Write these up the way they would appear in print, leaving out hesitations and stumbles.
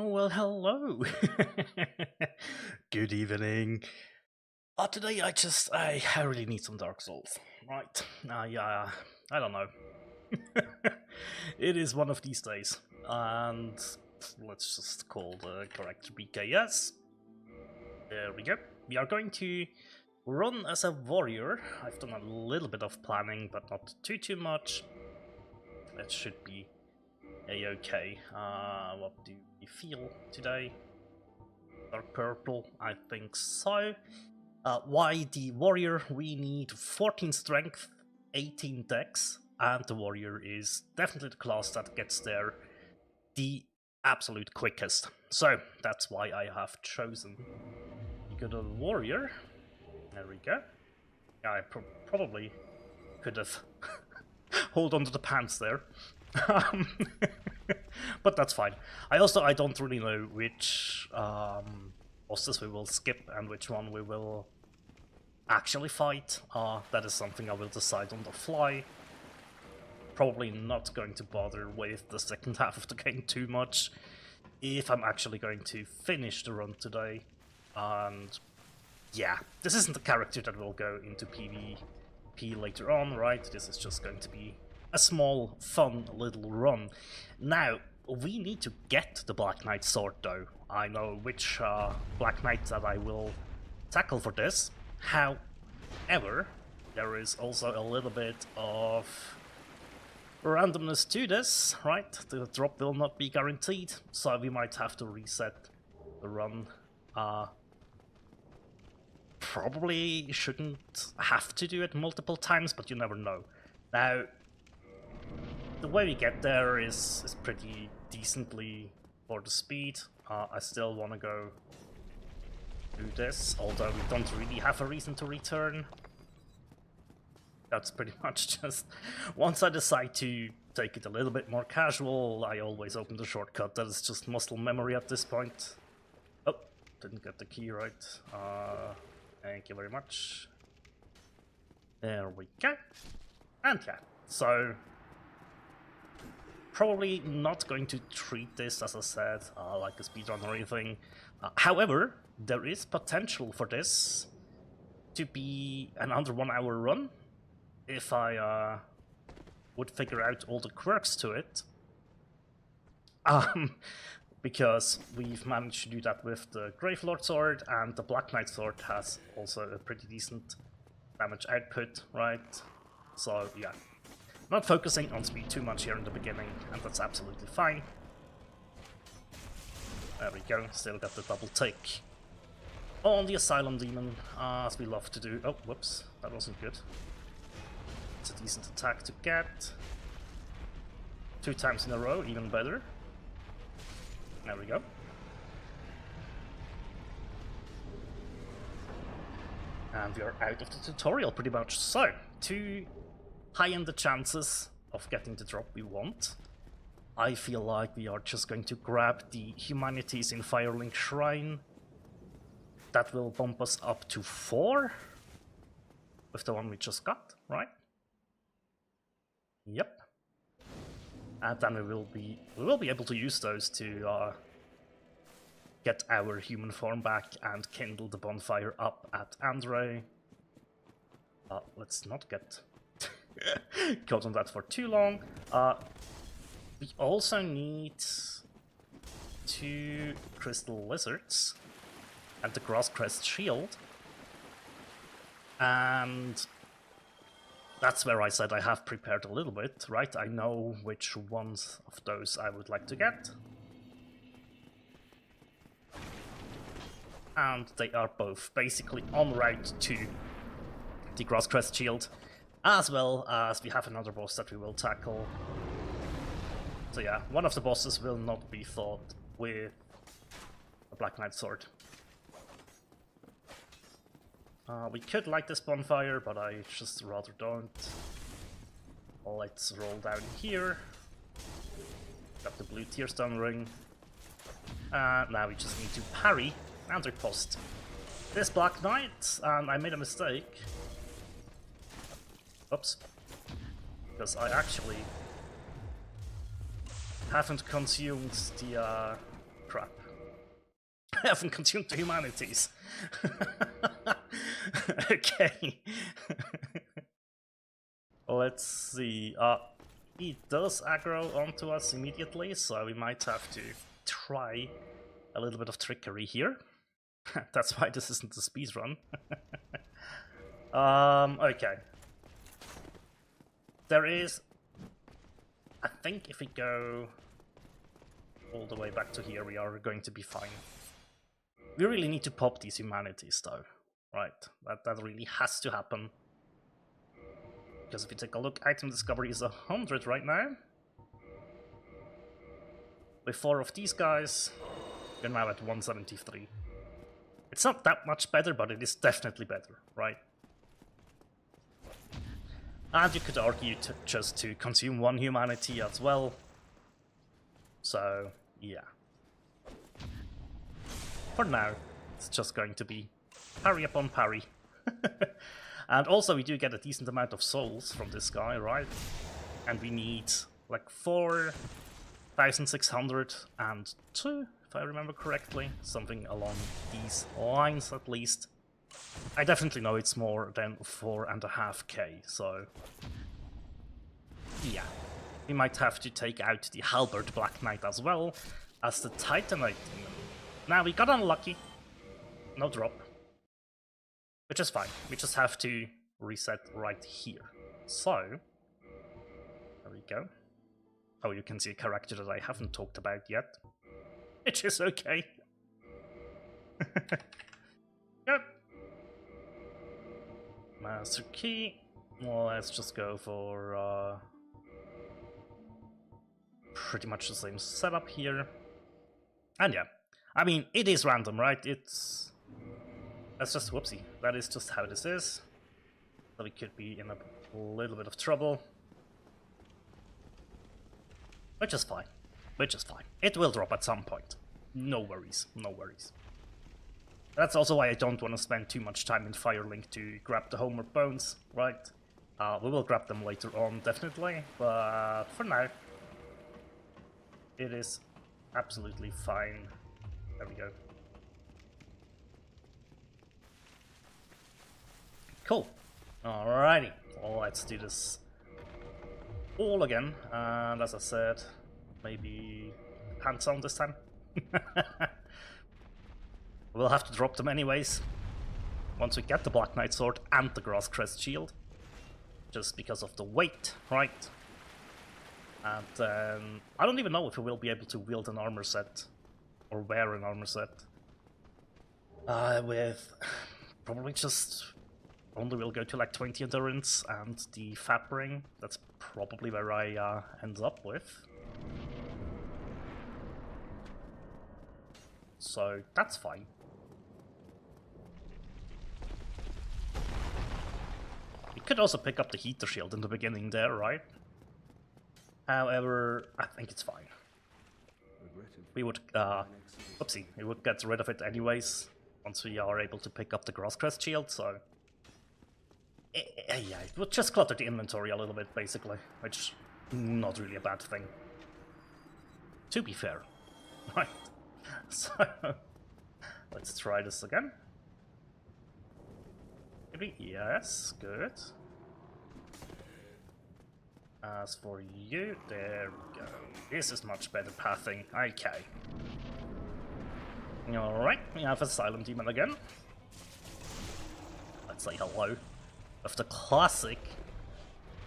Well, hello. Good evening. Today I really need some Dark Souls. Right. Yeah, I don't know. It is one of these days. And let's just call the correct BKS. There we go. We are going to run as a warrior. I've done a little bit of planning, but not too much. That should be a-okay. What do you feel today? Dark purple, I think so. Why the warrior? We need 14 strength, 18 dex, and the warrior is definitely the class that gets there the absolute quickest. So that's why I have chosen the good old warrior. There we go. Yeah, I probably could have hold on to the pants there. But that's fine. I don't really know which bosses we will skip and which one we will actually fight. That is something I will decide on the fly. Probably not going to bother with the second half of the game too much if I'm actually going to finish the run today. And yeah, this isn't a character that will go into PvP later on, right? This is just going to be a small, fun little run. Now, we need to get the Black Knight sword though. I know which Black Knight that I will tackle for this. However, there is also a little bit of randomness to this, right? The drop will not be guaranteed, so we might have to reset the run. Probably shouldn't have to do it multiple times, but you never know. Now, the way we get there is pretty decently for the speed. I still want to go do this, although we don't really have a reason to return. That's pretty much just, once I decide to take it a little bit more casual, I always open the shortcut. That is just muscle memory at this point. Oh, didn't get the key right. Thank you very much. There we go. And yeah, so probably not going to treat this, as I said, like a speedrun or anything. However, there is potential for this to be an under 1 hour run if I would figure out all the quirks to it. Because we've managed to do that with the Gravelord sword, and the Black Knight sword has also a pretty decent damage output, right? So yeah, not focusing on speed too much here in the beginning, and that's absolutely fine. There we go, still got the double take on the Asylum Demon, as we love to do. Oh, whoops, that wasn't good. It's a decent attack to get. 2 times in a row, even better. There we go. And we are out of the tutorial pretty much. So, to high-end the chances of getting the drop we want, I feel like we are just going to grab the Humanities in Firelink Shrine. That will bump us up to 4 with the one we just got, right? Yep. And then we will be able to use those to get our human form back and kindle the bonfire up at Andre. Let's not get caught on that for too long. We also need 2 crystal lizards and the Grasscrest shield. And that's where I said I have prepared a little bit, right? I know which ones of those I would like to get. And they are both basically en route to the Grasscrest shield, as well as we have another boss that we will tackle. So yeah, one of the bosses will not be fought with a Black Knight sword. We could light this bonfire, but I just rather don't. Let's roll down here. Got the blue Tearstone ring. Now we just need to parry and riposte this Black Knight, and I made a mistake. Oops. Because I actually haven't consumed the crap. I haven't consumed the humanities. Okay. Let's see. He does aggro onto us immediately, so we might have to try a little bit of trickery here. That's why this isn't a speedrun. Okay. There is... I think if we go all the way back to here, we are going to be fine. We really need to pop these humanities, though. Right, that really has to happen. Because if you take a look, item discovery is 100 right now. With 4 of these guys, we're now at 173. It's not that much better, but it is definitely better, right? And you could argue just to consume 1 humanity as well. So, yeah. For now, it's just going to be parry upon parry. And also we do get a decent amount of souls from this guy, right? And we need like 4,602, if I remember correctly. Something along these lines at least. I definitely know it's more than 4.5k, so... yeah. We might have to take out the Halberd Black Knight as well as the Titanite Demon. Now we got unlucky. No drop. Which is fine. We just have to reset right here. So, there we go. Oh, you can see a character that I haven't talked about yet. Which is okay. Yep. Master Key. Well, let's just go for pretty much the same setup here. And yeah, I mean, it is random, right? That's just, whoopsie, that is just how this is. So we could be in a little bit of trouble. Which is fine. Which is fine. It will drop at some point. No worries, no worries. That's also why I don't want to spend too much time in Firelink to grab the Homeward Bones, right? We will grab them later on, definitely, but for now, it is absolutely fine. There we go. Cool. Alrighty, well, let's do this all again, and as I said, maybe pants on this time. We'll have to drop them anyways, once we get the Black Knight Sword and the Grass Crest Shield, just because of the weight, right? And then, I don't even know if we will be able to wield an armor set, or wear an armor set, with probably just... only will go to like 20 endurance and the Fap Ring. That's probably where I end up with. So that's fine. We could also pick up the Heater Shield in the beginning there, right? However, I think it's fine. We would, whoopsie, we would get rid of it anyways once we are able to pick up the Grass Crest Shield, so... yeah, it would just clutter the inventory a little bit, basically, which not really a bad thing. To be fair. Right. So, let's try this again. Maybe, yes, good. As for you, there we go. This is much better pathing. Okay. Alright, we have a Silent Demon again. Let's say hello. Of the classic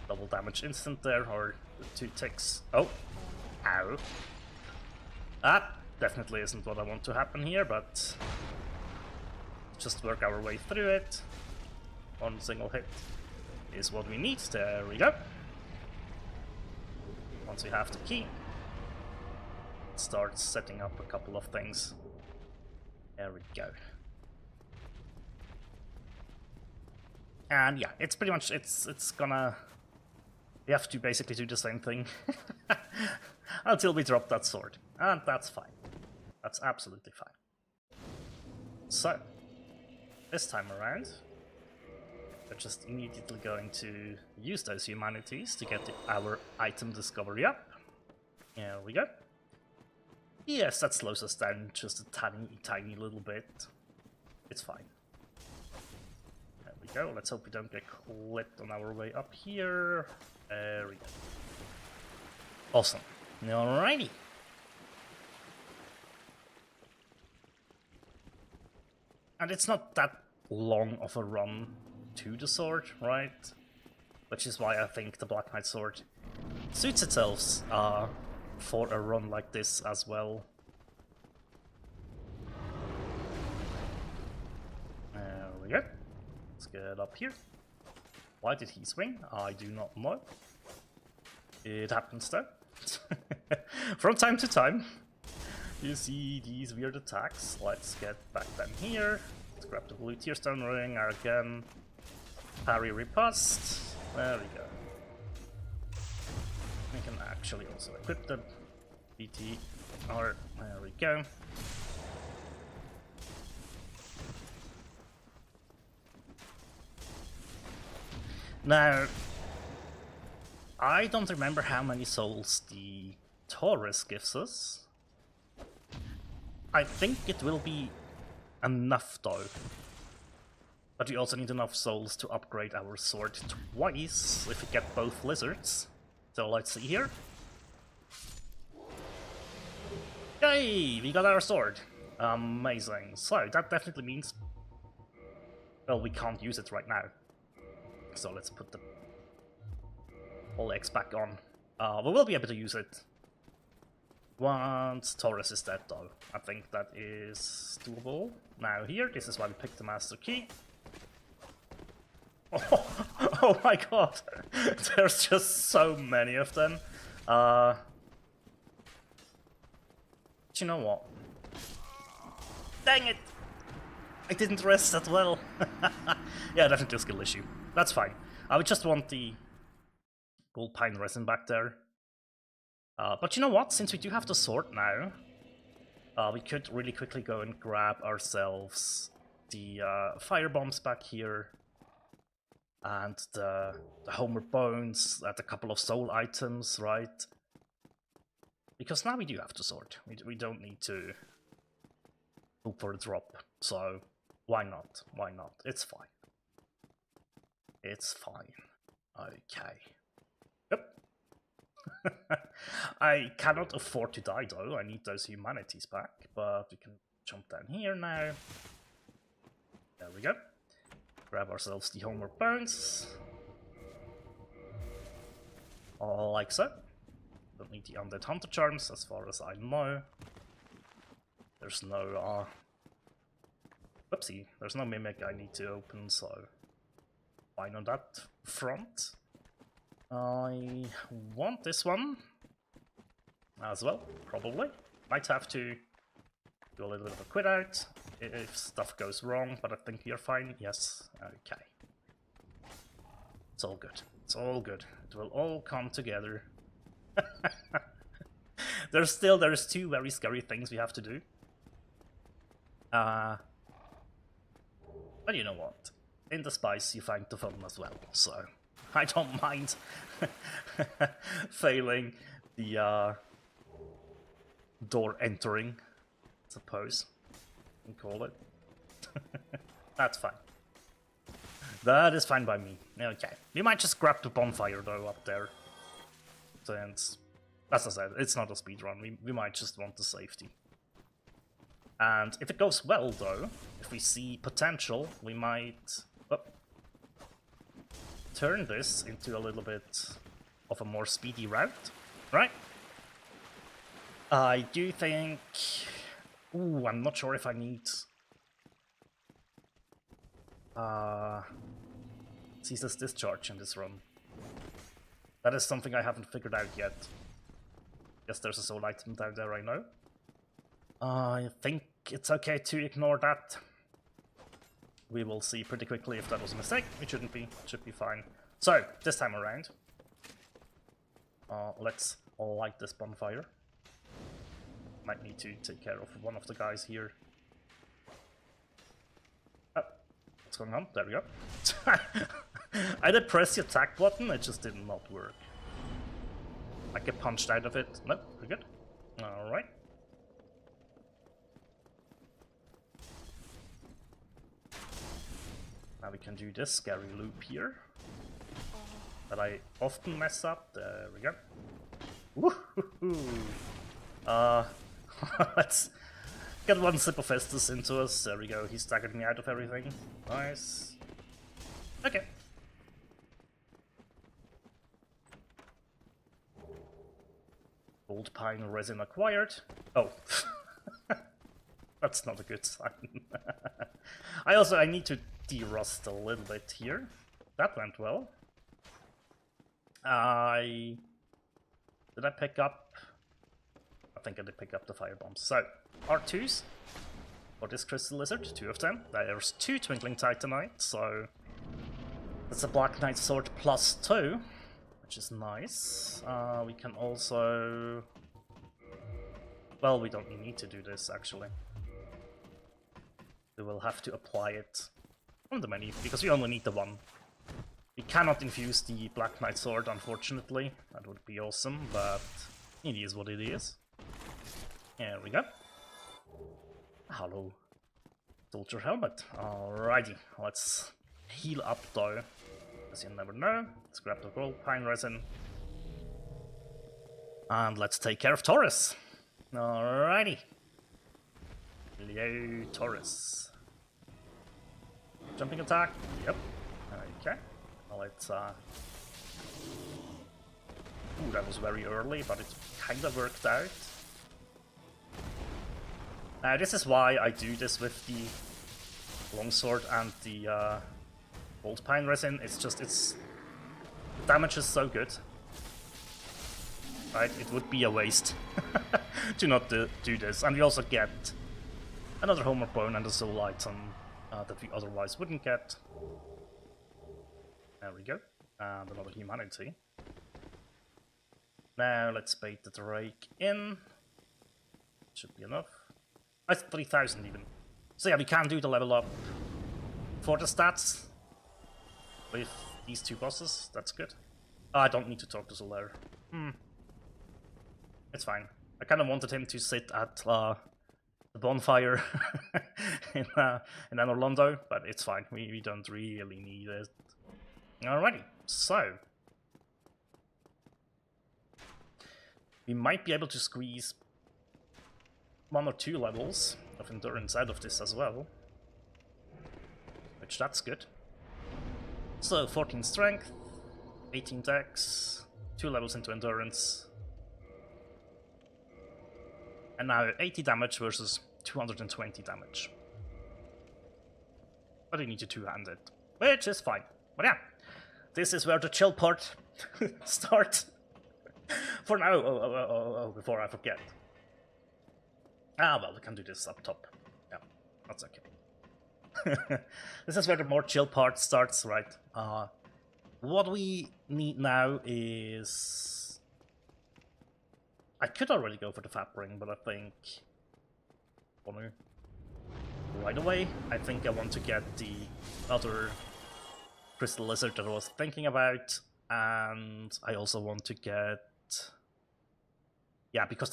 double damage instant there, or the 2 ticks. Oh, ow. That definitely isn't what I want to happen here, but just work our way through it. 1 single hit is what we need. There we go. Once we have the key, start setting up a couple of things. There we go. And yeah, it's pretty much, it's gonna... we have to basically do the same thing until we drop that sword. And that's fine. That's absolutely fine. So, this time around, we're just immediately going to use those humanities to get our item discovery up. There we go. Yes, that slows us down just a tiny little bit. It's fine. There we go. Let's hope we don't get clipped on our way up here. There we go. Awesome. Alrighty. And it's not that long of a run to the sword, right? Which is why I think the Black Knight sword suits itself for a run like this as well. There we go. Let's get up here. Why did he swing? I do not know. It happens though. From time to time, you see these weird attacks. Let's get back down here. Let's grab the blue Tearstone ring again. Parry riposte. There we go. We can actually also equip the BTR. There we go. Now, I don't remember how many souls the Taurus gives us. I think it will be enough though. But we also need enough souls to upgrade our sword twice if we get both lizards. So let's see here. Yay! We got our sword. Amazing. So that definitely means... well, we can't use it right now. So let's put the whole X back on. We will be able to use it once Taurus is dead though. I think that is doable. Now here, this is why we picked the Master Key. Oh my god, there's just so many of them. But you know what? Dang it! I didn't rest that well. Yeah, definitely a skill issue. That's fine. I would just want the gold pine resin back there. But you know what? Since we do have the sword now, we could really quickly go and grab ourselves the fire bombs back here. And the Homer Bones, and a couple of soul items, right? Because now we do have the sword. We don't need to look for a drop. So why not? Why not? It's fine. It's fine. Okay. Yep. I cannot afford to die though. I need those humanities back. But we can jump down here now. There we go. Grab ourselves the Homer Bones. Like so. Don't need the Undead Hunter Charms as far as I know. There's no whoopsie, there's no Mimic I need to open, so fine on that front. I want this one as well, probably. Might have to do a little bit of a quit out if stuff goes wrong, but I think you're fine. Yes, okay. It's all good. It's all good. It will all come together. There's two very scary things we have to do. But you know what? In the spice you find the fun as well, so I don't mind failing the door entering, I suppose. Call it. That's fine. That is fine by me. Okay. We might just grab the bonfire though up there. Since, as I said, it's not a speedrun. We might just want the safety. And if it goes well though, if we see potential, we might turn this into a little bit of a more speedy route, right? I do think... ooh, I'm not sure if I need... ceaseless discharge in this run. That is something I haven't figured out yet. Yes, there's a soul item down there, I know. I think it's okay to ignore that. We will see pretty quickly if that was a mistake. It shouldn't be. It should be fine. So, this time around, let's light this bonfire. Might need to take care of one of the guys here. Oh, what's going on? There we go. I did press the attack button, it just did not work. I get punched out of it. Nope, we're good. Alright. Now we can do this scary loop here that I often mess up. There we go. Woohoo! Let's get one sip of Estus into us. There we go. He staggered me out of everything. Nice. Okay. Gold pine resin acquired. Oh. That's not a good sign. I need to de-rust a little bit here. That went well. Did I pick up? I think I did pick up the fire bombs. So, R2s for this crystal lizard, 2 of them. There's 2 twinkling titanite, so that's a black knight sword plus 2, which is nice. We can also... Well, we don't need to do this actually. We will have to apply it on the menu, because we only need the one. We cannot infuse the Black Knight Sword, unfortunately. That would be awesome, but it is what it is. There we go. Hello. Soldier helmet. Alrighty, let's heal up though, as you never know. Let's grab the gold pine resin. And let's take care of Taurus. Alrighty. Hello, Taurus. Jumping attack. Yep. Okay. Well, it's ooh, that was very early, but it kinda worked out. This is why I do this with the longsword and the gold pine resin. It's just, the damage is so good. Right? It would be a waste to not do this. And we also get another Homer Bone and a soul item that we otherwise wouldn't get. There we go. And another humanity. Now let's bait the Drake in. Should be enough. That's 3,000 even. So yeah, we can do the level up for the stats with these 2 bosses. That's good. I don't need to talk to Solaire. It's fine. I kind of wanted him to sit at the bonfire in Orlando, but it's fine. We don't really need it. Alrighty, so we might be able to squeeze 1 or 2 levels of endurance out of this as well, which that's good. So 14 strength, 18 dex, 2 levels into endurance, and now 80 damage versus 220 damage. But I need to two-hand it, which is fine. But yeah, this is where the chill part starts. For now, before I forget. Well, we can do this up top. Yeah, that's okay. This is where the more chill part starts, right? What we need now is... I could already go for the Fat Ring, but I think... Right away, I think I want to get the other Crystal Lizard that I was thinking about, and I also want to get... Yeah, because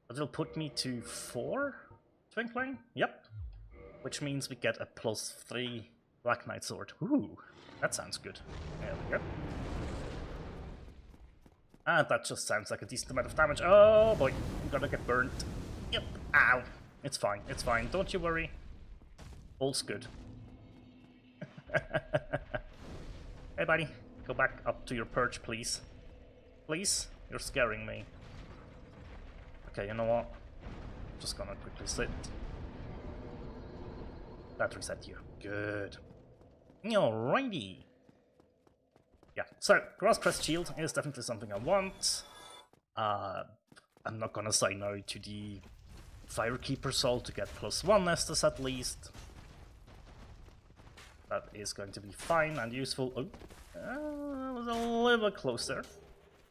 that'll put me to 4 Twinkling? Yep. Which means we get a +3 Black Knight Sword. Ooh, that sounds good. There we go. And that just sounds like a decent amount of damage. Oh boy, I'm gonna get burnt. Yep, ow. It's fine, it's fine, don't you worry. All's good. Hey buddy, go back up to your perch, please. Please? You're scaring me. Okay, you know what? I'm just gonna quickly sit. That reset you. Good. Alrighty. Yeah, so Cross-Crest Shield is definitely something I want. I'm not gonna say no to the Firekeeper Soul to get +1 Estus at least. That is going to be fine and useful. Oh, I was a little bit close there.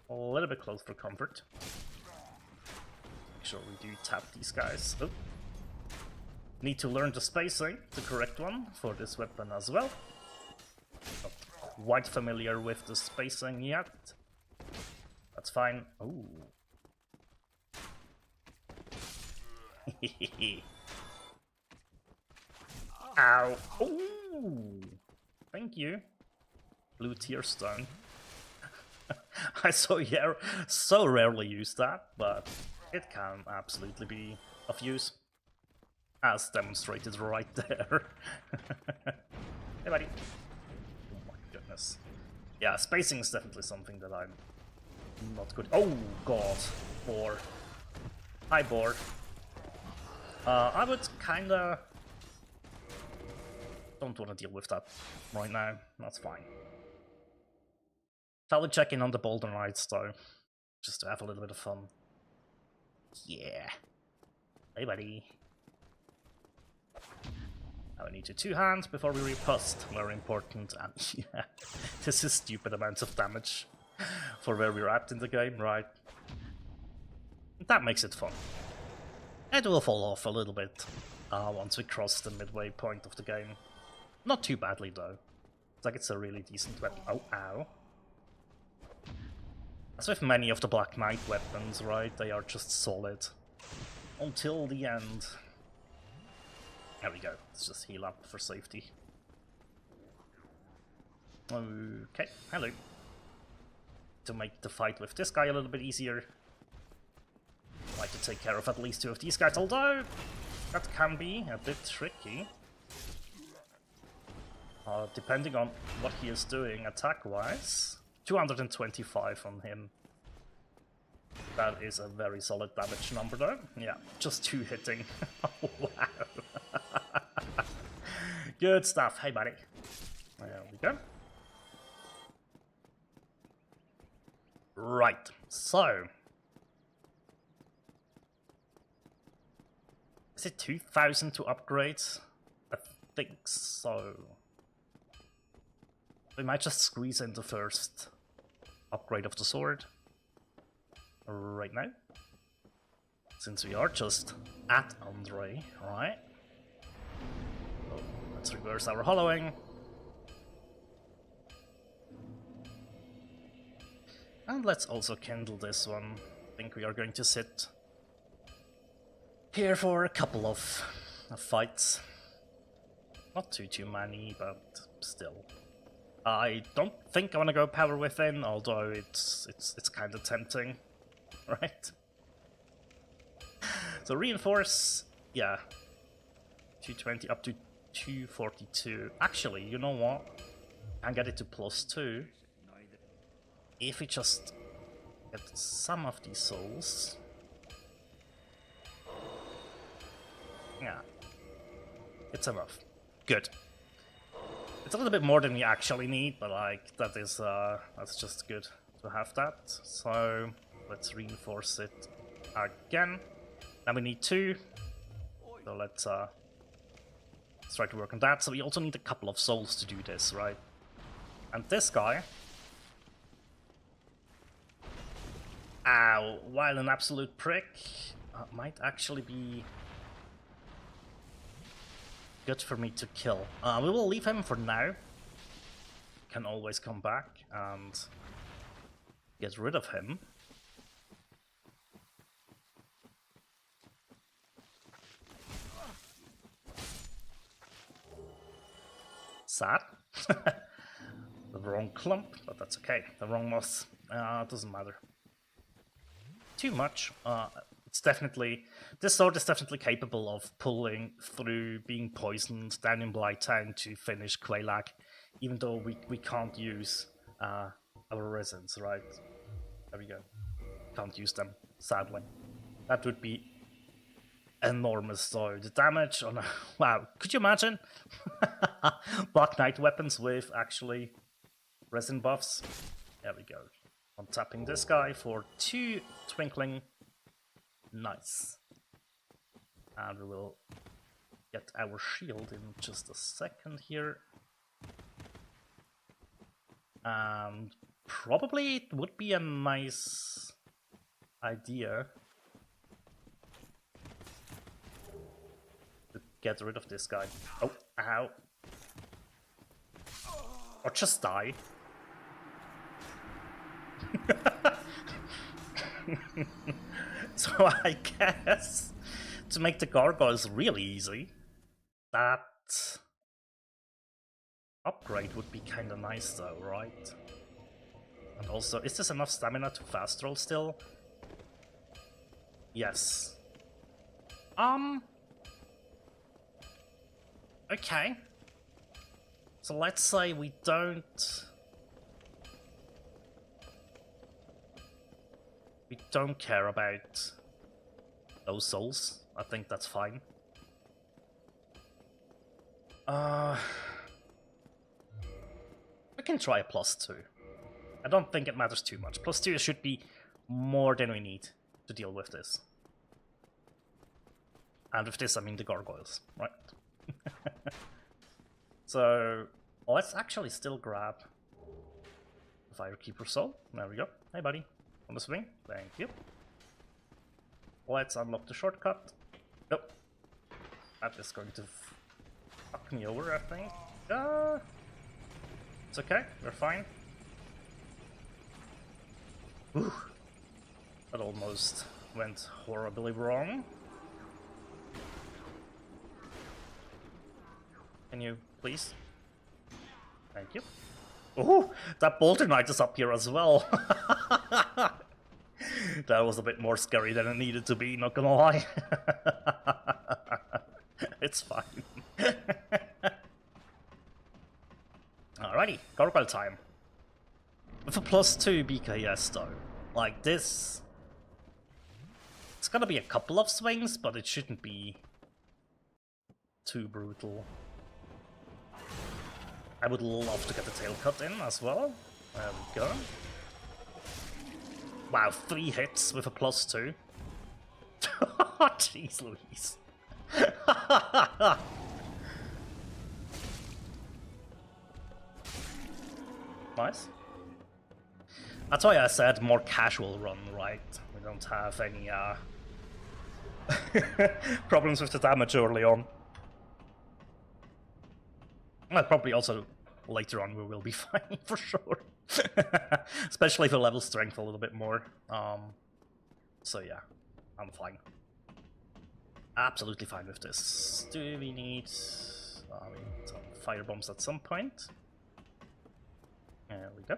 A little bit close for comfort. Make sure we do tap these guys. Oh. Need to learn the spacing, the correct one, for this weapon as well. Not quite familiar with the spacing yet. That's fine. Ooh. Ow! Ooh! Thank you. Blue tear stone. I so rarely use that, but it can absolutely be of use. As demonstrated right there. Hey buddy. Oh my goodness. Yeah, spacing is definitely something that I'm not good. Oh god. Boar. Hi boar. I would kinda... don't want to deal with that right now. That's fine. Shall we check in on the Boulder Knights though? Just to have a little bit of fun. Yeah. Hey buddy. Now we need to 2 hands before we riposte. Very important. And yeah, this is stupid amounts of damage for where we're at in the game, right? That makes it fun. It will fall off a little bit once we cross the midway point of the game. Not too badly though. It's like it's a really decent weapon. Oh, ow. As with many of the Black Knight weapons, right? They are just solid until the end. There we go. Let's just heal up for safety. Okay, hello. To make the fight with this guy a little bit easier, I'd like to take care of at least 2 of these guys, although that can be a bit tricky. Depending on what he is doing attack-wise. 225 on him. That is a very solid damage number though. Yeah, just 2 hitting. Oh, wow. Good stuff. Hey buddy. There we go. Right, so... is it 2,000 to upgrade? I think so. We might just squeeze in the first upgrade of the sword right now, since we are just at Andre, right? So let's reverse our hollowing. And let's also kindle this one. I think we are going to sit here for a couple of fights. Not too many, but still. I don't think I want to go power within, although it's kind of tempting, right? So reinforce, yeah, 220 up to 242. Actually, you know what? I can get it to +2 if we just get some of these souls. Yeah, it's enough. Good. It's a little bit more than we actually need, but like that's just good to have that. So let's reinforce it again. Now we need 2. So let's try to work on that. So we also need a couple of souls to do this, right? And this guy, ow, while an absolute prick, might actually be good for me to kill. We will leave him for now. Can always come back and get rid of him. Sad. The wrong clump, but that's okay. The wrong moss. Doesn't matter too much. It's definitely, this sword is definitely capable of pulling through being poisoned down in Blighttown to finish Quelaag, even though we can't use our resins, right? There we go. Can't use them, sadly. That would be enormous though. The damage on wow, could you imagine? Black Knight weapons with actually resin buffs. There we go. I'm tapping this guy for 2 twinkling. Nice. And we will get our shield in just a second here. And probably it would be a nice idea to get rid of this guy. Oh, ow. Or just die. So I guess to make the gargoyles really easy, that Upgrade would be kinda nice though, right? And also, is this enough stamina to fast roll still? Yes. Okay. So let's say we don't care about those souls. I think that's fine. We can try a +2. I don't think it matters too much. +2 should be more than we need to deal with this. And with this, I mean the gargoyles, right? So, let's actually still grab the Firekeeper Soul. There we go. Hey, buddy. On the swing. Thank you. Let's unlock the shortcut. Nope. That is going to fuck me over, I think. It's okay. We're fine. Ooh. That almost went horribly wrong. Can you please? Thank you. Oh, that Bolter Knight is up here as well. That was a bit more scary than it needed to be, not gonna lie. It's fine. Alrighty, gargoyle time. With a +2 BKS though. Like this... It's gonna be a couple of swings, but it shouldn't be too brutal. I would love to get the tail cut in as well. There we go. Wow, 3 hits with a +2. Jeez Louise. Nice. That's why I said more casual run, right? We don't have any problems with the damage early on. Well, probably also later on we will be fine for sure. Especially if we level strength a little bit more. So yeah, I'm fine. Absolutely fine with this. Do we need some fire bombs at some point? There we go.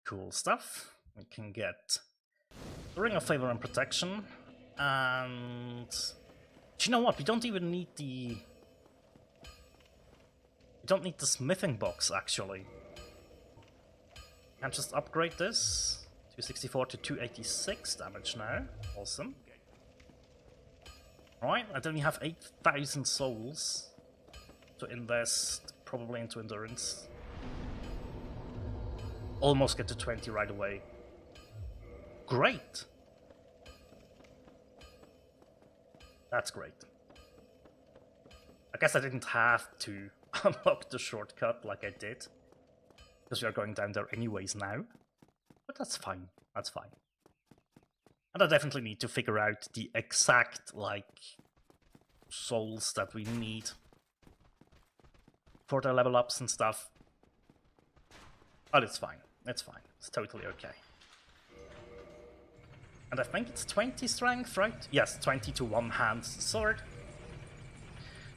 Cool stuff. We can get the Ring of Favor and Protection, and you know what? We don't even need the smithing box actually. Can just upgrade this 264 to 286 damage now. Awesome. Right, and then we have 8,000 souls to invest probably into endurance. Almost get to 20 right away. Great! That's great. I guess I didn't have to unlock the shortcut like I did, because we are going down there anyways now. But that's fine, that's fine. And I definitely need to figure out the exact, like, souls that we need for the level ups and stuff. But it's fine, it's fine, it's totally okay. And I think it's 20 strength, right? Yes, 20 to one-hand sword.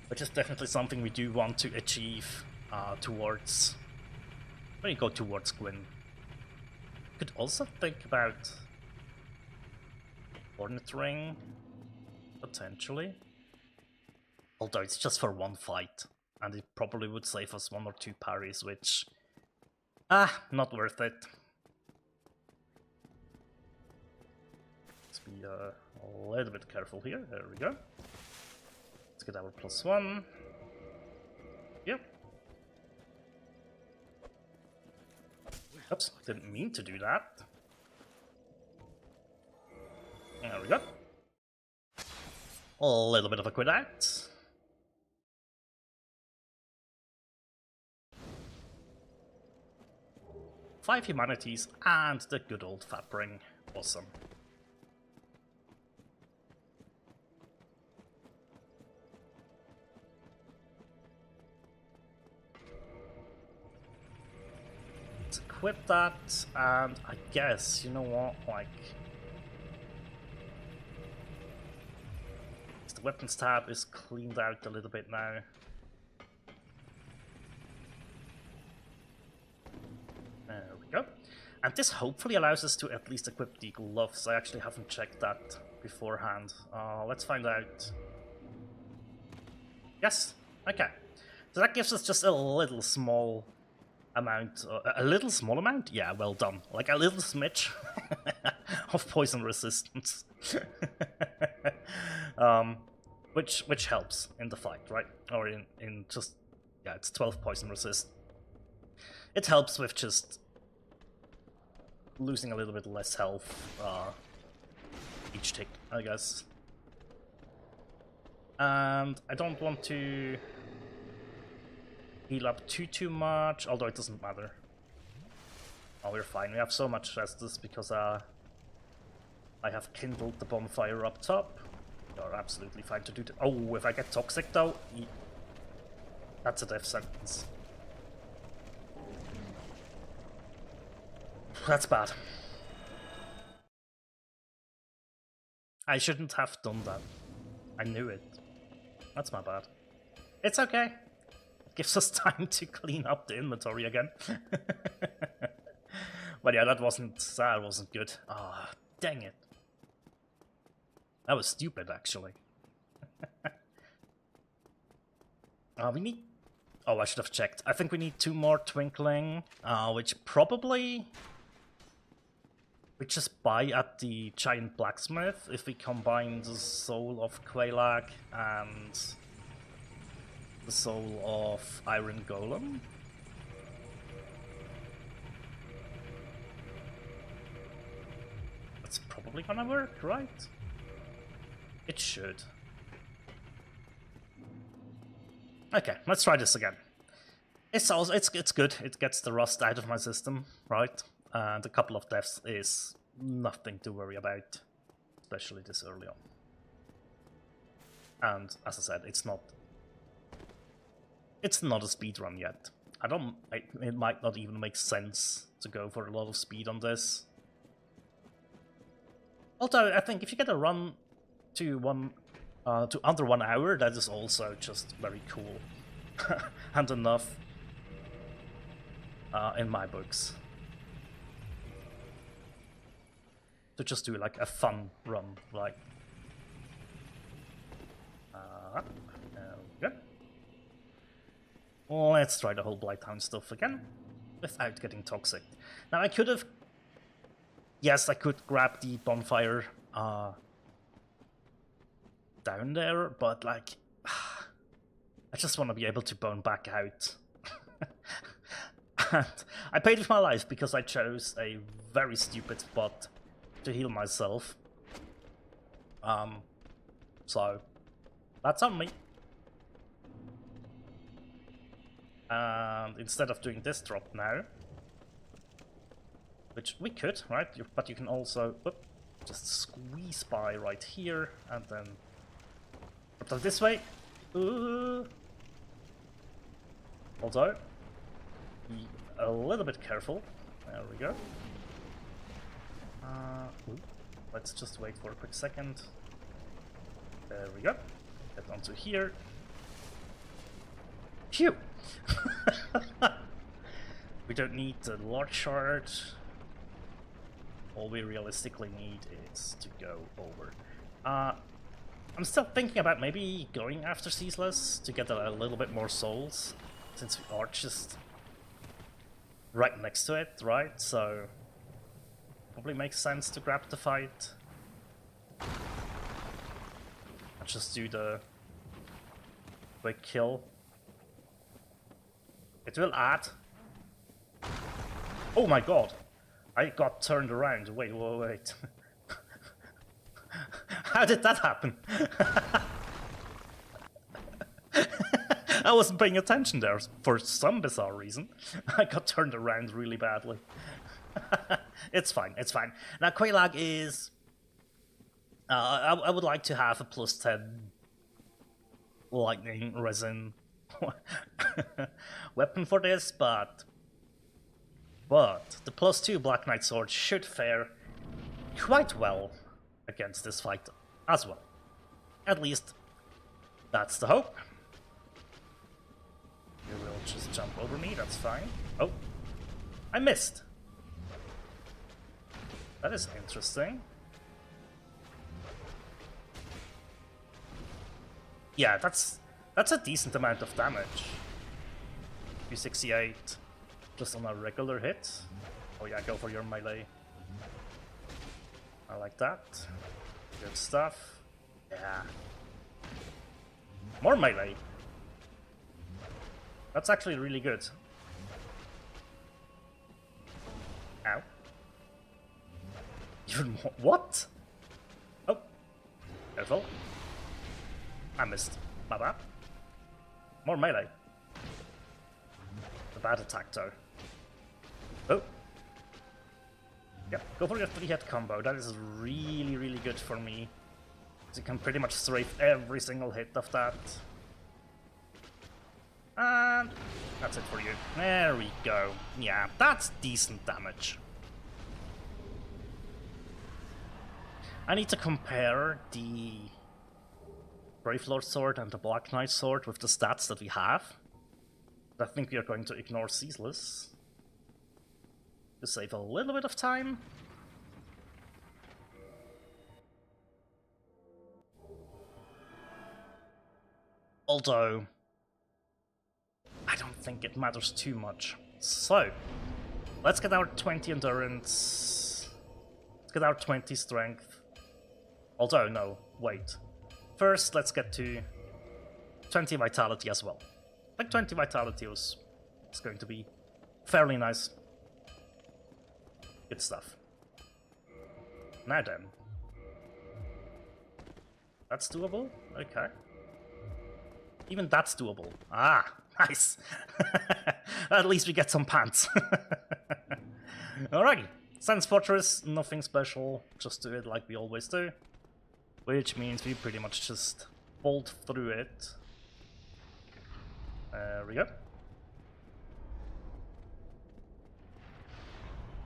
Which is definitely something we do want to achieve towards... when you go towards Gwyn. Could also think about... Hornet Ring, potentially. Although it's just for one fight, and it probably would save us 1 or 2 parries, which... not worth it. Let's be a little bit careful here. There we go. Let's get our +1. Yep. Oops, didn't mean to do that. There we go. A little bit of a quit out. Five humanities and the good old fat ring. Awesome. Let's equip that, and I guess, you know what, like... weapons tab is cleaned out a little bit now. There we go. And this hopefully allows us to at least equip the gloves. I actually haven't checked that beforehand. Let's find out. Yes, okay. So that gives us just a little small amount. A little small amount? Yeah, well done. Like a little smidge of poison resistance. Which helps in the fight, right? Or in just, yeah, it's 12 poison resist. It helps with just losing a little bit less health each tick, I guess. And I don't want to heal up too much, although it doesn't matter. Oh, we're fine. We have so much resistance because I have kindled the bonfire up top. You're absolutely fine to do that. Oh, if I get toxic though, that's a death sentence. That's bad. I shouldn't have done that. I knew it. That's my bad. It's okay. It gives us time to clean up the inventory again. But yeah, that wasn't good. Ah, oh, dang it. That was stupid, actually. We need... Oh, I should have checked. I think we need 2 more Twinkling, which probably... we just buy at the Giant Blacksmith if we combine the Soul of Quelaag and the Soul of Iron Golem. That's probably gonna work, right? It should. Okay, let's try this again. It's good. It gets the rust out of my system, right? And a couple of deaths is nothing to worry about, especially this early on. And as I said, it's not a speedrun yet. It might not even make sense to go for a lot of speed on this. Although I think if you get a run to under 1 hour, that is also just very cool and enough in my books to just do like a fun run, like there we go. Let's try the whole Blighttown stuff again without getting toxic. Now I could have, yes, I could grab the bonfire down there, but like I just want to be able to bone back out. And I paid with my life because I chose a very stupid spot to heal myself. So that's on me. And instead of doing this drop now, which we could, right? But you can also just squeeze by right here and then drop this way. Although, be a little bit careful. There we go. Let's just wait for a quick second. There we go. Get onto here. Phew! We don't need the large shard. All we realistically need is to go over. I'm still thinking about maybe going after Ceaseless to get a little bit more souls, since we are just right next to it, right? So probably makes sense to grab the fight. I'll just do the quick kill. It will add. Oh my god! I got turned around. Wait. How did that happen? I wasn't paying attention there for some bizarre reason. I got turned around really badly. It's fine, it's fine. Now Quelaag is... I would like to have a +10 lightning resin weapon for this, but the +2 Black Knight sword should fare quite well against this fight as well. At least That's the hope. You will just jump over me, that's fine. Oh, I missed. That is interesting. Yeah, that's a decent amount of damage. 268 just on a regular hit. Oh yeah, go for your melee. I like that. Good stuff. Yeah. More melee. That's actually really good. Ow. Even more? What? Oh. Careful. I missed. My bad. More melee. The bad attack though. Oh. Yeah, go for your 3-hit combo. That is really, really good for me. So you can pretty much strafe every single hit of that. And that's it for you. There we go. Yeah, that's decent damage. I need to compare the Brave Lord sword and the Black Knight sword with the stats that we have. I think we are going to ignore Ceaseless to save a little bit of time. Although, I don't think it matters too much. So, let's get our 20 endurance. Let's get our 20 strength. Although, no, wait. First, let's get to 20 vitality as well. Like 20 vitality was going to be fairly nice. Good stuff. Now then. That's doable? Okay. Even that's doable. Ah, nice. At least we get some pants. Alrighty. Sands Fortress, nothing special. Just do it like we always do. Which means we pretty much just bolt through it. There we go.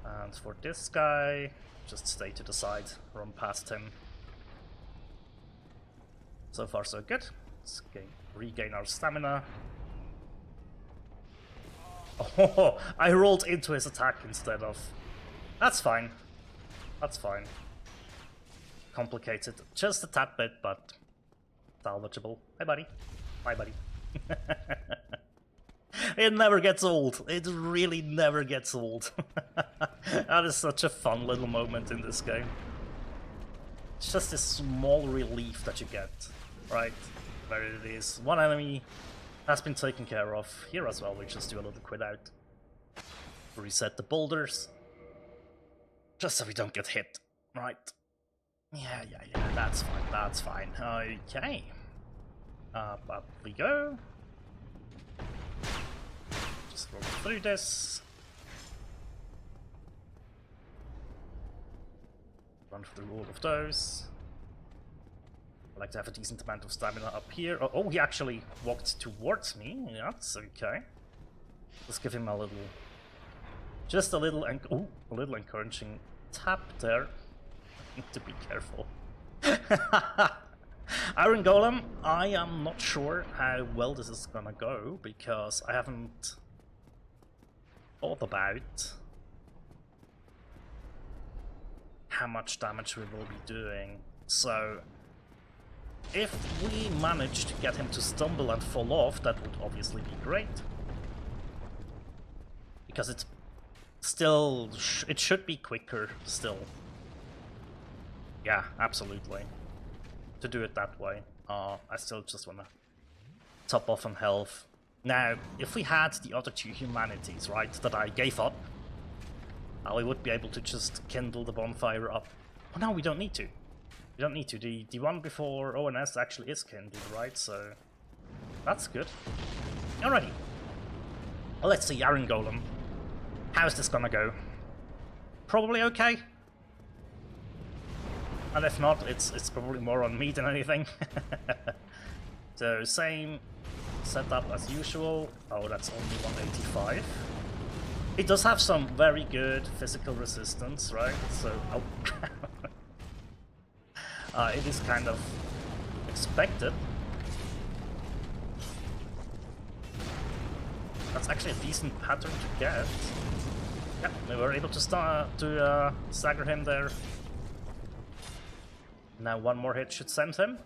And for this guy, just stay to the side, run past him. So far so good. Let's regain our stamina. Oh, I rolled into his attack instead of... That's fine. That's fine. Complicated just a tad bit, but salvageable. Hi buddy. Bye buddy. It never gets old. It really never gets old. That is such a fun little moment in this game. It's just this small relief that you get, right? Where it is. One enemy has been taken care of. Here as well, we just do a little quit out. Reset the boulders. Just so we don't get hit, right? Yeah, that's fine, Okay. Up we go. Just roll through this. Run through all of those. I like to have a decent amount of stamina up here. Oh, he actually walked towards me. Yeah, that's okay. Let's give him a little... Just a little... Ooh, a little encouraging tap there. Need to be careful. Iron Golem, I am not sure how well this is gonna go, because I haven't thought about how much damage we will be doing. So, if we manage to get him to stumble and fall off, that would obviously be great. Because it's still... it should be quicker still. Yeah, absolutely. To do it that way. I still just wanna top off on health. Now, if we had the other two humanities, right, that I gave up, we would be able to just kindle the bonfire up. Oh no, we don't need to. We don't need to. The one before ONS actually is kindled, right? So that's good. Alrighty. Well, let's see, Iron Golem. How's this gonna go? Probably okay. And if not, it's probably more on me than anything. So same setup as usual. Oh, that's only 185. It does have some very good physical resistance, right? So, oh. It is kind of expected. It's actually a decent pattern to get. Yep, we were able to stagger him there. Now one more hit should send him.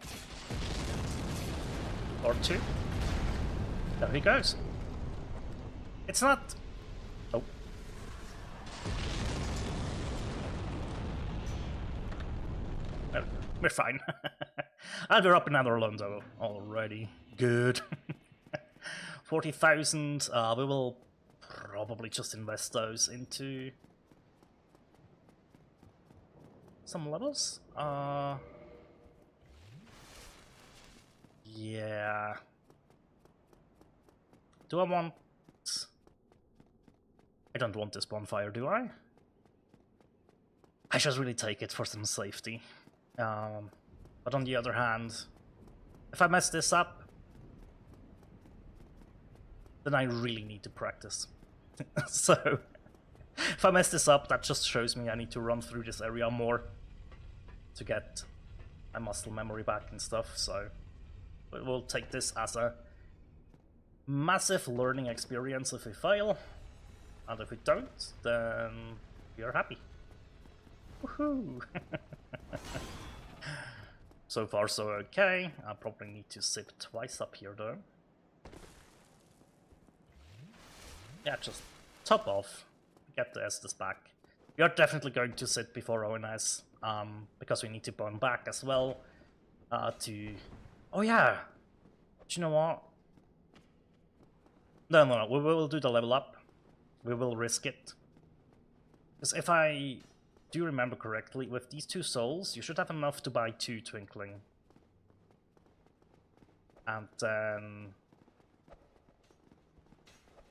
Or two. There he goes. It's not... Oh. Well, we're fine. And we're up another Londo already. Good. 40,000. We will probably just invest those into some levels. Yeah. Do I want... I don't want this bonfire, do I? I should really take it for some safety. But on the other hand, if I mess this up, then I really need to practice. So, if I mess this up, that just shows me I need to run through this area more to get my muscle memory back and stuff, so we'll take this as a massive learning experience if we fail, and if we don't, then we are happy. Woohoo! So far so okay. I probably need to sip twice up here though. Yeah, just top off, get the Estes back. We are definitely going to sit before ONS, because we need to burn back as well, to... Oh yeah! Do you know what? No, we will do the level up. We will risk it. Because if I do remember correctly, with these 2 souls, you should have enough to buy 2 Twinkling. And then...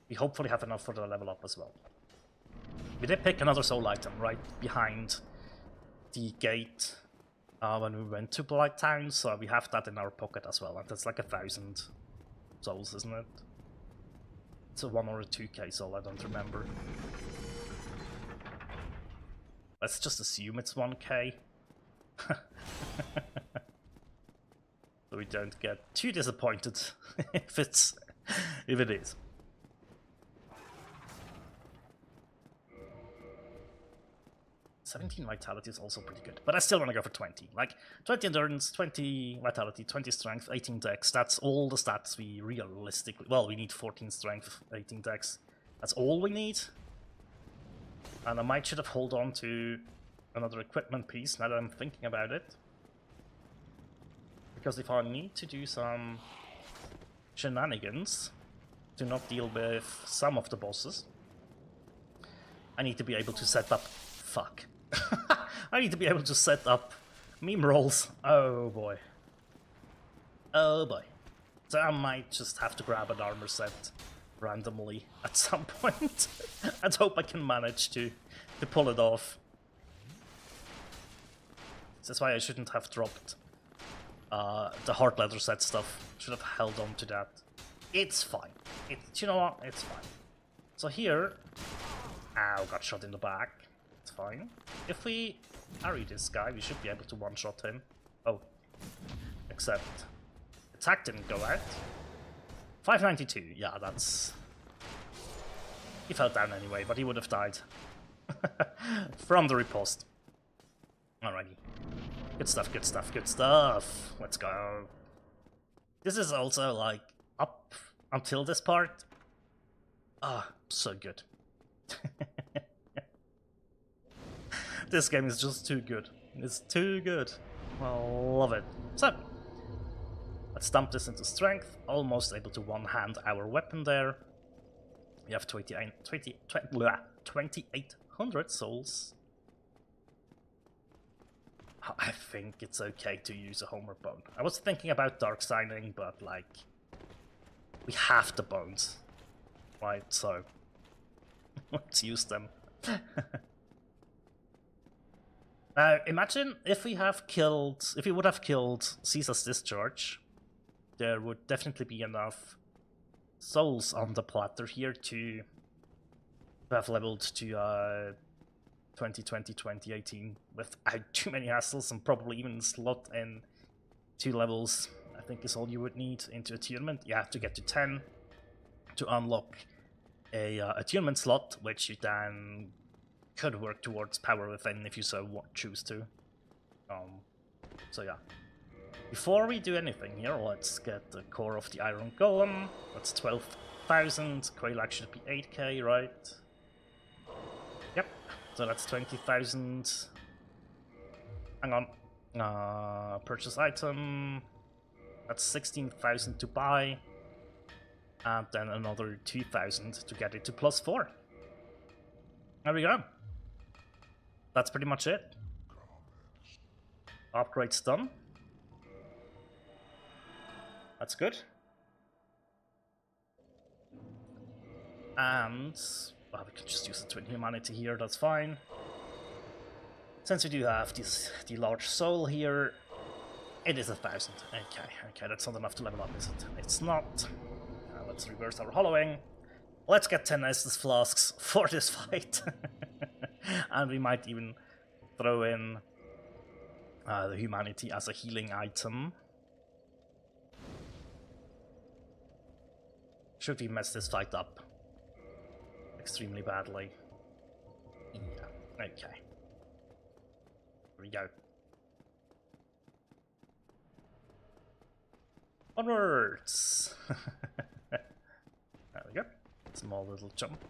we hopefully have enough for the level up as well. We did pick another soul item right behind the gate when we went to Blight Town, so we have that in our pocket as well, and that's like 1,000 souls, isn't it? It's a 1 or a 2k soul, I don't remember. Let's just assume it's 1k. So we don't get too disappointed if it is. "17 vitality is also pretty good, but I still want to go for 20. Like 20 endurance, 20 vitality, 20 strength, 18 dex. That's all the stats we realistically... Well, we need 14 strength, 18 dex. That's all we need. And I might should have held on to another equipment piece now that I'm thinking about it. Because if I need to do some shenanigans to not deal with some of the bosses, I need to be able to set up... Fuck. I need to be able to set up meme rolls. Oh boy. Oh boy. So I might just have to grab an armor set randomly at some point and hope I can manage to pull it off. That's why I shouldn't have dropped the hard leather set stuff. Should have held on to that. It's fine. You know what? It's fine. So here... Ow, got shot in the back. It's fine. If we parry this guy, we should be able to one-shot him. Oh. Except... attack didn't go out. 592, yeah, that's... He fell down anyway, but he would have died. From the riposte. Alrighty. Good stuff, good stuff, good stuff. Let's go. This is also, like, up until this part. Ah, so good. This game is just too good. It's too good. I love it. So, let's dump this into strength. Almost able to one-hand our weapon there. We have 2,800 souls. I think it's okay to use a Homer bone. I was thinking about dark signing, but like, we have the bones, right? So let's use them. Now, imagine if we would have killed Caesar's Discharge, there would definitely be enough souls on the platter here to have leveled to 2020, 2018 without too many hassles, and probably even slot in 2 levels, I think is all you would need into attunement. You have to get to 10 to unlock a attunement slot, which you then could work towards power within if you so choose to. So yeah. Before we do anything here, let's get the core of the Iron Golem. That's 12,000. Quelac should be 8k, right? Yep. So that's 20,000. Hang on. Purchase item. That's 16,000 to buy. And then another 2,000 to get it to +4. There we go. That's pretty much it. Upgrade's done. That's good. And well, we can just use the Twin Humanity here, that's fine. Since we do have the large soul here, it is 1,000. Okay, that's not enough to level up, is it? It's not. Let's reverse our hollowing. Let's get 10 Estus Flasks for this fight. And we might even throw in the Humanity as a healing item. Should we mess this fight up extremely badly? Yeah, okay. Here we go. Onwards! There we go. Small little jump.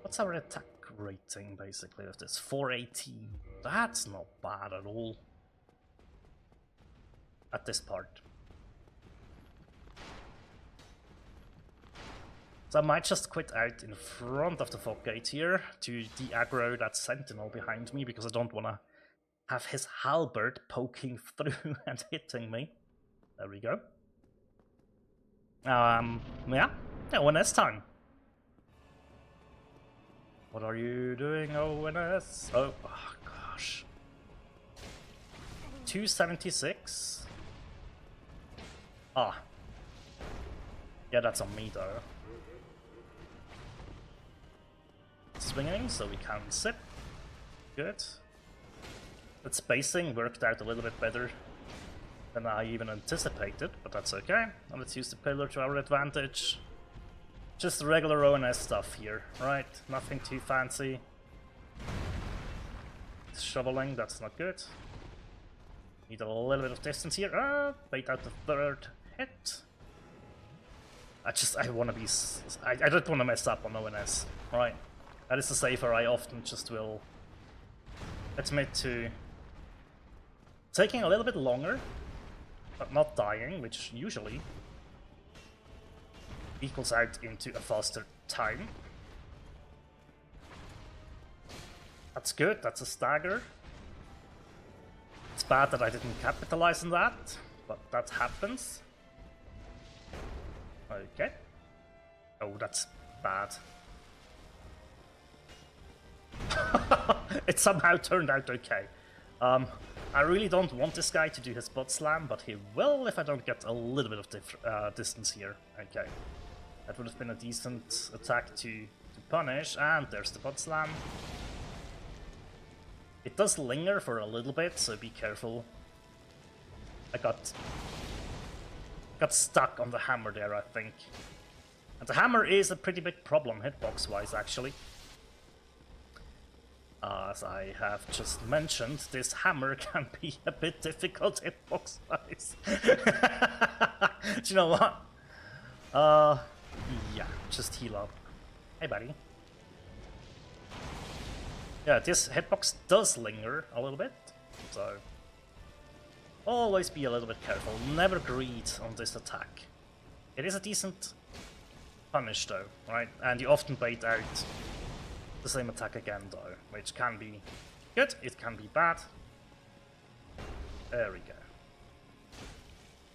What's our attack rating basically with this? 418. That's not bad at all. At this part. So I might just quit out in front of the fog gate here to de-aggro that sentinel behind me because I don't want to have his halberd poking through and hitting me. There we go. Yeah, ONS time. What are you doing, ONS? Oh gosh. 276? Ah. Yeah, that's on me though. Swinging, so we can sip. Good. That spacing worked out a little bit better than I even anticipated, but that's okay. And let's use the pillar to our advantage. Just regular ONS stuff here, right? Nothing too fancy. Shoveling, that's not good. Need a little bit of distance here. Bait out the third hit. I want to be... I don't want to mess up on ONS, right? That is the safer I often just will admit to taking a little bit longer, but not dying, which usually equals out into a faster time. That's good, that's a stagger. It's bad that I didn't capitalize on that, but that happens. Okay. Oh, that's bad. It somehow turned out okay. I really don't want this guy to do his butt slam, but he will if I don't get a little bit of distance here. Okay. That would have been a decent attack to punish, and there's the butt slam. It does linger for a little bit, so be careful. I got stuck on the hammer there, I think. And the hammer is a pretty big problem hitbox-wise, actually. As I have just mentioned, this hammer can be a bit difficult hitbox-wise. Do you know what? Yeah, just heal up. Hey, buddy. Yeah, this hitbox does linger a little bit, so always be a little bit careful. Never greed on this attack. It is a decent punish, though, right? And you often bait out the same attack again, though, which can be good, it can be bad. There we go.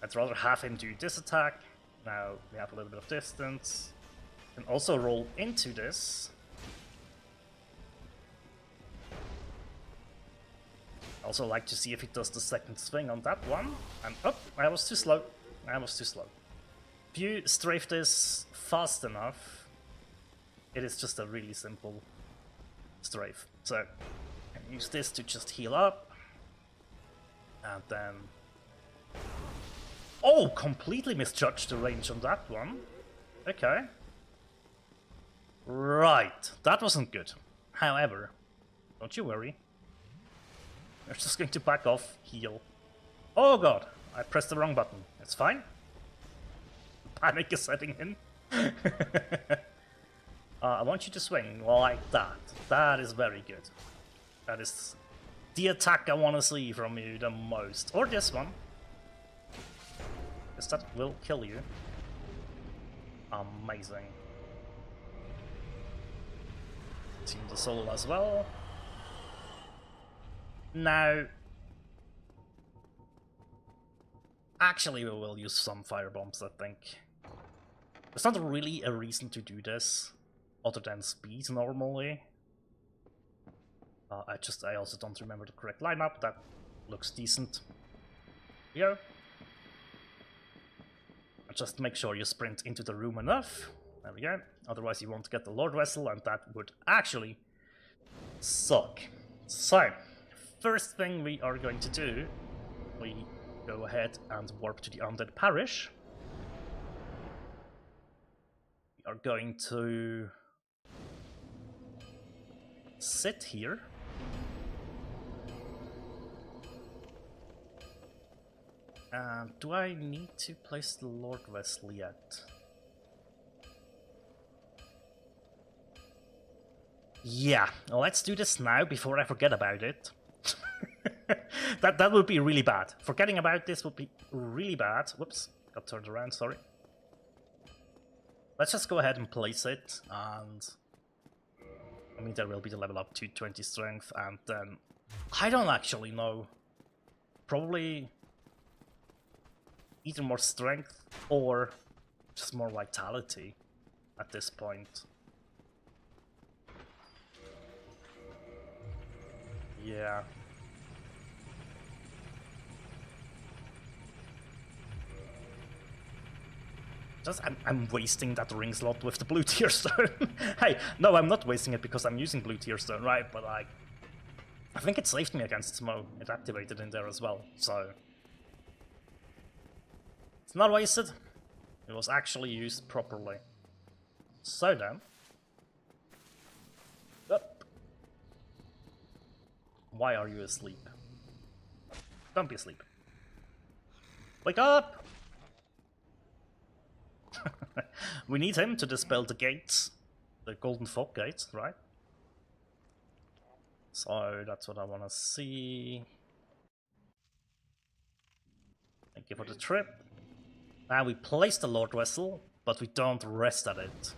I'd rather have him do this attack. Now we have a little bit of distance. Can also roll into this. Also like to see if he does the second swing on that one. And oh, I was too slow. If you strafe this fast enough, it is just a really simple strafe. So I can use this to just heal up. And then Oh, completely misjudged the range on that one. Okay. Right, that wasn't good. However, don't you worry. We're just going to back off, heal. Oh god, I pressed the wrong button. It's fine. Panic is setting in. I want you to swing like that. That is very good. That is the attack I want to see from you the most. Or this one. Because that will kill you. Amazing. Team the soul as well. Now... Actually, we will use some firebombs, I think. There's not really a reason to do this, other than speed normally. I also don't remember the correct lineup. That looks decent. Here. Just make sure you sprint into the room enough. There we go. Otherwise you won't get the Lord Vessel, and that would actually suck. So, first thing we are going to do, we go ahead and warp to the Undead Parish. We are going to sit here. Do I need to place the Lord Vessel yet? Yeah, let's do this now before I forget about it. that would be really bad. Forgetting about this would be really bad. Whoops, got turned around, sorry. Let's just go ahead and place it, and I mean there will be the level up to 20 strength, and then I don't actually know. Probably either more strength or just more vitality at this point. Yeah. Just I'm wasting that ring slot with the blue tier stone. Hey, no, I'm not wasting it because I'm using blue tier stone, right? But I think it saved me against Smo. It activated in there as well, so it's not wasted. It was actually used properly. So then, up. Why are you asleep? Don't be asleep. Wake up! We need him to dispel the gates, the golden fog gates, right? So that's what I want to see. Thank you for the trip. Now we place the Lord Vessel, but we don't rest at it.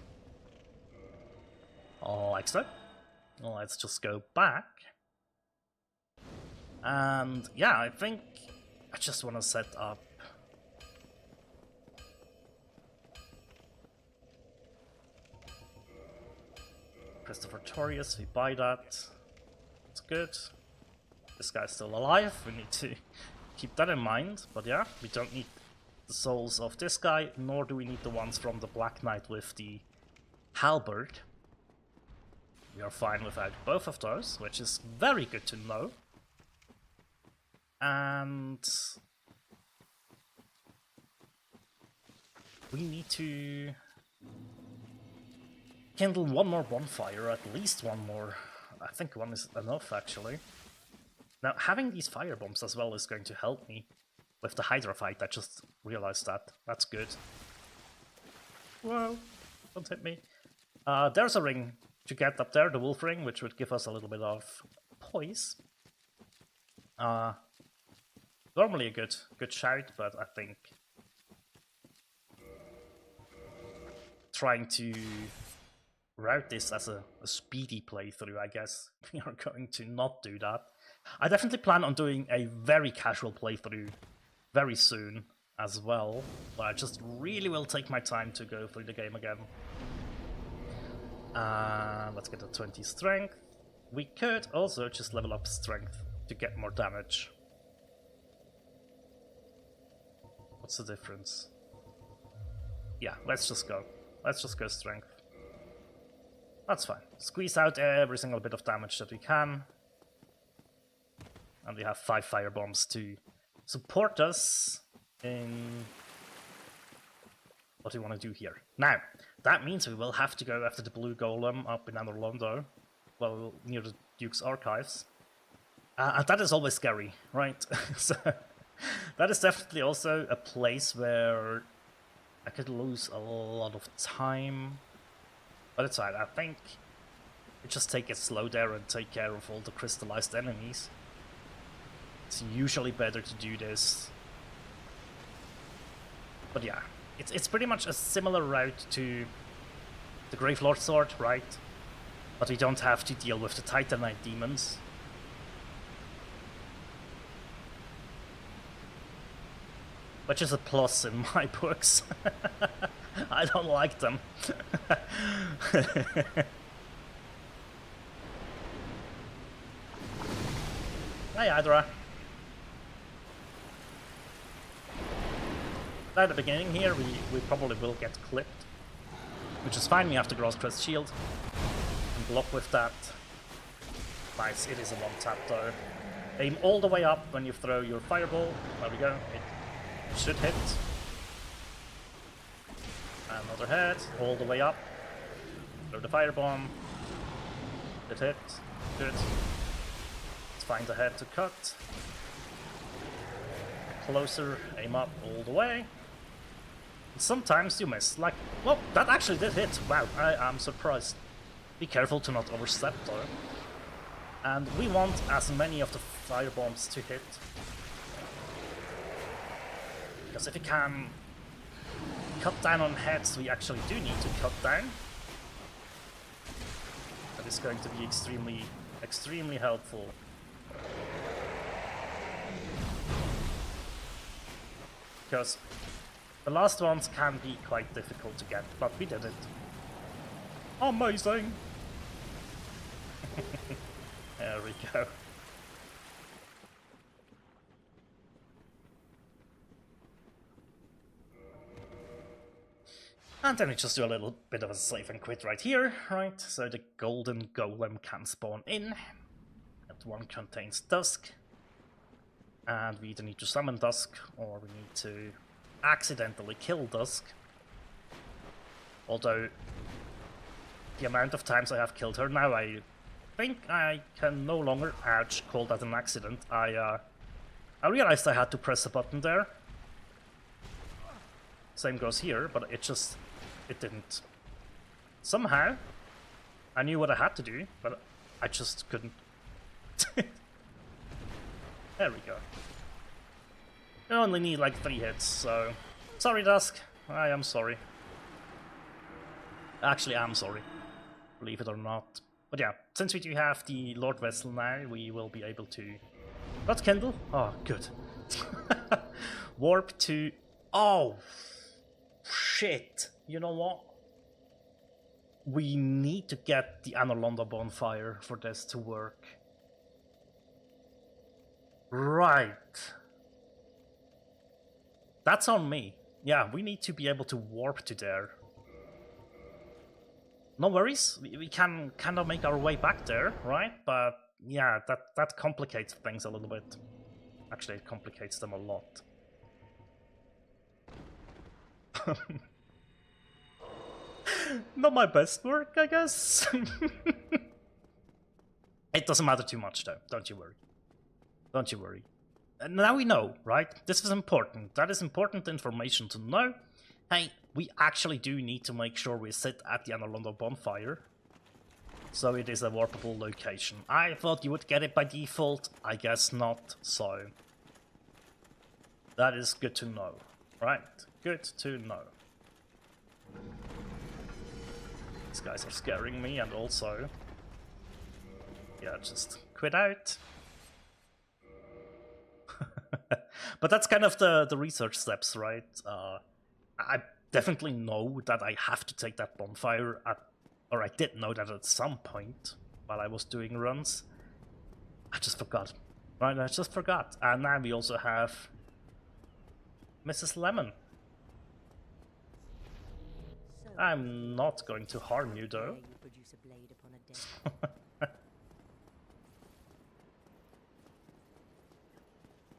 Like so. Let's just go back. And yeah, I think I just want to set up Christopher Torius, we buy that. It's good. This guy's still alive, we need to keep that in mind. But yeah, we don't need the souls of this guy, nor do we need the ones from the Black Knight with the halberd. We are fine without both of those, which is very good to know. And we need to kindle one more bonfire, at least one more. I think one is enough, actually. Now, having these fire bombs as well is going to help me with the Hydra fight. I just realized that. That's good. Whoa, don't hit me. There's a ring to get up there, the wolf ring, which would give us a little bit of poise. Normally a good shout, but I think trying to route this as a speedy playthrough, I guess we are going to not do that. I definitely plan on doing a very casual playthrough very soon as well, but I just really will take my time to go through the game again. Let's get a 20 strength. We could also just level up strength to get more damage. What's the difference? Yeah, let's just go. Let's just go strength. That's fine. Squeeze out every single bit of damage that we can. And we have 5 fire bombs to support us. in what do we want to do here. Now, that means we will have to go after the blue golem up in Anor Londo, well, near the Duke's Archives. And that is always scary, right? So that is definitely also a place where I could lose a lot of time. But it's fine, I think we just take it slow there and take care of all the crystallized enemies. It's usually better to do this. But yeah, it's pretty much a similar route to the Gravelord Sword, right? But we don't have to deal with the Titanite demons. Which is a plus in my books. I don't like them. Hey, Hydra. At the beginning here, we probably will get clipped. Which is fine, we have the Gross Shield. And block with that. Nice, it is a one-tap though. Aim all the way up when you throw your fireball. There we go. It should hit. Another head, all the way up. Throw the firebomb. It hit. Good. Let's find the head to cut. Closer, aim up all the way. And sometimes you miss. Like, well, that actually did hit. Wow, I am surprised. Be careful to not overstep though. And we want as many of the firebombs to hit. Because if we can cut down on heads, we actually do need to cut down. That is going to be extremely helpful. Because the last ones can be quite difficult to get, but we did it. Amazing! There we go. And then we just do a little bit of a save and quit right here, right? So the golden golem can spawn in. That one contains Dusk. And we either need to summon Dusk, or we need to accidentally kill Dusk. Although, the amount of times I have killed her now, I think I can no longer, ouch, call that an accident. I realized I had to press a button there. Same goes here, but it didn't. Somehow, I knew what I had to do, but I just couldn't. There we go. You only need like 3 hits, so... Sorry, Dusk. I am sorry. Actually, I'm sorry. Believe it or not. But yeah, since we do have the Lord Vessel now, we will be able to... Not Kindle? Oh, good. Warp to... Oh! Shit! You know what? We need to get the Anor Londo bonfire for this to work. Right. That's on me. Yeah, we need to be able to warp to there. No worries, we can kind of make our way back there, right? But yeah, that complicates things a little bit. Actually, it complicates them a lot. Not my best work, I guess. It doesn't matter too much though, don't you worry. Don't you worry. And now we know, right? This is important. That is important information to know. Hey, we actually do need to make sure we sit at the Anor Londo bonfire. So it is a warpable location. I thought you would get it by default. I guess not, so... That is good to know. Right, good to know. These guys are scaring me, and also... Yeah, just quit out. But that's kind of the research steps, right? I definitely know that I have to take that bonfire at... Or I did know that at some point while I was doing runs. I just forgot. Right, I just forgot. And now we also have Mrs. Lemon. I'm not going to harm you though.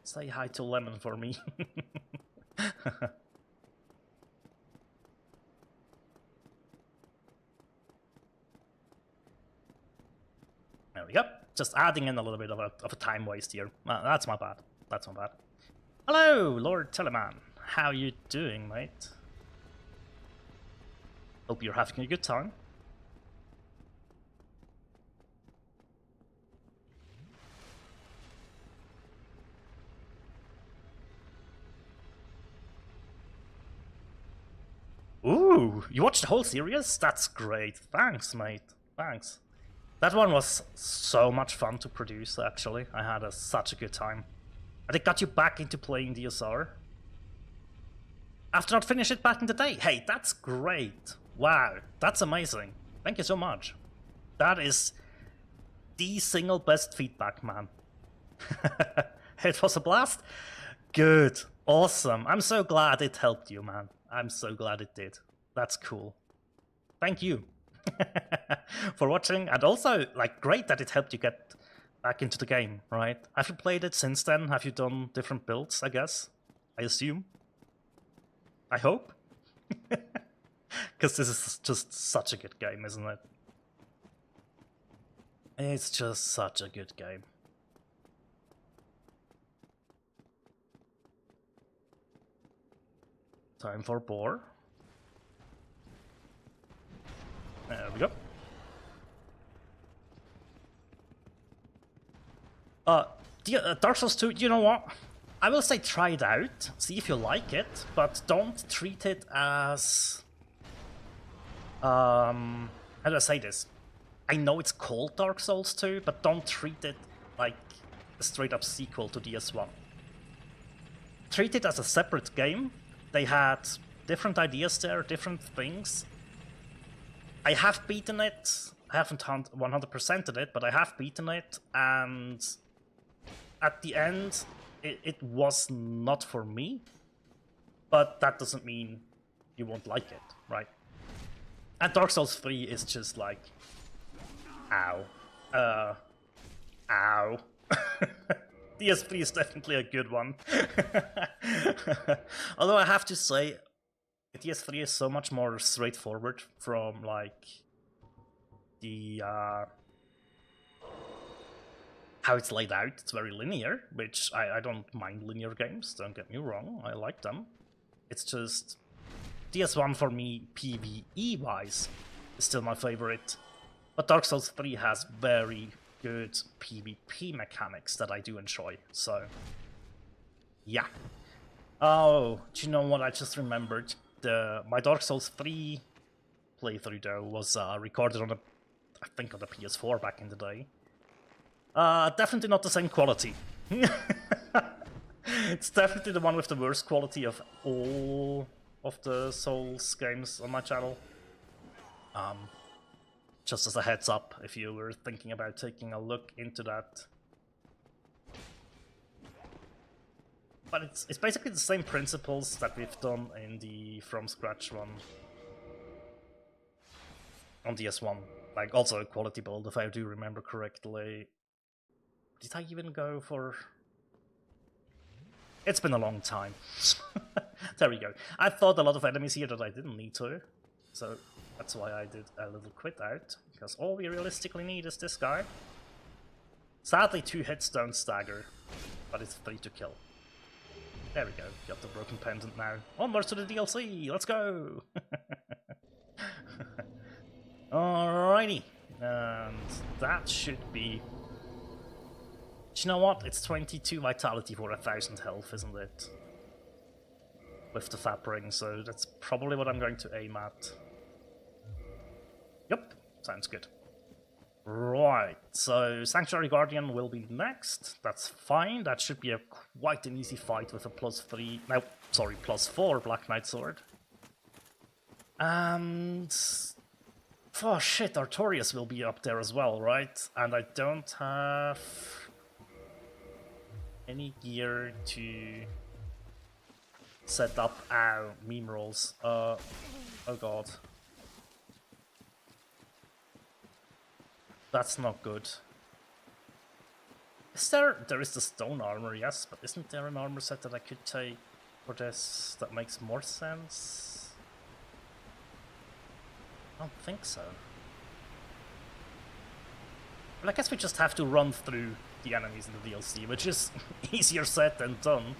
Say hi to Lemon for me. There we go. Just adding in a little bit of a time waste here. That's my bad. That's my bad. Hello, Lord Teleman. How you doing, mate? Hope you're having a good time. Ooh, you watched the whole series? That's great. Thanks, mate. Thanks. That one was so much fun to produce, actually. I had such a good time. And it got you back into playing DSR. After not finished it back in the day. Hey, that's great. Wow, that's amazing. Thank you so much. That is the single best feedback, man. It was a blast. Good. Awesome. I'm so glad it helped you, man. I'm so glad it did. That's cool. Thank you for watching, and also, like, great that it helped you get back into the game, right? Have you played it since then? Have you done different builds, I guess? I assume? I hope? Because this is just such a good game, isn't it? It's just such a good game. Time for boar. There we go. Dark Souls 2, you know what? I will say try it out, see if you like it, but don't treat it as... how do I say this? I know it's called Dark Souls 2, but don't treat it like a straight-up sequel to DS1. Treat it as a separate game. They had different ideas there, different things. I have beaten it. I haven't 100%ed it, but I have beaten it, and at the end, it was not for me. But that doesn't mean you won't like it, right? And Dark Souls 3 is just like, ow. Ow. DS3 is definitely a good one. Although I have to say, DS3 is so much more straightforward from, like, the how it's laid out. It's very linear, which I don't mind linear games, don't get me wrong, I like them. It's just DS1 for me, PvE-wise, is still my favorite. But Dark Souls 3 has very good PvP mechanics that I do enjoy, so yeah. Oh, do you know what I just remembered? My Dark Souls 3 playthrough though was recorded on I think on the PS4 back in the day. Definitely not the same quality. It's definitely the one with the worst quality of all of the Souls games on my channel. Just as a heads up, if you were thinking about taking a look into that. But it's basically the same principles that we've done in the From Scratch one on DS1. Like, also a quality build, if I do remember correctly. Did I even go for... It's been a long time. There we go. I thought a lot of enemies here that I didn't need to. So that's why I did a little quit out. Because all we realistically need is this guy. Sadly, 2 hits don't stagger. But it's 3 to kill. There we go. Got the broken pendant now. Onwards to the DLC! Let's go! Alrighty. And that should be... Do you know what? It's 22 vitality for 1000 health, isn't it? With the Fap Ring, so that's probably what I'm going to aim at. Yep, sounds good. Right, so Sanctuary Guardian will be next. That's fine. That should be quite an easy fight with a +3... No, sorry, +4 Black Knight Sword. And... Oh shit, Artorias will be up there as well, right? And I don't have... any gear to set up meme rolls. Oh god. That's not good. Is there is the stone armor, yes, but isn't there an armor set that I could take? for this that makes more sense? I don't think so. Well, I guess we just have to run through the enemies in the DLC, which is easier said than done.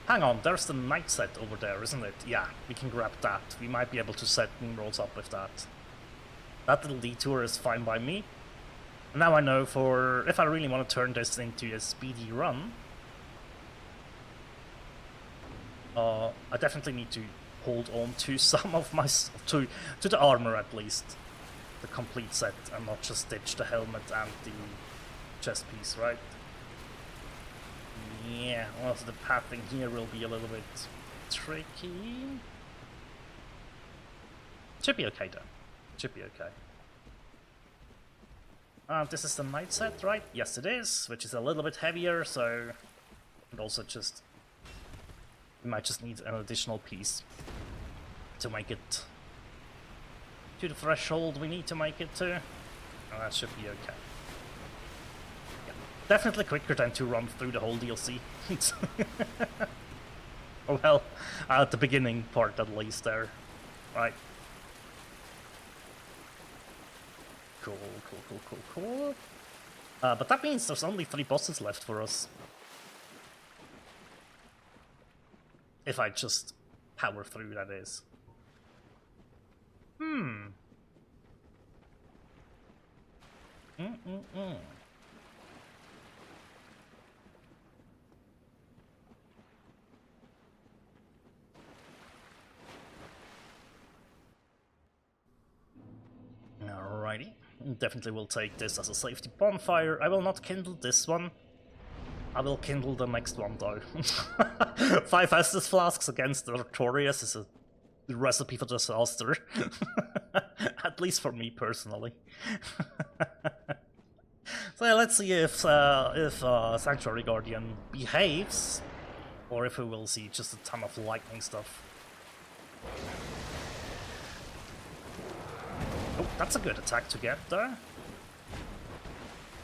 Hang on, there's the knight set over there, isn't it? Yeah, we can grab that. We might be able to set meme rolls up with that. That little detour is fine by me. And now I know for if I really want to turn this into a speedy run, I definitely need to hold on to some of my to the armor at least, the complete set, and not just ditch the helmet and the chest piece, right? Yeah, also the pathing here will be a little bit tricky. Should be okay though. Should be okay. This is the knight set, right? Yes, it is, which is a little bit heavier, so and also just we might just need an additional piece to make it to the threshold we need to make it to. And that should be okay. Definitely quicker than to run through the whole DLC. Well, at the beginning part at least there. Right. Cool. But that means there's only 3 bosses left for us. If I just power through, that is. Alrighty. Definitely will take this as a safety bonfire. I will not kindle this one. I will kindle the next one though. 5 Estus flasks against the Artorias is a recipe for disaster. At least for me personally. So let's see if Sanctuary Guardian behaves, or if we will see just a ton of lightning stuff. Oh, that's a good attack to get there.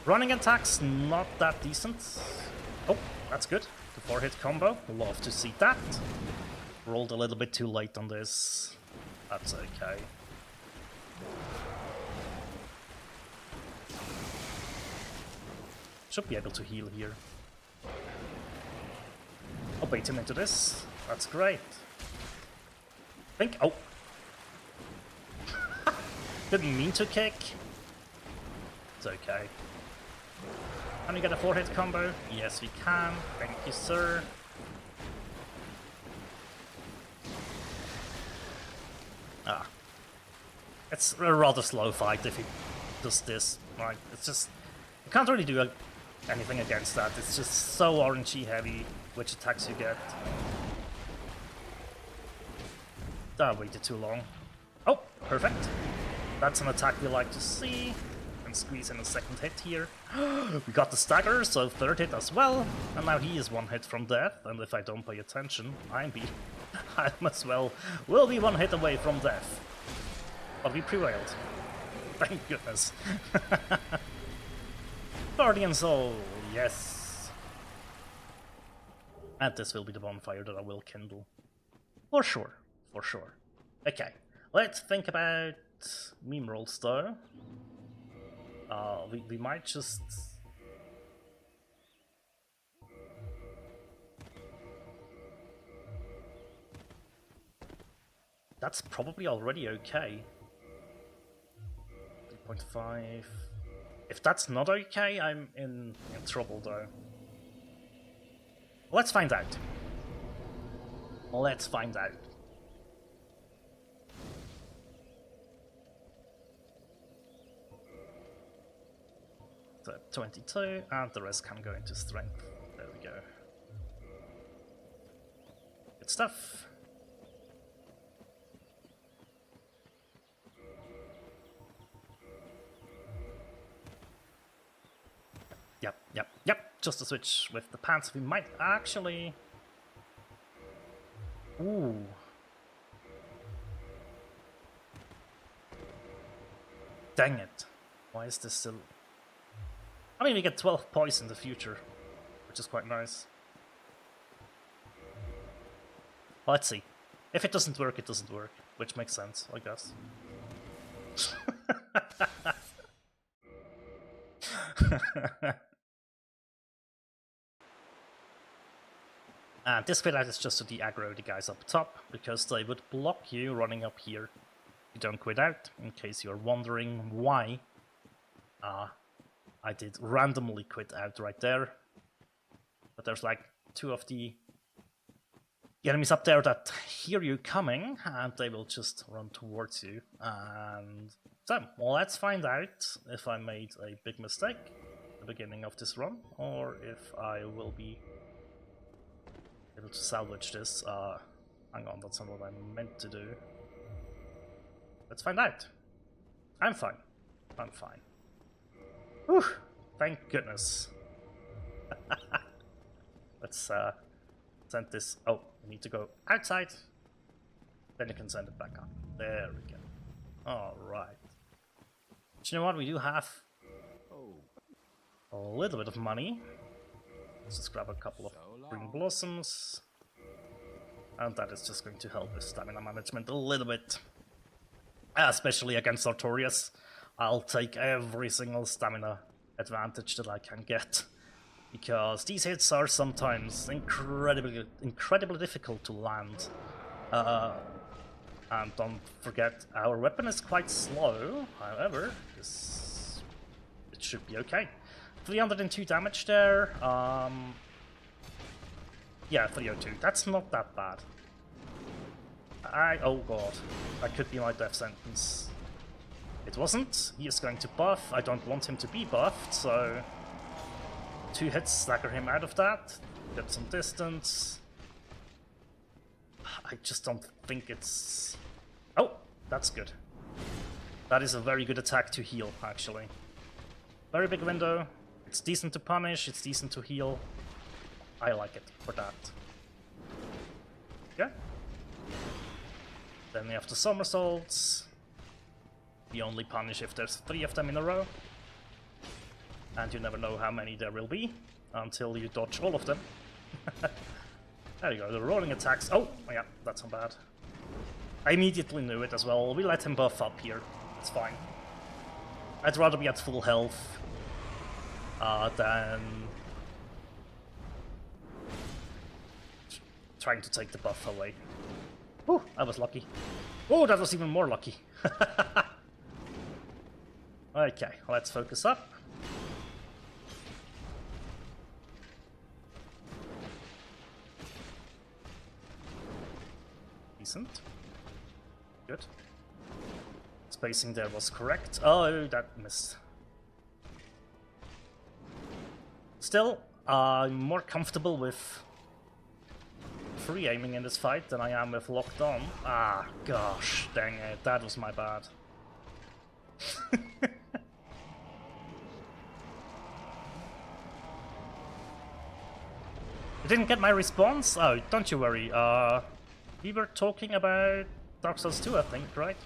Running attack's not that decent. Oh, that's good. The 4-hit combo. Love to see that. Rolled a little bit too late on this. That's okay. Should be able to heal here. I'll bait him into this. That's great. Think. Oh. Didn't mean to kick. It's okay. Can we get a 4-hit combo? Yes, we can. Thank you, sir. Ah. It's a rather slow fight if he does this. Right, it's just... You can't really do anything against that. It's just so RNG heavy, which attacks you get. I waited too long. Oh, perfect. That's an attack we like to see. And squeeze in a 2nd hit here. We got the stagger, so 3rd hit as well. And now he is 1 hit from death. And if I don't pay attention, I as well will be 1 hit away from death. But we prevailed. Thank goodness. Guardian Soul, yes. And this will be the bonfire that I will kindle. For sure, for sure. Okay, let's think about meme rolls though. We might just... That's probably already okay. 3.5... If that's not okay, I'm in trouble though. Let's find out. Let's find out. So 22, and the rest can go into strength. There we go. Good stuff. Yep. Just to switch with the pants, we might actually... Ooh. Dang it. Why is this still... I mean, we get 12 points in the future, which is quite nice. Let's see. If it doesn't work, it doesn't work, which makes sense, I guess. And this quit out is just to de-aggro the guys up top, because they would block you running up here. You don't quit out, in case you're wondering why. I did randomly quit out right there. But there's like two of the enemies up there that hear you coming, and they will just run towards you. And so, well, let's find out if I made a big mistake at the beginning of this run, or if I will be able to salvage this. Hang on, that's not what I meant to do. Let's find out. I'm fine. I'm fine. Whew, thank goodness. Let's send this. Oh, we need to go outside. Then you can send it back up. There we go. Alright. But you know what? We do have a little bit of money. Let's just grab a couple of green blossoms. And that is just going to help with stamina management a little bit. Especially against Artorias. I'll take every single stamina advantage that I can get. Because these hits are sometimes incredibly difficult to land. And don't forget, our weapon is quite slow. However, it should be okay. 302 damage there. Yeah, 302. That's not that bad. Oh god, that could be my death sentence. It wasn't. He is going to buff. I don't want him to be buffed, so 2 hits stagger him out of that. Get some distance. I just don't think it's... Oh, that's good. That is a very good attack to heal, actually. Very big window. It's decent to punish, it's decent to heal. I like it for that. Yeah. Then we have the somersaults. We only punish if there's 3 of them in a row. And you never know how many there will be until you dodge all of them. There you go, the rolling attacks. Oh, yeah, that's not bad. I immediately knew it as well. We let him buff up here. It's fine. I'd rather be at full health than trying to take the buff away. Oh, I was lucky. Oh, that was even more lucky. Okay, let's focus up. Decent. Good. Spacing there was correct. Oh, that missed. Still, I'm more comfortable with free aiming in this fight than I am with locked on. Ah, gosh, dang it, that was my bad. You didn't get my response? Oh, don't you worry. We were talking about Dark Souls 2, I think, right?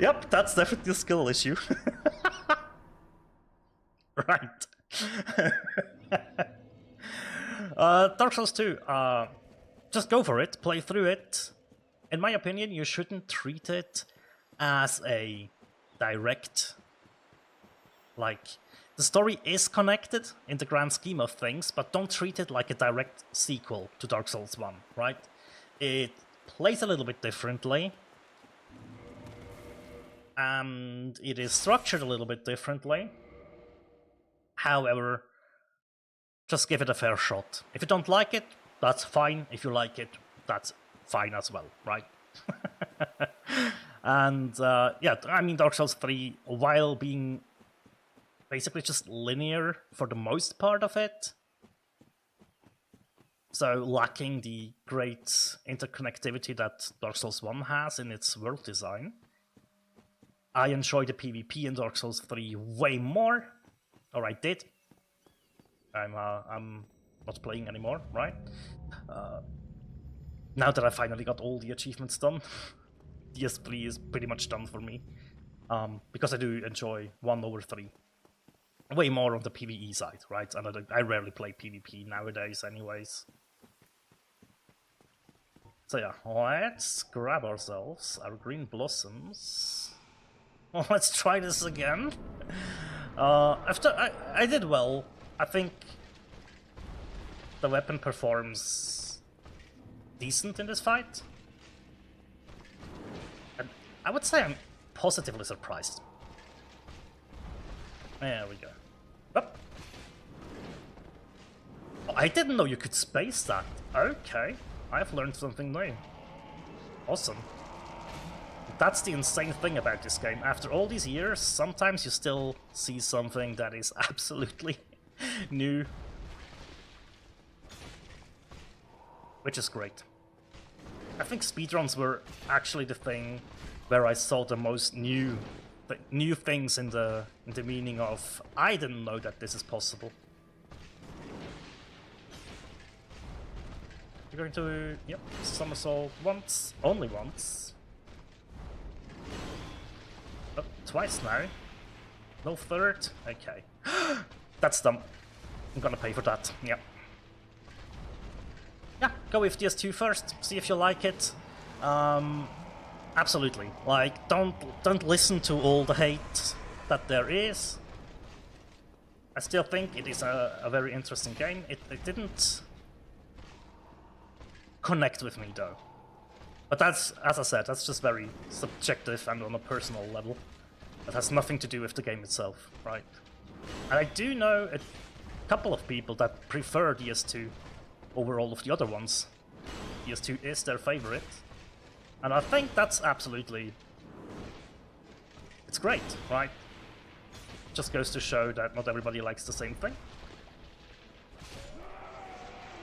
Yep, that's definitely a skill issue. Right. Dark Souls 2, just go for it, play through it. In my opinion, you shouldn't treat it as a direct, like, the story is connected in the grand scheme of things, but don't treat it like a direct sequel to Dark Souls 1, right? It plays a little bit differently, and it is structured a little bit differently. However, just give it a fair shot. If you don't like it, that's fine. If you like it, that's fine as well, right? And yeah, I mean, Dark Souls 3, while being basically just linear for the most part of it, so lacking the great interconnectivity that Dark Souls 1 has in its world design, I enjoy the PvP in Dark Souls 3 way more, or I did. I'm not playing anymore, right? Now that I finally got all the achievements done, DS3 is pretty much done for me. because I do enjoy 1/3 way more on the PvE side, right? And I rarely play PvP nowadays anyways. So yeah, let's grab ourselves our green blossoms. Well, let's try this again. After I did well. I think the weapon performs decent in this fight. And I would say I'm positively surprised. There we go. Up. Oh, I didn't know you could space that. Okay, I've learned something new. Awesome. That's the insane thing about this game. After all these years, sometimes you still see something that is absolutely new. Which is great. I think speedruns were actually the thing where I saw the most new things in the meaning of I didn't know that this is possible. You're going to, yep, somersault once, only once. Oh, twice now. No third. Okay. That's dumb. I'm gonna pay for that. Yep. Yeah, go with DS2 first. See if you like it. Absolutely. Like, don't listen to all the hate that there is. I still think it is a very interesting game. It didn't connect with me though. But that's, as I said, that's just very subjective and on a personal level. That has nothing to do with the game itself, right? And I do know a couple of people that prefer DS2 over all of the other ones. DS2 is their favorite. And I think that's absolutely... it's great, right? Just goes to show that not everybody likes the same thing.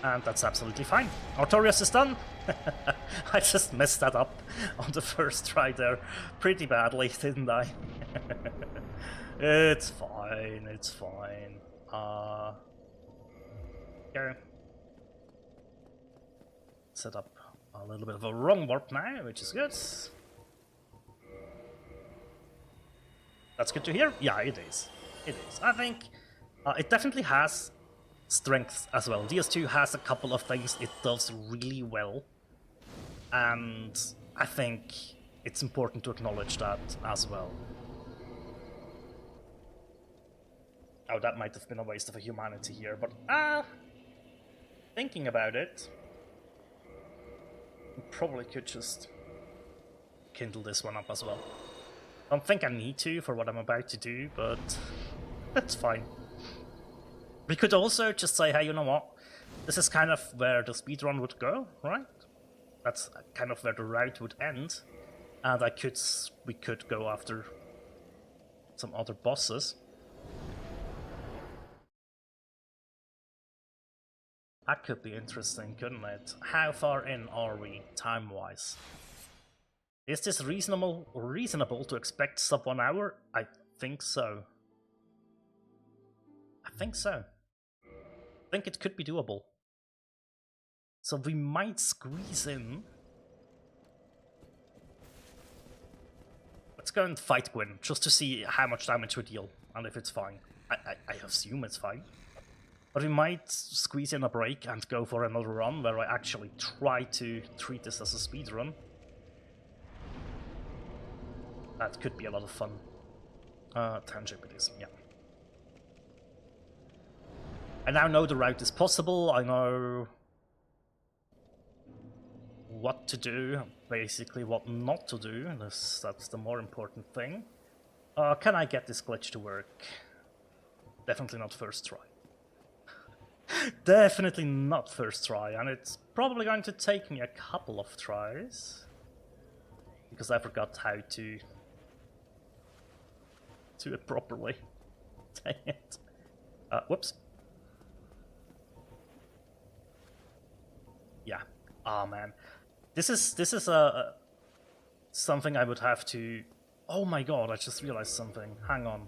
And that's absolutely fine. Artorias is done! I just messed that up on the first try there pretty badly, didn't I? It's fine, it's fine. Go. Set up a little bit of a wrong warp now, which is good. That's good to hear. Yeah, it is. It is. I think it definitely has strengths as well. DS2 has a couple of things it does really well, and I think it's important to acknowledge that as well. Oh, that might have been a waste of a humanity here, but thinking about it, we probably could just kindle this one up as well. I don't think I need to for what I'm about to do, but that's fine. We could also just say, hey, you know what? This is kind of where the speedrun would go, right? That's kind of where the route would end. And we could go after some other bosses. That could be interesting, couldn't it? How far in are we, time-wise? Is this reasonable to expect sub 1 hour? I think so. I think so. I think it could be doable. So we might squeeze in. Let's go and fight Gwyn, just to see how much damage we deal, and if it's fine. I assume it's fine. But we might squeeze in a break and go for another run, where I actually try to treat this as a speed run. That could be a lot of fun. Tangent it is, yeah. I now know the route is possible, I know what to do, basically what not to do, that's the more important thing. Can I get this glitch to work? Definitely not first try. Definitely not first try, and it's probably going to take me a couple of tries. Because I forgot how to do it properly. Dang it. Whoops. Yeah. Oh man. This is something I would have to... Oh my god, I just realized something. Hang on.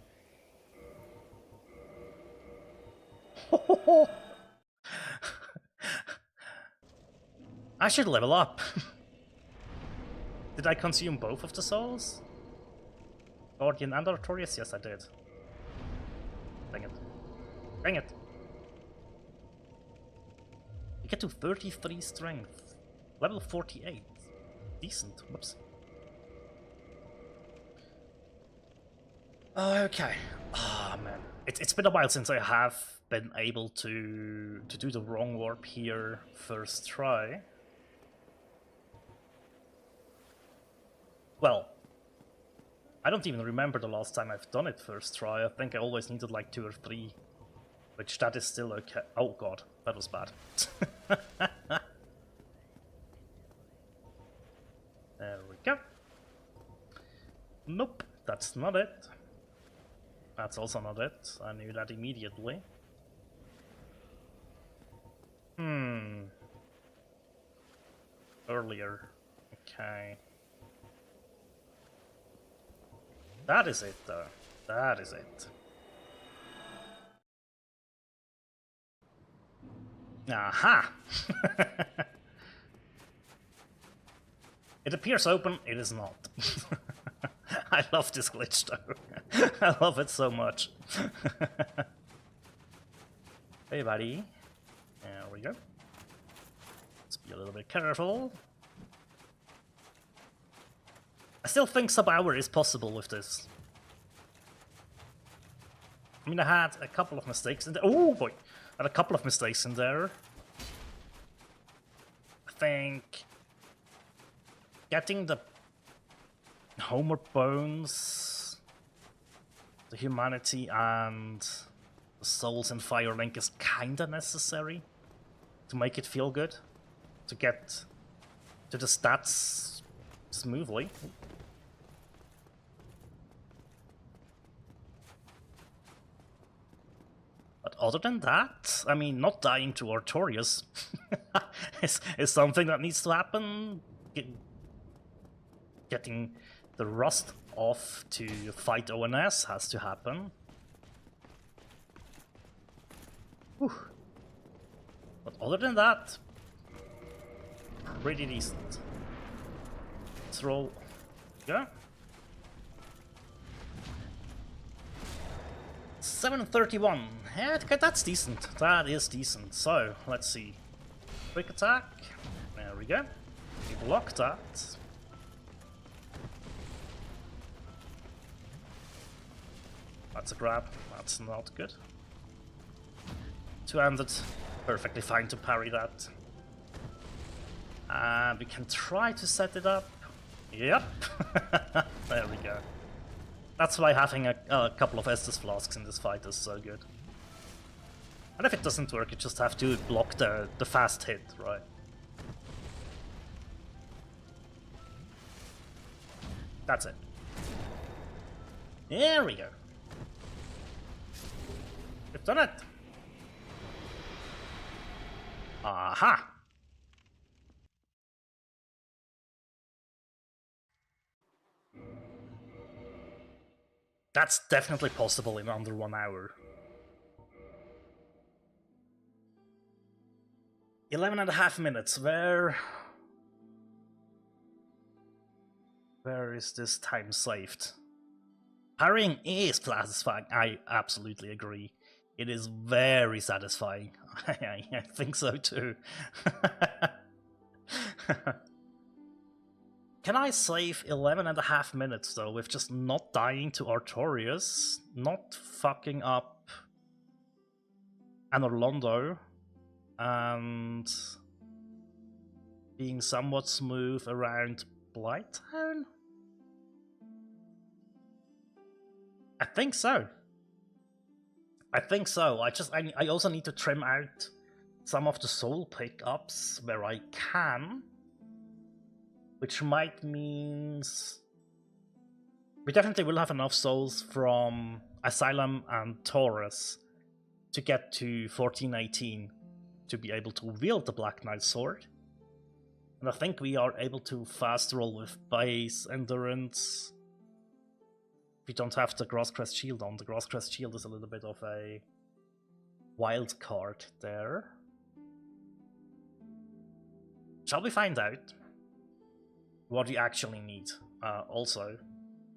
I should level up. Did I consume both of the souls? Guardian and Artorias? Yes, I did. Dang it. Dang it! You get to 33 strength. Level 48. Decent. Whoops. Okay. Ah, man. It's been a while since I have been able to do the wrong warp here first try. Well, I don't even remember the last time I've done it first try. I think I always needed like 2 or 3. Which that is still okay. Oh god, that was bad. There we go. Nope, that's not it. That's also not it. I knew that immediately. Earlier. Okay. That is it, though. That is it. Aha! It appears open, it is not. I love this glitch though. I love it so much. Hey buddy. There we go. Let's be a little bit careful. I still think sub-hour is possible with this. I mean, I had a couple of mistakes in there. Oh boy! I had a couple of mistakes in there. I think getting the Homer Bones, the Humanity, and the Souls in Firelink is kinda necessary to make it feel good, to get to the stats smoothly. But other than that, I mean, not dying to Artorias is something that needs to happen. Getting the rust off to fight ONS has to happen. Whew. But other than that, pretty decent. Let's roll. Yeah. 731. Yeah, that's decent. That is decent. So, let's see. Quick attack. There we go. We block that. That's a grab. That's not good. Two-handed. Perfectly fine to parry that. And we can try to set it up. Yep. There we go. That's why having a couple of Estus Flasks in this fight is so good. And if it doesn't work, you just have to block the fast hit, right? That's it. There we go. We've done it! Aha! That's definitely possible in under 1 hour. 11.5 minutes, where is this time saved? Parrying is satisfying, I absolutely agree. It is very satisfying. I think so too. Can I save 11.5 minutes though with just not dying to Artorias, not fucking up an Orlando, and being somewhat smooth around Blighttown? I think so. I think so. I also need to trim out some of the soul pickups where I can, which might means we definitely will have enough souls from Asylum and Taurus to get to 1418 to be able to wield the Black Knight sword. And I think we are able to fast roll with base endurance. We don't have the Grasscrest Shield on. The Grasscrest Shield is a little bit of a wild card there. Shall we find out what we actually need? Also,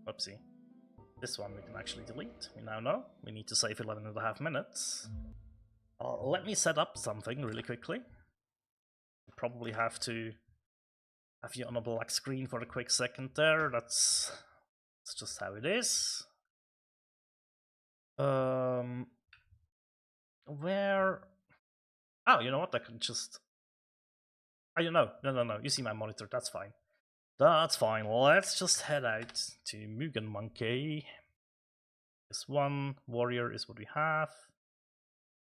whoopsie. This one we can actually delete. We now know. We need to save 11.5 minutes. Let me set up something really quickly. Probably have to have you on a black screen for a quick second there. That's just how it is. Where? Oh, you know what? I can just. Oh, no. You see my monitor. That's fine. That's fine. Let's just head out to Mugen Monkey. This one warrior is what we have.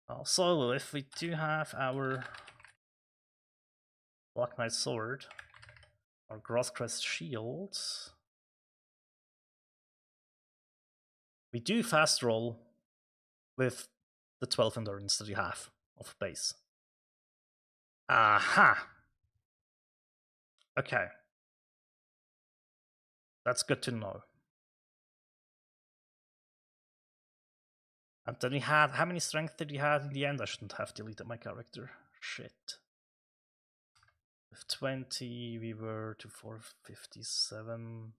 Also, if we do have our Black Knight Sword, our Grosscrest Shield, we do fast roll with the 12 endurance that we have of base. Aha! Okay. That's good to know. And then he had, how many strength did he have in the end? I shouldn't have deleted my character. Shit. With 20, we were to 457.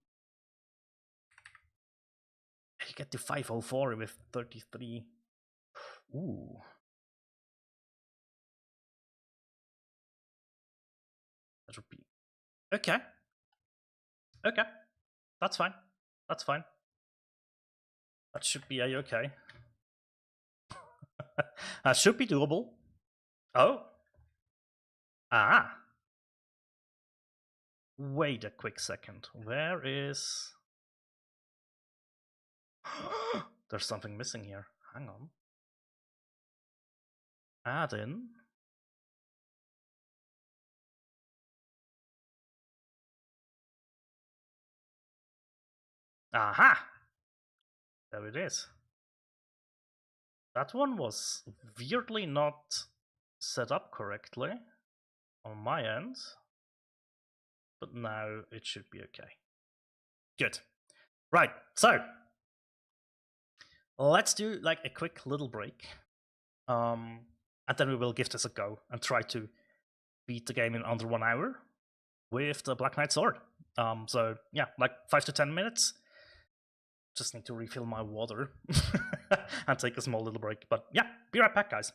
You get to 504 with 33. Ooh. That would be... Okay. Okay. That's fine. That's fine. That should be a-okay. That should be doable. Oh. Ah. Wait a quick second. Where is... There's something missing here. Hang on. Add in. Aha! There it is. That one was weirdly not set up correctly on my end, but now it should be okay. Good. Right, so let's do like a quick little break, and then we will give this a go and try to beat the game in under 1 hour with the Black Knight Sword. So yeah, like 5 to 10 minutes. Just need to refill my water and take a small little break. But yeah, be right back, guys.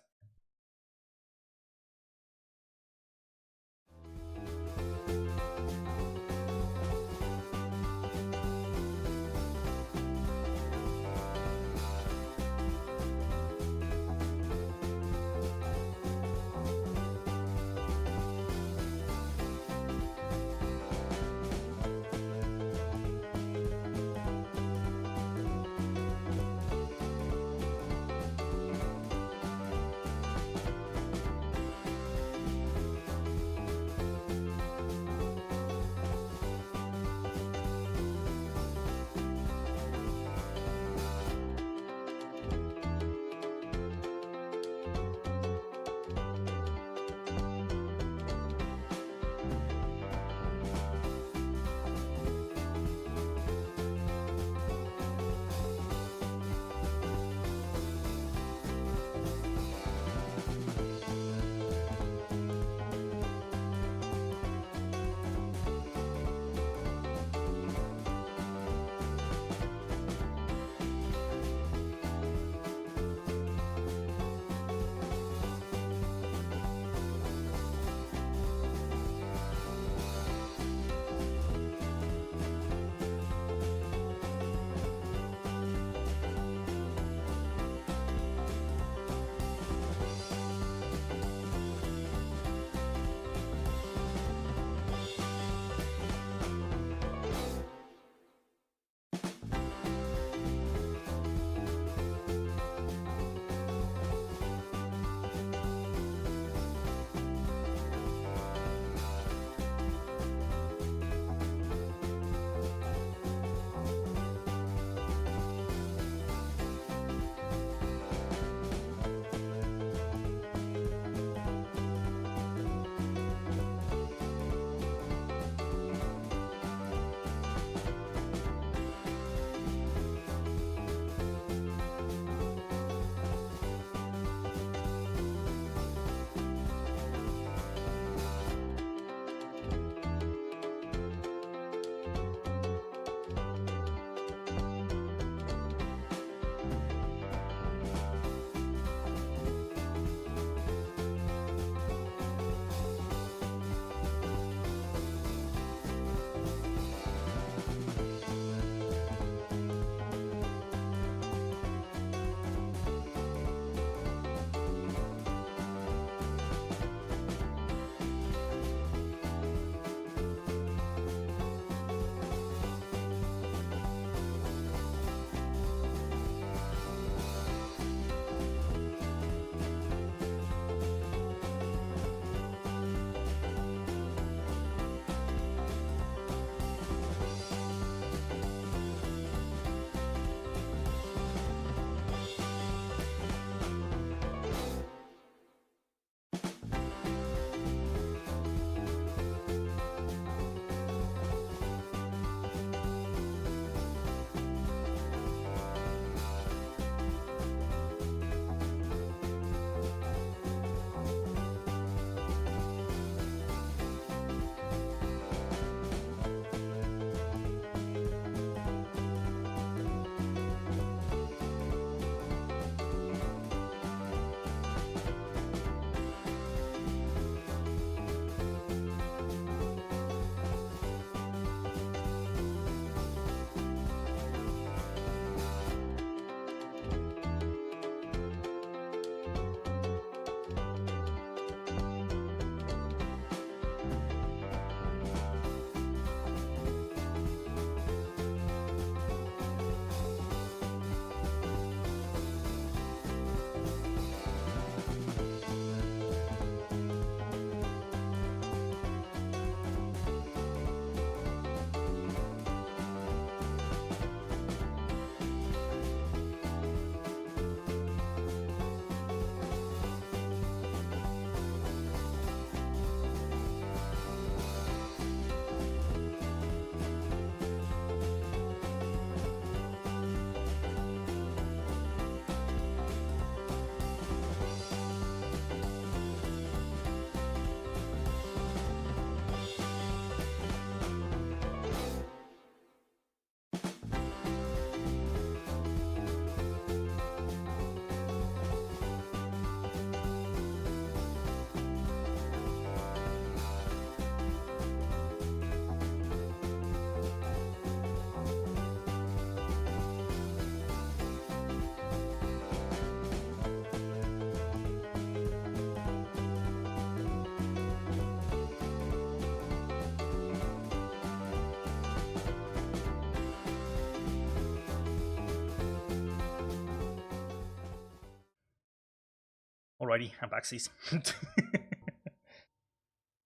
Alrighty, I'm backsies.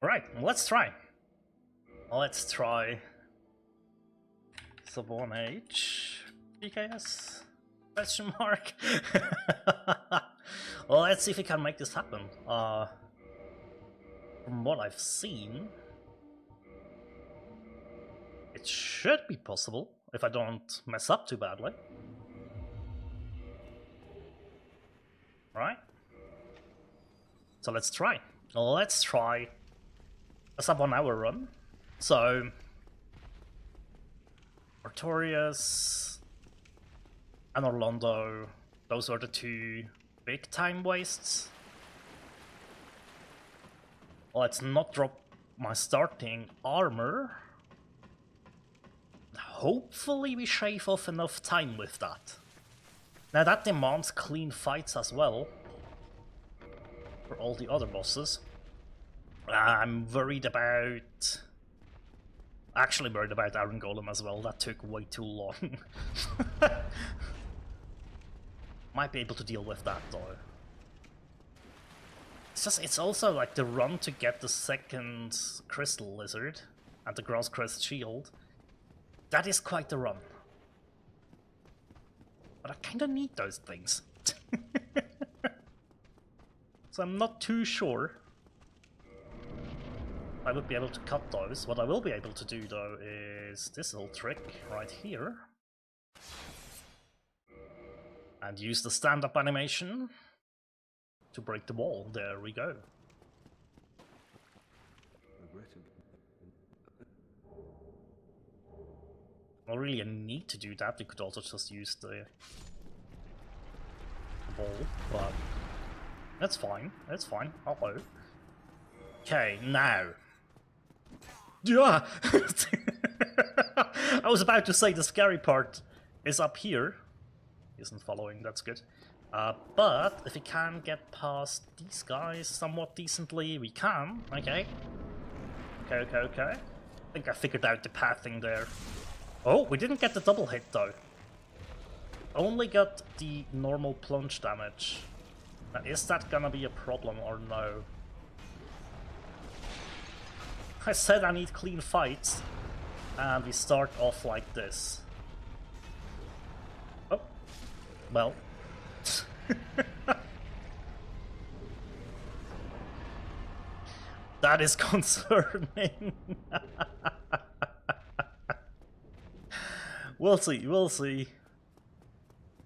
Alright, let's try. Let's try sub 1H BKS question mark. Well, let's see if we can make this happen. From what I've seen, it should be possible if I don't mess up too badly. Right? So let's try. Let's try a sub 1 hour run. So Artorias and Orlando, those are the two big time wastes. Let's not drop my starting armor. Hopefully we shave off enough time with that. Now that demands clean fights as well for all the other bosses. I'm worried about... Actually worried about Iron Golem as well, that took way too long. Might be able to deal with that though. It's also like the run to get the second Crystal Lizard and the Grass Crest Shield. That is quite the run. But I kinda need those things. So I'm not too sure I would be able to cut those. What I will be able to do though is this little trick right here. And use the stand-up animation to break the wall. There we go. Not really a need to do that, we could also just use the ball, but that's fine, that's fine. Uh-oh. Okay, now. Yeah! I was about to say the scary part is up here. Isn't following, that's good. But if we can get past these guys somewhat decently, we can. Okay. Okay. I think I figured out the pathing there. Oh, we didn't get the double hit though. Only got the normal plunge damage. Now, is that gonna be a problem or no? I said I need clean fights, and we start off like this. Oh, well. That is concerning. We'll see.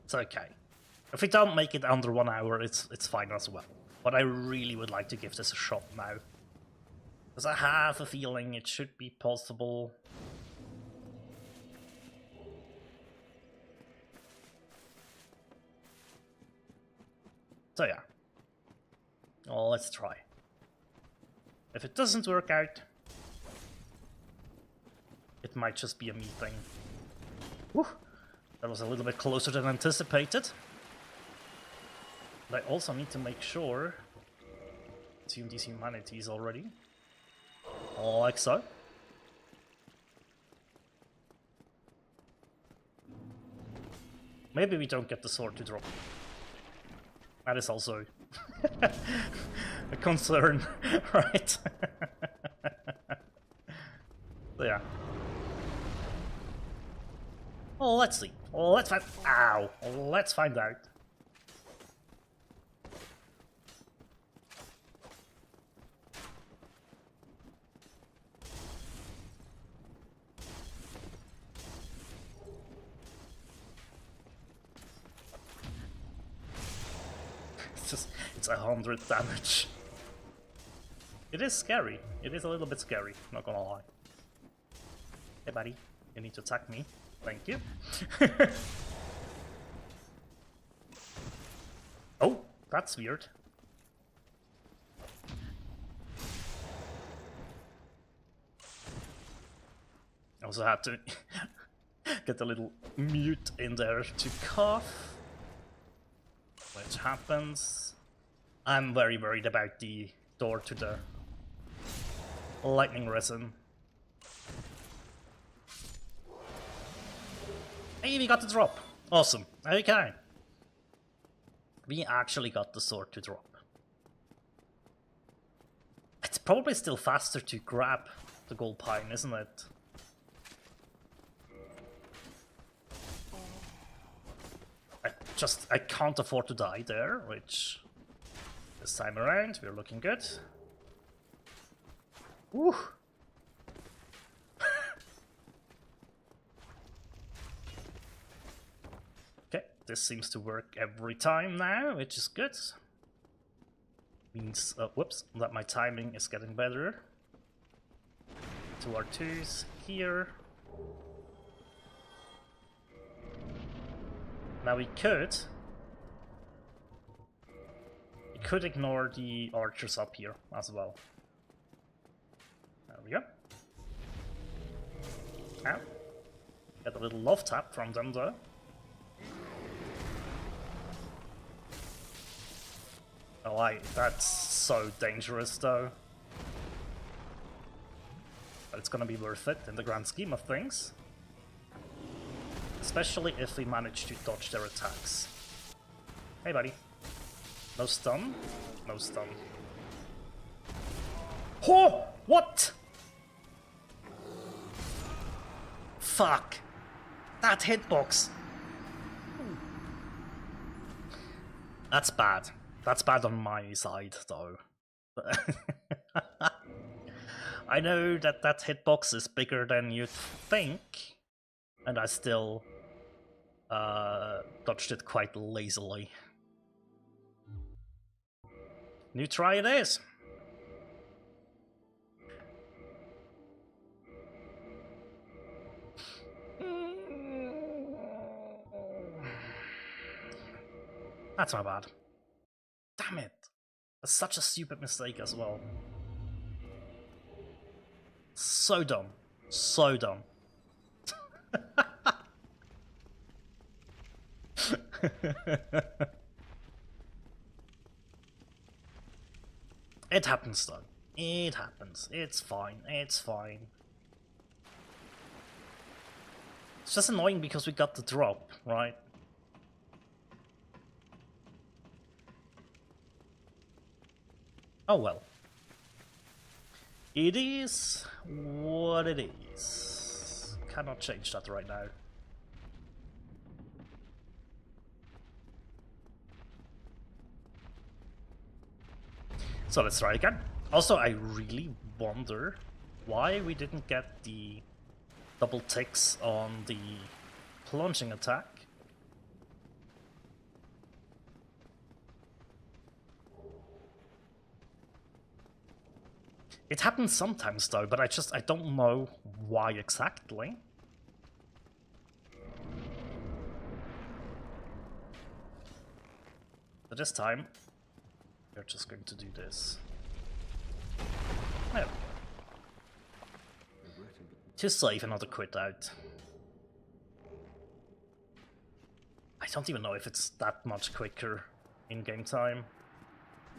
It's okay. If we don't make it under 1 hour, it's fine as well. But I really would like to give this a shot now. Because I have a feeling it should be possible. So yeah. Well, let's try. If it doesn't work out, it might just be a me thing. Whew. That was a little bit closer than anticipated. But I also need to make sure... Consume these humanities already. Like so. Maybe we don't get the sword to drop. That is also a concern, right? So yeah. Well, let's see. Well, let's find. Ow! Let's find out. It's 100 damage. It is scary. It is a little bit scary, not gonna lie. Hey buddy, you need to attack me. Thank you. Oh, that's weird. I also had to get a little mute in there to cough. Which happens. I'm very worried about the door to the lightning resin. Hey, we got the drop. Awesome. Okay. We actually got the sword to drop. It's probably still faster to grab the gold pine, isn't it? I can't afford to die there, which this time around we're looking good. Woo! Okay, this seems to work every time now, which is good. Means, whoops, that my timing is getting better. 2 R2s here. Now we could ignore the archers up here as well. There we go. Ow. Get a little love tap from them though. Oh, that's so dangerous though. But it's gonna be worth it in the grand scheme of things. Especially if we manage to dodge their attacks. Hey buddy. No stun? No stun. Oh! What? Fuck. That hitbox. That's bad. That's bad on my side, though. I know that that hitbox is bigger than you'd think, and I still dodged it quite lazily. New try it is! That's not bad. Damn it! That's such a stupid mistake as well. So dumb. So dumb. It happens though. It happens. It's fine. It's fine. It's just annoying because we got the drop, right? Oh well. It is what it is. Cannot change that right now. So let's try again. Also, I really wonder why we didn't get the double ticks on the plunging attack. It happens sometimes though, but I don't know why exactly. But this time, we're just going to do this. There we go. To save another quit out. I don't even know if it's that much quicker in game time.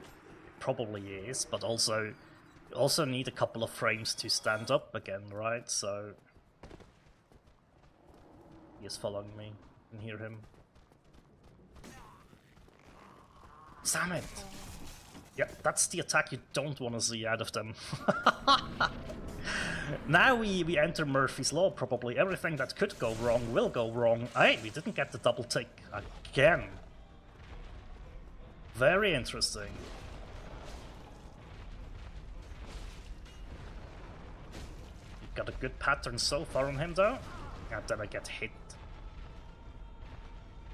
It probably is, but also you also need a couple of frames to stand up again, right? So he is following me. I can hear him. Damn it! Yeah, that's the attack you don't want to see out of them. Now we enter Murphy's Law, probably. Everything that could go wrong will go wrong. Hey, we didn't get the double tick again. Very interesting. We've got a good pattern so far on him, though. And then I get hit.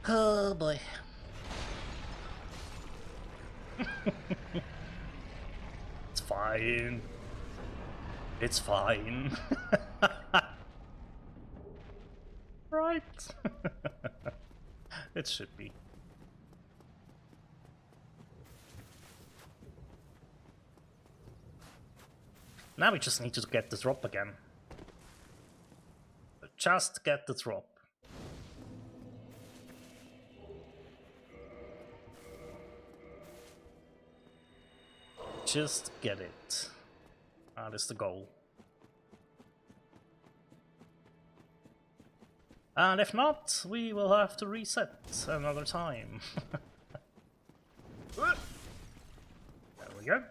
Oh boy. It's fine. It's fine. Right. It should be. Now we just need to get the drop again. Just get the drop. Just get it. That is the goal. And if not, we will have to reset another time. There we go.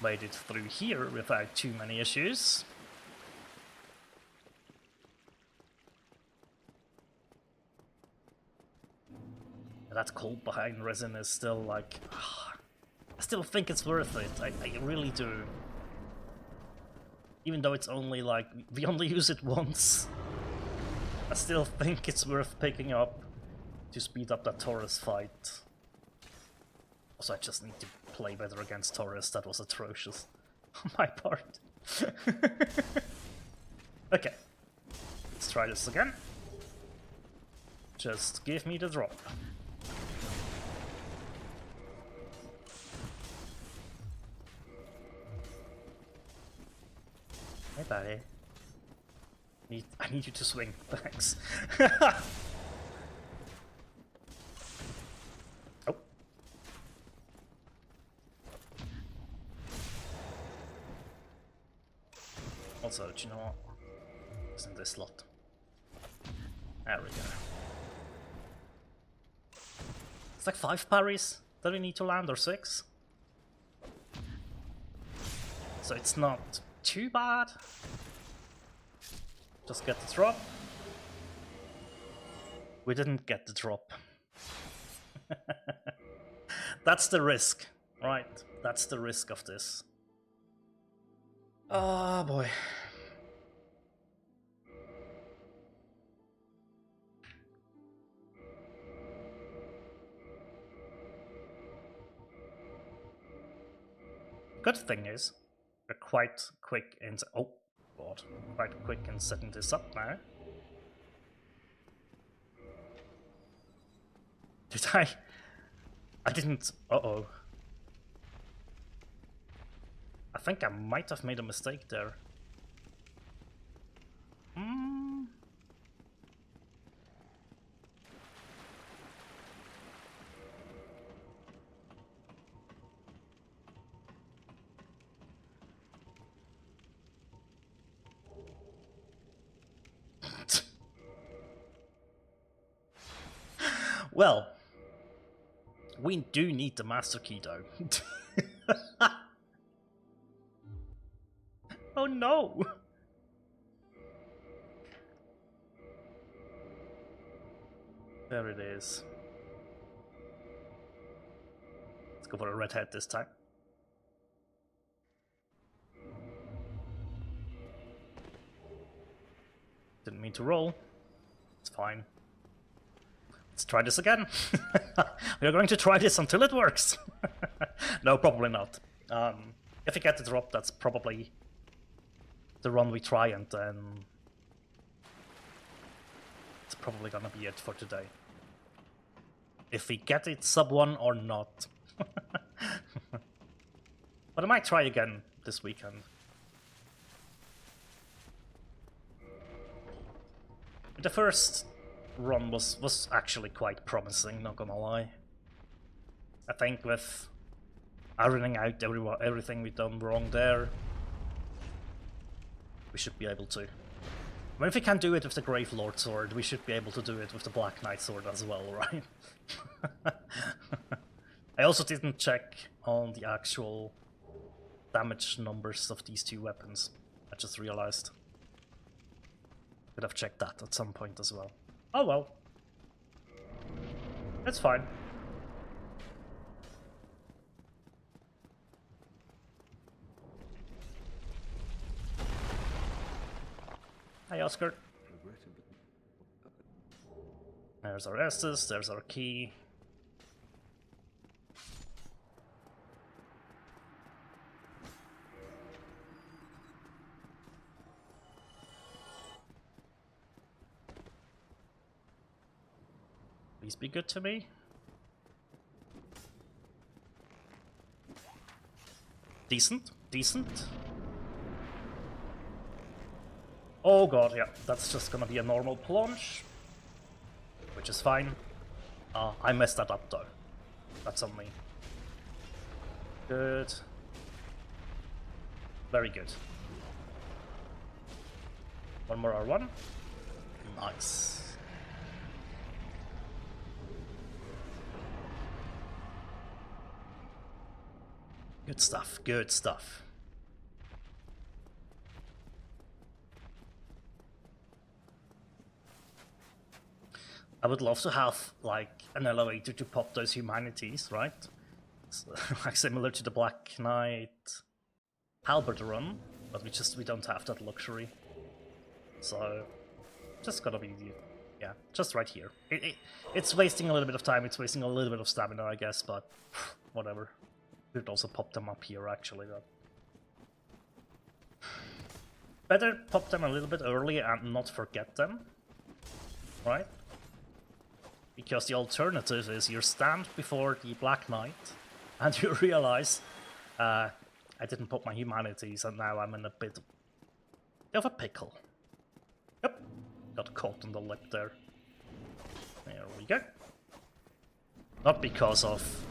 made it through here without too many issues. That cold behind resin is still like... I still think it's worth it, I really do. Even though it's only like, we only use it once. I still think it's worth picking up to speed up that Taurus fight. Also, I just need to play better against Taurus, that was atrocious on my part. Okay, let's try this again. Just give me the drop. Hey buddy. I need you to swing, thanks. Oh. Also, do you know what? It's in this slot. There we go. It's like 5 parries that we need to land, or 6. So it's not too bad. Just get the drop. We didn't get the drop. That's the risk, right? That's the risk of this. Oh boy. Good thing is, we're quite quick in... Oh god, quite quick in setting this up now. Did I didn't... Uh-oh. I think I might have made a mistake there. Well, we do need the master key though. Oh no! There it is. Let's go for a red head this time. Didn't mean to roll. It's fine. Let's try this again. We are going to try this until it works. No, probably not. If we get the drop, that's probably the run we try, and then it's probably gonna be it for today. If we get it sub 1 or not. But I might try again this weekend. The first run was actually quite promising, not gonna lie. I think with ironing out everything we've done wrong there, we should be able to. I mean, if we can do it with the Grave Lord sword, we should be able to do it with the Black Knight sword as well, right? I also didn't check on the actual damage numbers of these two weapons. I just realized. Could have checked that at some point as well. Oh well. It's fine. Hi Oscar. There's our Estus, there's our key. Please be good to me. Decent, decent. Oh god, yeah, that's just gonna be a normal plunge, which is fine. I messed that up though. That's on me. Good. Very good. One more R1. Nice. Good stuff, good stuff. I would love to have, like, an elevator to pop those humanities, right? Like, similar to the Black Knight Halberd run, but we don't have that luxury. So, just gotta be, yeah, just right here. It's wasting a little bit of time, it's wasting a little bit of stamina, I guess, but whatever. We could also pop them up here, actually, though. Better pop them a little bit early and not forget them, right? Because the alternative is you stand before the Black Knight and you realize I didn't pop my humanities and now I'm in a bit of a pickle. Yep, got caught on the lip there. There we go. Not because of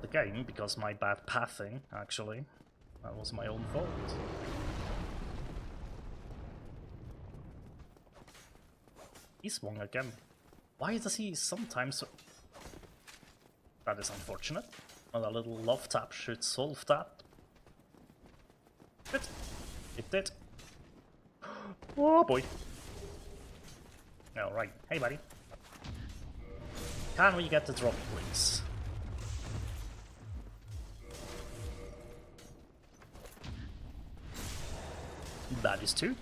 the game, because my bad pathing, actually. That was my own fault. He swung again. Why does he sometimes... That is unfortunate. Well, a little love tap should solve that. Good. It did. Oh boy. Alright, hey buddy. Can we get the drop, please? That is 2.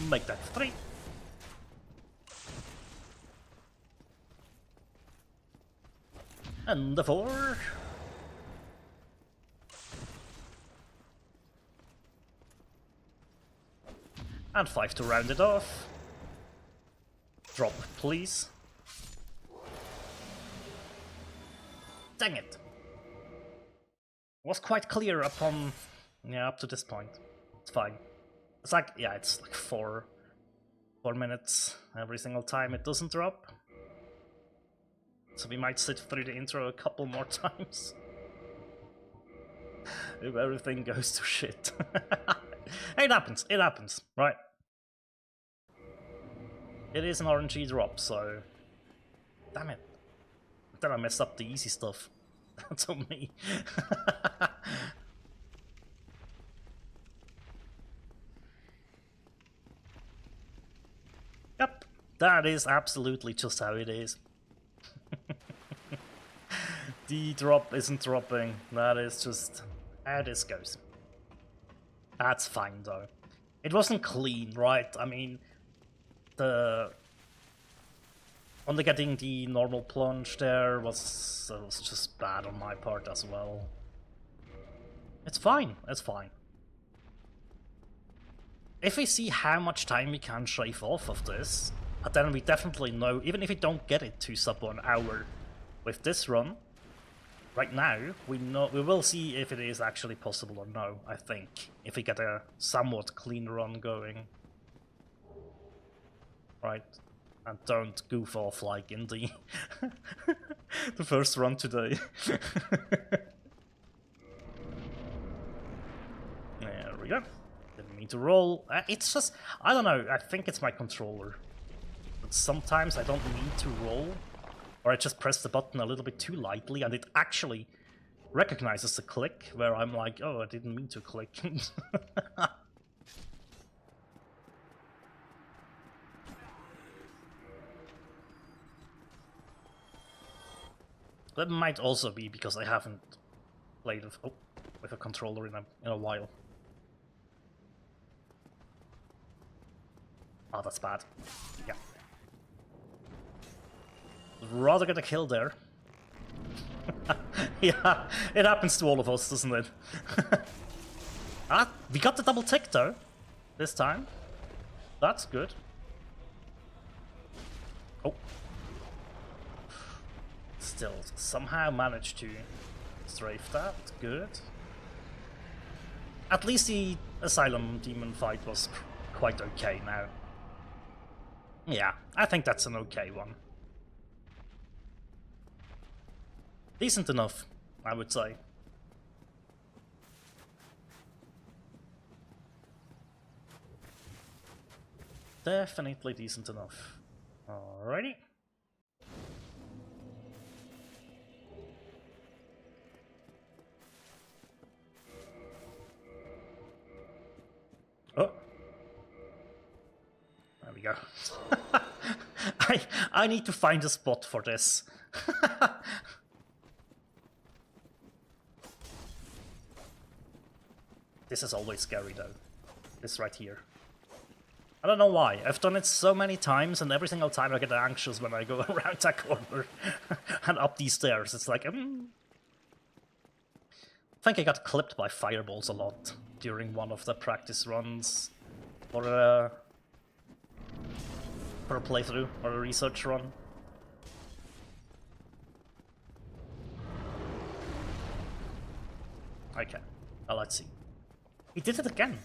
Make that 3. And the 4. And 5 to round it off. Drop, please. Dang it. Was quite clear upon... yeah, up to this point. It's fine. It's like, yeah, it's like 4 minutes every single time it doesn't drop. So we might sit through the intro a couple more times. If everything goes to shit. It happens, right? It is an RNG drop, so... Damn it. Then I messed up the easy stuff. That's on me. Yep, that is absolutely just how it is. The drop isn't dropping, that is just how this goes. That's fine though. It wasn't clean, right? I mean, only getting the normal plunge there was just bad on my part as well. It's fine, it's fine. If we see how much time we can shave off of this, then we definitely know, even if we don't get it to sub 1 hour with this run, right now, we will see if it is actually possible or no, I think, if we get a somewhat clean run going. Right? And don't goof off like in the the first run today. There we go. Didn't mean to roll. It's just, I don't know, I think it's my controller. But sometimes I don't need to roll, or I just press the button a little bit too lightly and it actually recognizes the click, where I'm like, oh, I didn't mean to click. That might also be because I haven't played with a controller in a while. Oh, that's bad. Yeah. Rather get a kill there. Yeah, it happens to all of us, doesn't it? Ah, we got the double tick though, this time. That's good. Oh. Still, somehow managed to strafe that. Good. At least the Asylum Demon fight was quite okay now. Yeah, I think that's an okay one. Decent enough, I would say. Definitely decent enough. Alrighty. go. I need to find a spot for this. This is always scary though. This right here. I don't know why. I've done it so many times, and every single time I get anxious when I go around that corner and up these stairs. It's like, I think I got clipped by fireballs a lot during one of the practice runs for a playthrough or a research run. Okay, well, let's see. He did it again.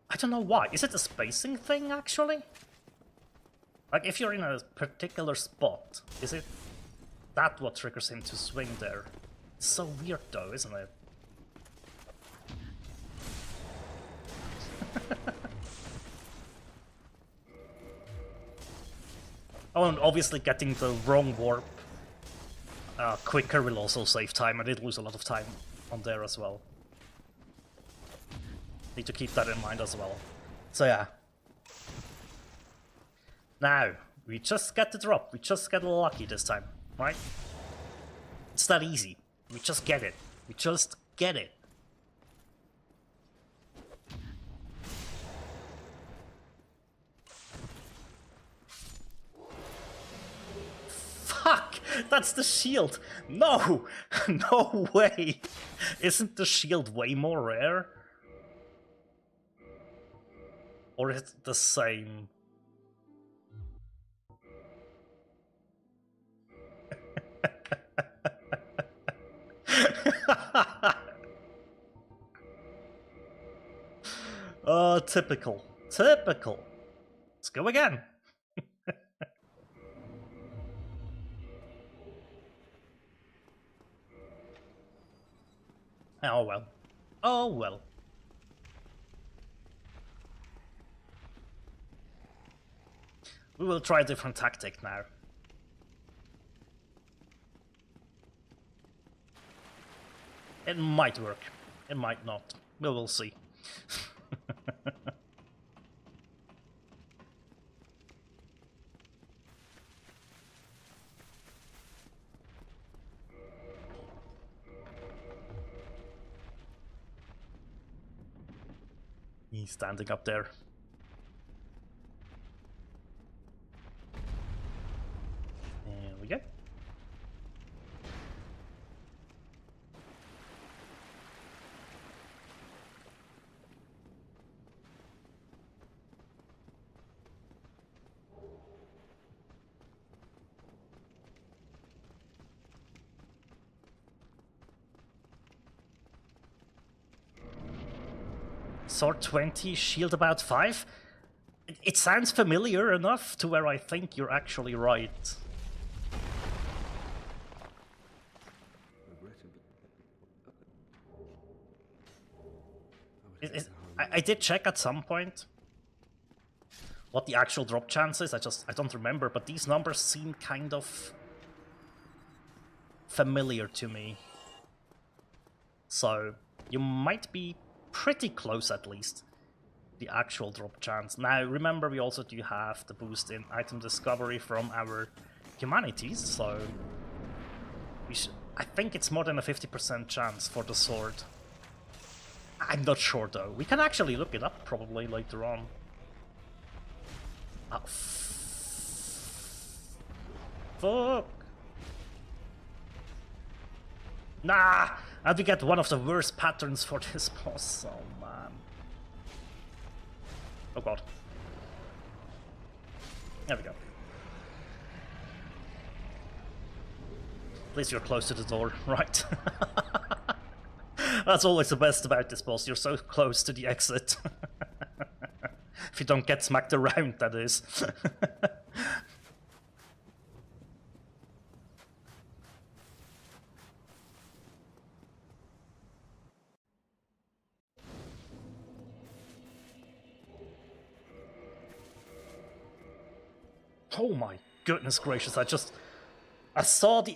I don't know why. Is it a spacing thing, actually? Like, if you're in a particular spot, is it that what triggers him to swing there? It's so weird, though, isn't it? Oh, and obviously getting the wrong warp quicker will also save time. I did lose a lot of time on there as well. Need to keep that in mind as well. So yeah. Now, we just get the drop. We just get lucky this time, right? It's that easy. We just get it. We just get it. Fuck! That's the shield! No! No way! Isn't the shield way more rare? Or is it the same? Oh, typical. Typical. Let's go again. Oh well. Oh well. We will try a different tactic now. It might work. It might not. We will see. He's standing up there. There we go. Sword 20, shield about 5? It sounds familiar enough to where I think you're actually right. I did check at some point what the actual drop chance is. I don't remember, but these numbers seem kind of familiar to me. So you might be pretty close, at least, the actual drop chance. Now, remember, we also do have the boost in item discovery from our humanities, so I think it's more than a 50% chance for the sword. I'm not sure, though. We can actually look it up, probably, later on. Oh, fuck! Nah! And we get one of the worst patterns for this boss, oh man. Oh god. There we go. At least you're close to the door, right? That's always the best about this boss, you're so close to the exit. If you don't get smacked around, that is. Oh my goodness gracious, I saw the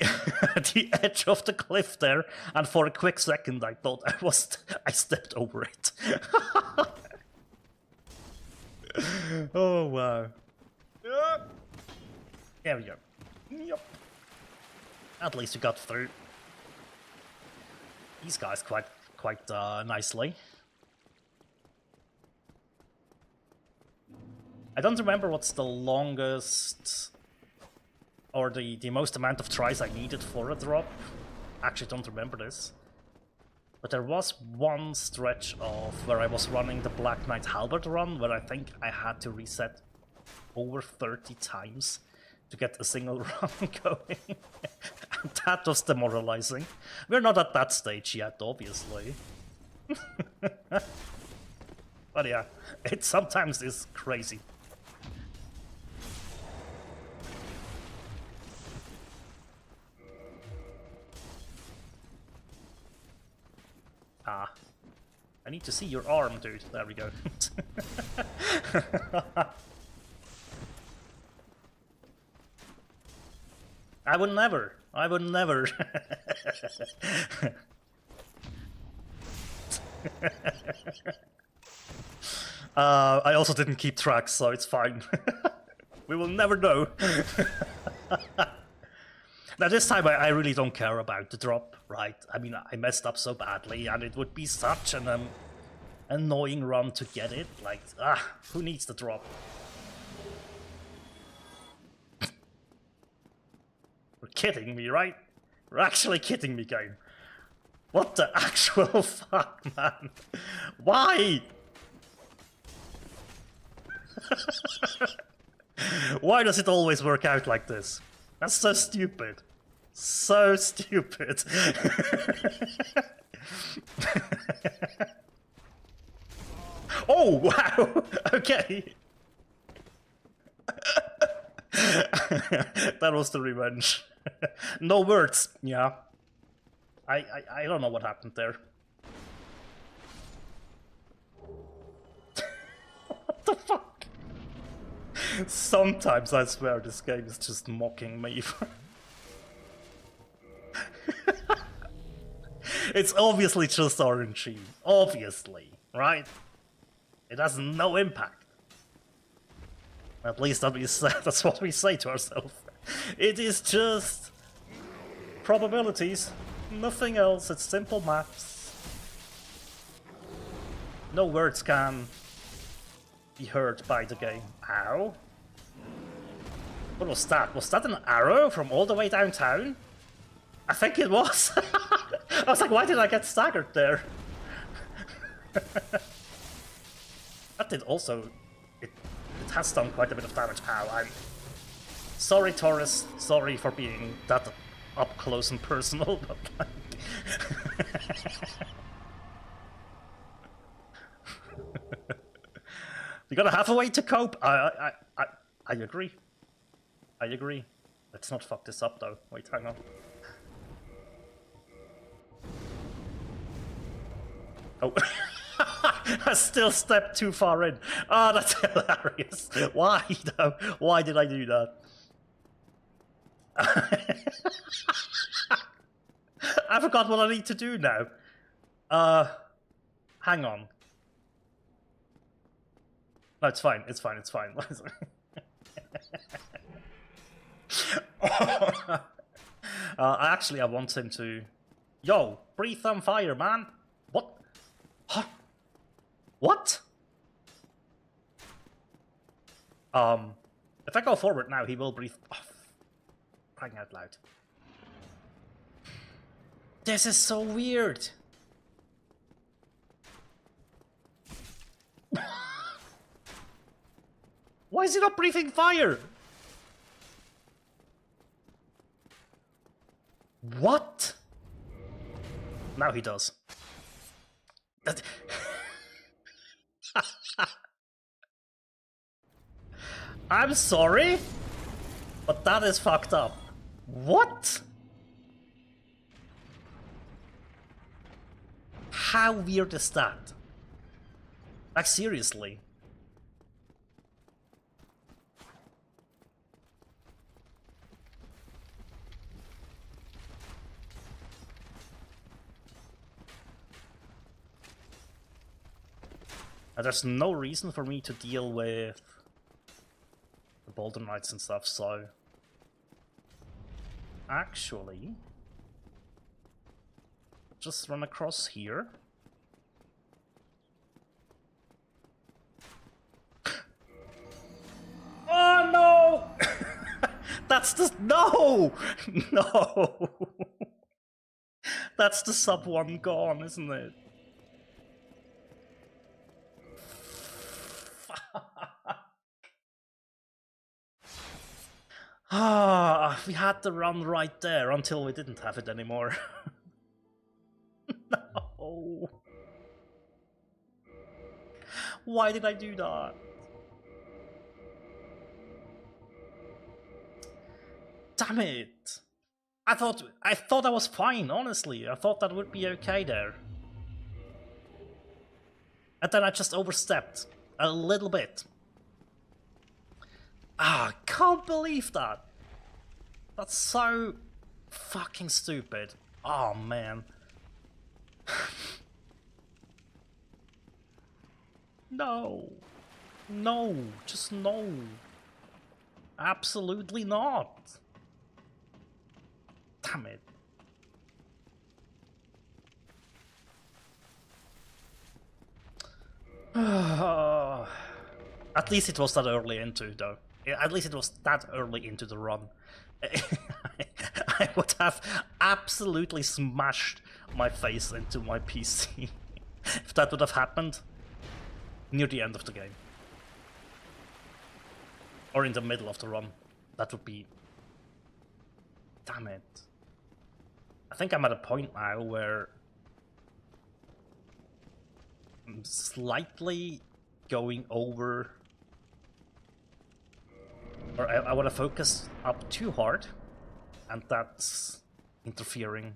the edge of the cliff there, and for a quick second I thought I stepped over it. Oh wow. There we go. Yep. At least we got through. These guys quite nicely. I don't remember what's the longest or the most amount of tries I needed for a drop. Actually don't remember this. But there was one stretch of where I was running the Black Knight Halberd run where I think I had to reset over 30 times to get a single run going. And that was demoralizing. We're not at that stage yet, obviously. But yeah, it sometimes is crazy. Ah. I need to see your arm, dude. There we go. I would never. I would never. I also didn't keep track, so it's fine. We will never know. Now this time I really don't care about the drop, right? I mean, I messed up so badly, and it would be such an annoying run to get it. Like, who needs the drop? You're kidding me, right? You're actually kidding me, game. What the actual fuck, man? Why? Why does it always work out like this? That's so stupid. So stupid. Oh, wow! Okay. That was the revenge. No words, yeah. I don't know what happened there. What the fuck? Sometimes I swear this game is just mocking me. It's obviously just RNG. Obviously, right? It has no impact. At least that's what we say to ourselves. It is just probabilities. Nothing else. It's simple maths. No words can be heard by the game. Ow. What was that? Was that an arrow from all the way downtown? I think it was. I was like, why did I get staggered there? That did also... It has done quite a bit of damage. Ow, I'm... Sorry, Taurus. Sorry for being that up close and personal, but like... We gotta have a way to cope. I agree. I agree. Let's not fuck this up, though. Wait, hang on. Oh. I still stepped too far in. Oh, that's hilarious. Why, though? Why did I do that? I forgot what I need to do now. Hang on. No, it's fine. It's fine. It's fine. Actually, I want him to... Yo, breathe on fire, man. What? Huh? What? If I go forward now, he will breathe... Oh, crying out loud. This is so weird. Why is he not breathing fire? What? Now he does. I'm sorry, but that is fucked up. What? How weird is that? Like, seriously. And there's no reason for me to deal with the Boulder Knights and stuff, so... Actually... just run across here. Oh no! That's the... No! No! That's the sub 1 gone, isn't it? Ah, we had the run right there until we didn't have it anymore. No. Why did I do that? Damn it. I thought I was fine, honestly. I thought that would be okay there. And then I just overstepped a little bit. Ah, I can't believe that. That's so fucking stupid. Oh man. No. No, just no. Absolutely not. Damn it. At least it was that early into, though. At least it was that early into the run. I would have absolutely smashed my face into my PC if that would have happened near the end of the game. Or in the middle of the run. That would be... Damn it. I think I'm at a point now where I'm slightly going over... Or I want to focus up too hard, and that's interfering.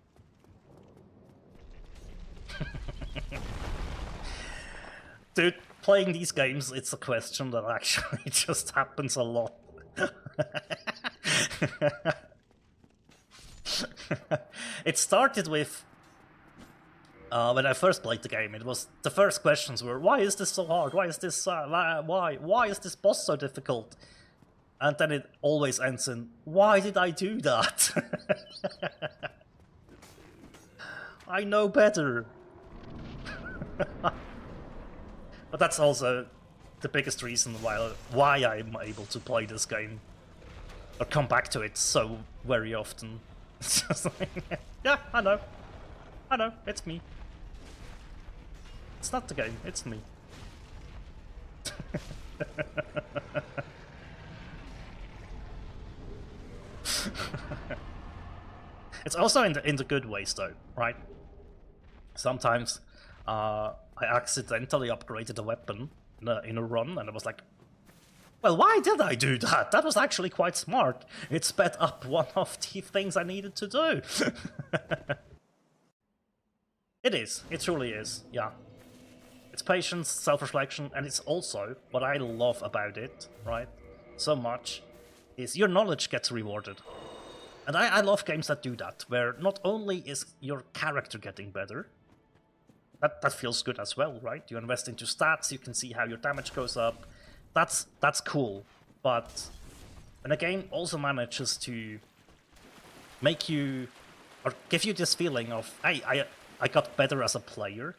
Dude, playing these games, it's a question that actually just happens a lot. It started with... when I first played the game, it was... The first questions were, why is this so hard? Why is this... why is this boss so difficult? And then it always ends in, why did I do that? I know better. But that's also the biggest reason why I'm able to play this game. Or come back to it so very often. It's just like, yeah, I know, it's me. It's not the game, it's me. It's also in the good ways, though, right? Sometimes I accidentally upgraded a weapon in a run, and I was like, well, why did I do that? That was actually quite smart. It sped up one of the things I needed to do. It is. It truly is, yeah. It's patience, self-reflection, and it's also, what I love about it, right, so much, is your knowledge gets rewarded. And I love games that do that, where not only is your character getting better, that feels good as well, right? You invest into stats, you can see how your damage goes up, that's cool. But when a game also manages to make you, or give you this feeling of, hey, I got better as a player,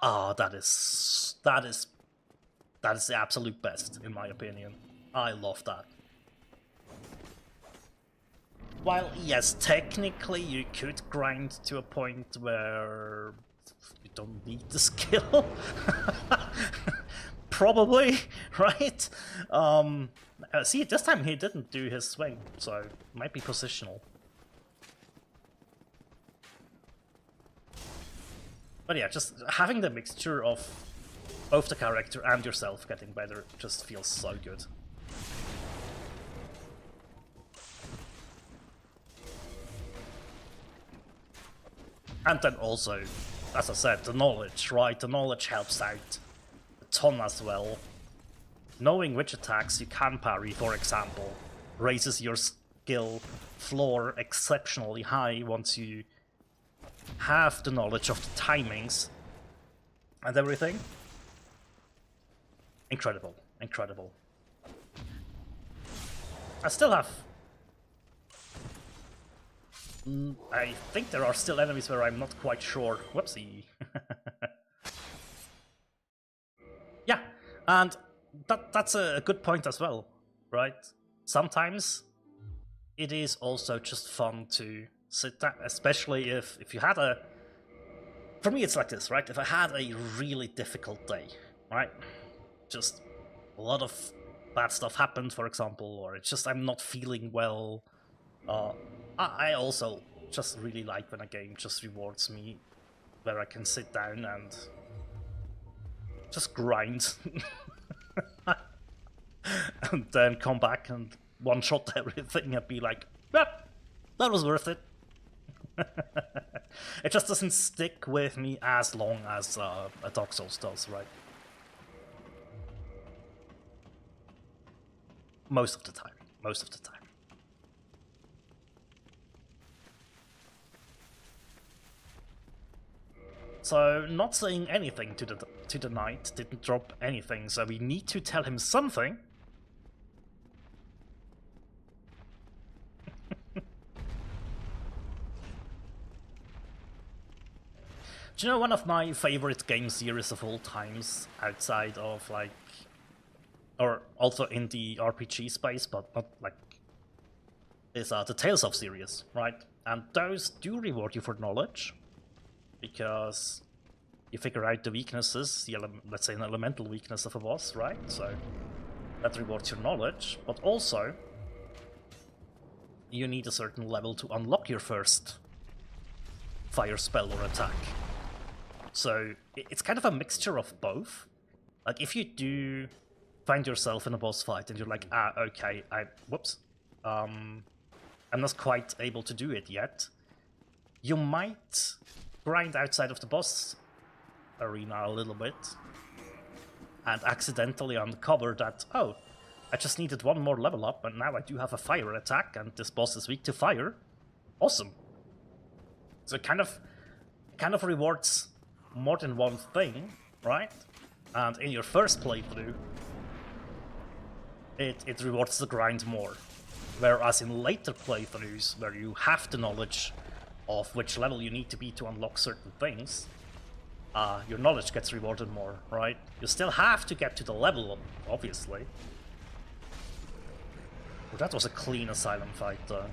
that is the absolute best, in my opinion. I love that. While, yes, technically you could grind to a point where you don't need the skill. Probably, right? See, this time he didn't do his swing, so it might be positional. But yeah, just having the mixture of both the character and yourself getting better just feels so good. And then also, as I said, the knowledge, right? The knowledge helps out a ton as well. Knowing which attacks you can parry, for example, raises your skill floor exceptionally high once you have the knowledge of the timings and everything. Incredible, incredible. I still have... I think there are still enemies where I'm not quite sure. Whoopsie. Yeah, and that's a good point as well, right? Sometimes it is also just fun to sit down, especially if you had a... For me, it's like this, right? If I had a really difficult day, right? Just a lot of bad stuff happened, for example, or it's just I'm not feeling well. I also just really like when a game just rewards me, where I can sit down and just grind. And then come back and one-shot everything and be like, yep, that was worth it. It just doesn't stick with me as long as a Dark Souls does, right? Most of the time. Most of the time. So, not saying anything to the knight, didn't drop anything, so we need to tell him something. Do you know one of my favorite game series of all times, outside of like, or also in the RPG space, but not like, is the Tales of series, right? And those do reward you for knowledge, because you figure out the weaknesses, let's say an elemental weakness of a boss, right? So that rewards your knowledge, but also you need a certain level to unlock your first fire spell or attack. So it's kind of a mixture of both. Like if you do find yourself in a boss fight and you're like, okay, I'm not quite able to do it yet, you might grind outside of the boss arena a little bit and accidentally uncover that, oh, I just needed one more level up and now I do have a fire attack and this boss is weak to fire. Awesome. So it kind of rewards more than one thing, right? And in your first playthrough, it rewards the grind more. Whereas in later playthroughs, where you have the knowledge of which level you need to be to unlock certain things, your knowledge gets rewarded more, right? You still have to get to the level, obviously. Oh, that was a clean Asylum fight, though.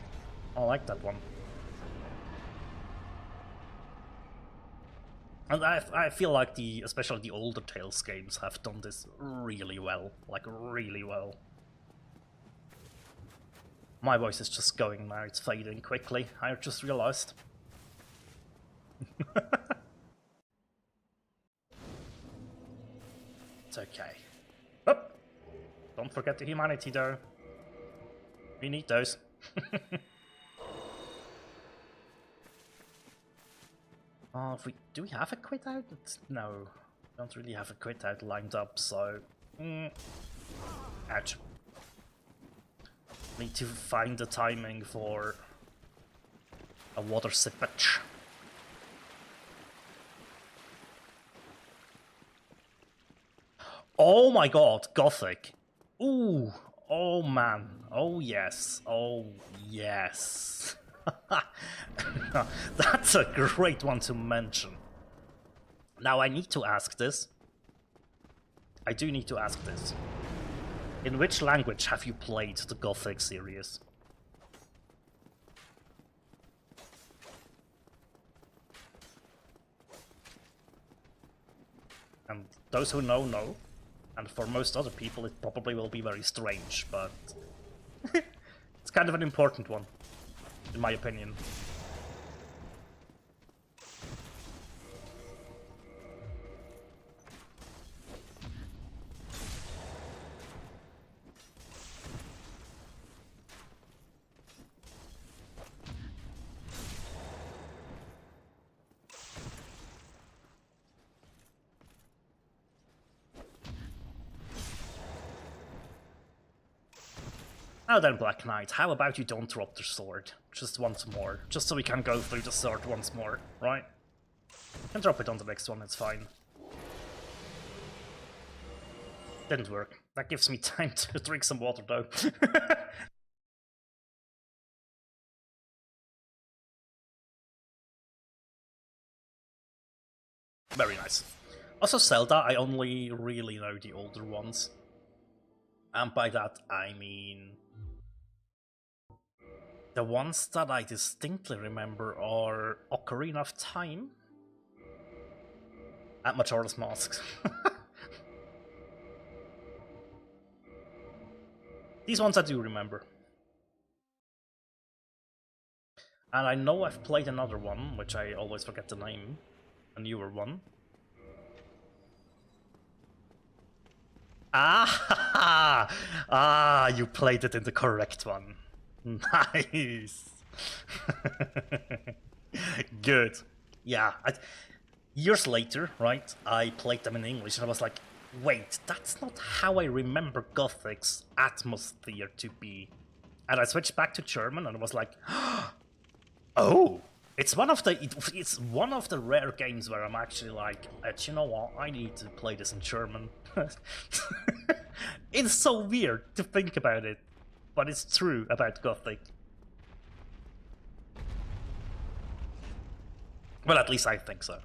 I like that one. And I feel like especially the older Tales games have done this really well, like really well. My voice is just going now, it's fading quickly, I just realized. It's okay. Oh, don't forget the humanity though. We need those. Do we have a quit out? No, don't really have a quit out lined up, so... Ouch. Need to find the timing for a water sippage. Oh my god, Gothic. Ooh, oh man, oh yes, oh yes. That's a great one to mention. Now I need to ask this. I do need to ask this. In which language have you played the Gothic series? And those who know, know. And for most other people it probably will be very strange, but... it's kind of an important one, in my opinion. Now then, Black Knight, how about you don't drop the sword? Just once more. Just so we can go through the sword once more, right? You can drop it on the next one, it's fine. Didn't work. That gives me time to drink some water though. Very nice. Also Zelda, I only really know the older ones. And by that I mean... the ones that I distinctly remember are Ocarina of Time and Majora's Mask. These ones I do remember. And I know I've played another one, which I always forget the name. A newer one. Ah! Ah, you played it in the correct one. Nice! Good. Yeah. Years later, right, I played them in English and I was like, wait, that's not how I remember Gothic's atmosphere to be. And I switched back to German and I was like, oh! It's one of the rare games where I'm actually like, you know what, I need to play this in German. It's so weird to think about it, but it's true about Gothic. Well, at least I think so.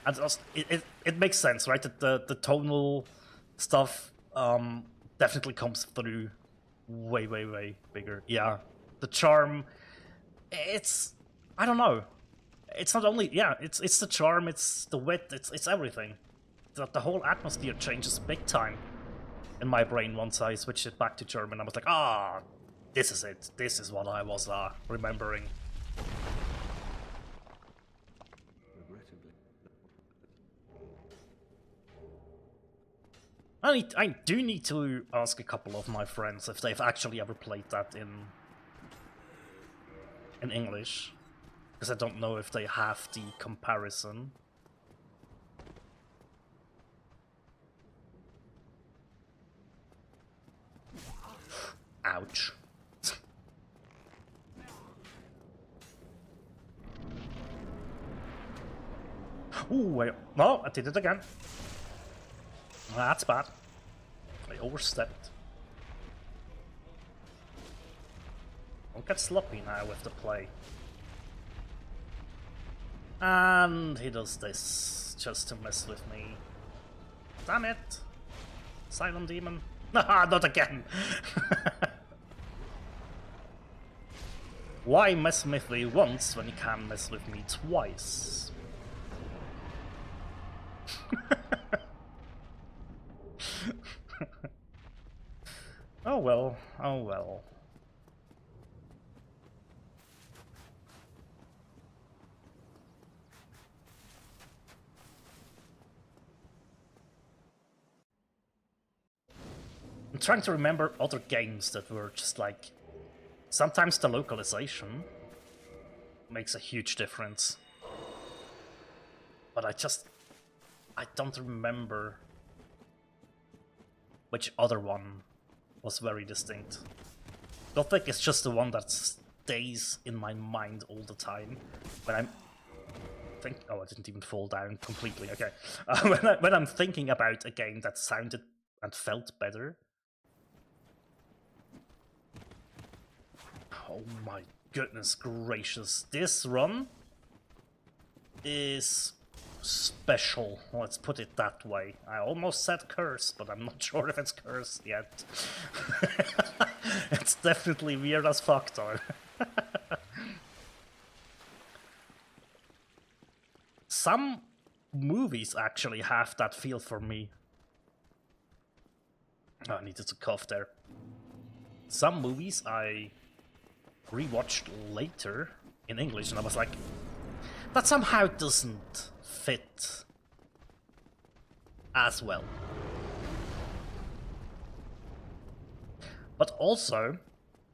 And also, it makes sense, right? That the tonal stuff definitely comes through way bigger. Yeah, the charm. It's, I don't know. It's not only, yeah, it's the charm, it's the wit, it's everything. The whole atmosphere changes big time in my brain once I switched it back to German. I was like, ah, this is it. This is what I was remembering. I do need to ask a couple of my friends if they've actually ever played that in English, because I don't know if they have the comparison. Ouch. Ooh, wait. No, I did it again. That's bad. I overstepped. Don't get sloppy now with the play. And he does this just to mess with me. Damn it! Silent Demon. Haha, not again! Why mess with me once when you can mess with me twice? Oh well, oh well. I'm trying to remember other games that were just like... Sometimes the localization makes a huge difference. But I don't remember which other one was very distinct. Gothic is just the one that stays in my mind all the time. When I'm... Oh, I didn't even fall down completely, okay. When I'm thinking about a game that sounded and felt better. Oh my goodness gracious, this run is special, let's put it that way. I almost said curse, but I'm not sure if it's curse yet. It's definitely weird as fuck though. Some movies actually have that feel for me. Oh, I needed to cough there. Some movies I rewatched later in English and I was like, that somehow doesn't fit as well. But also,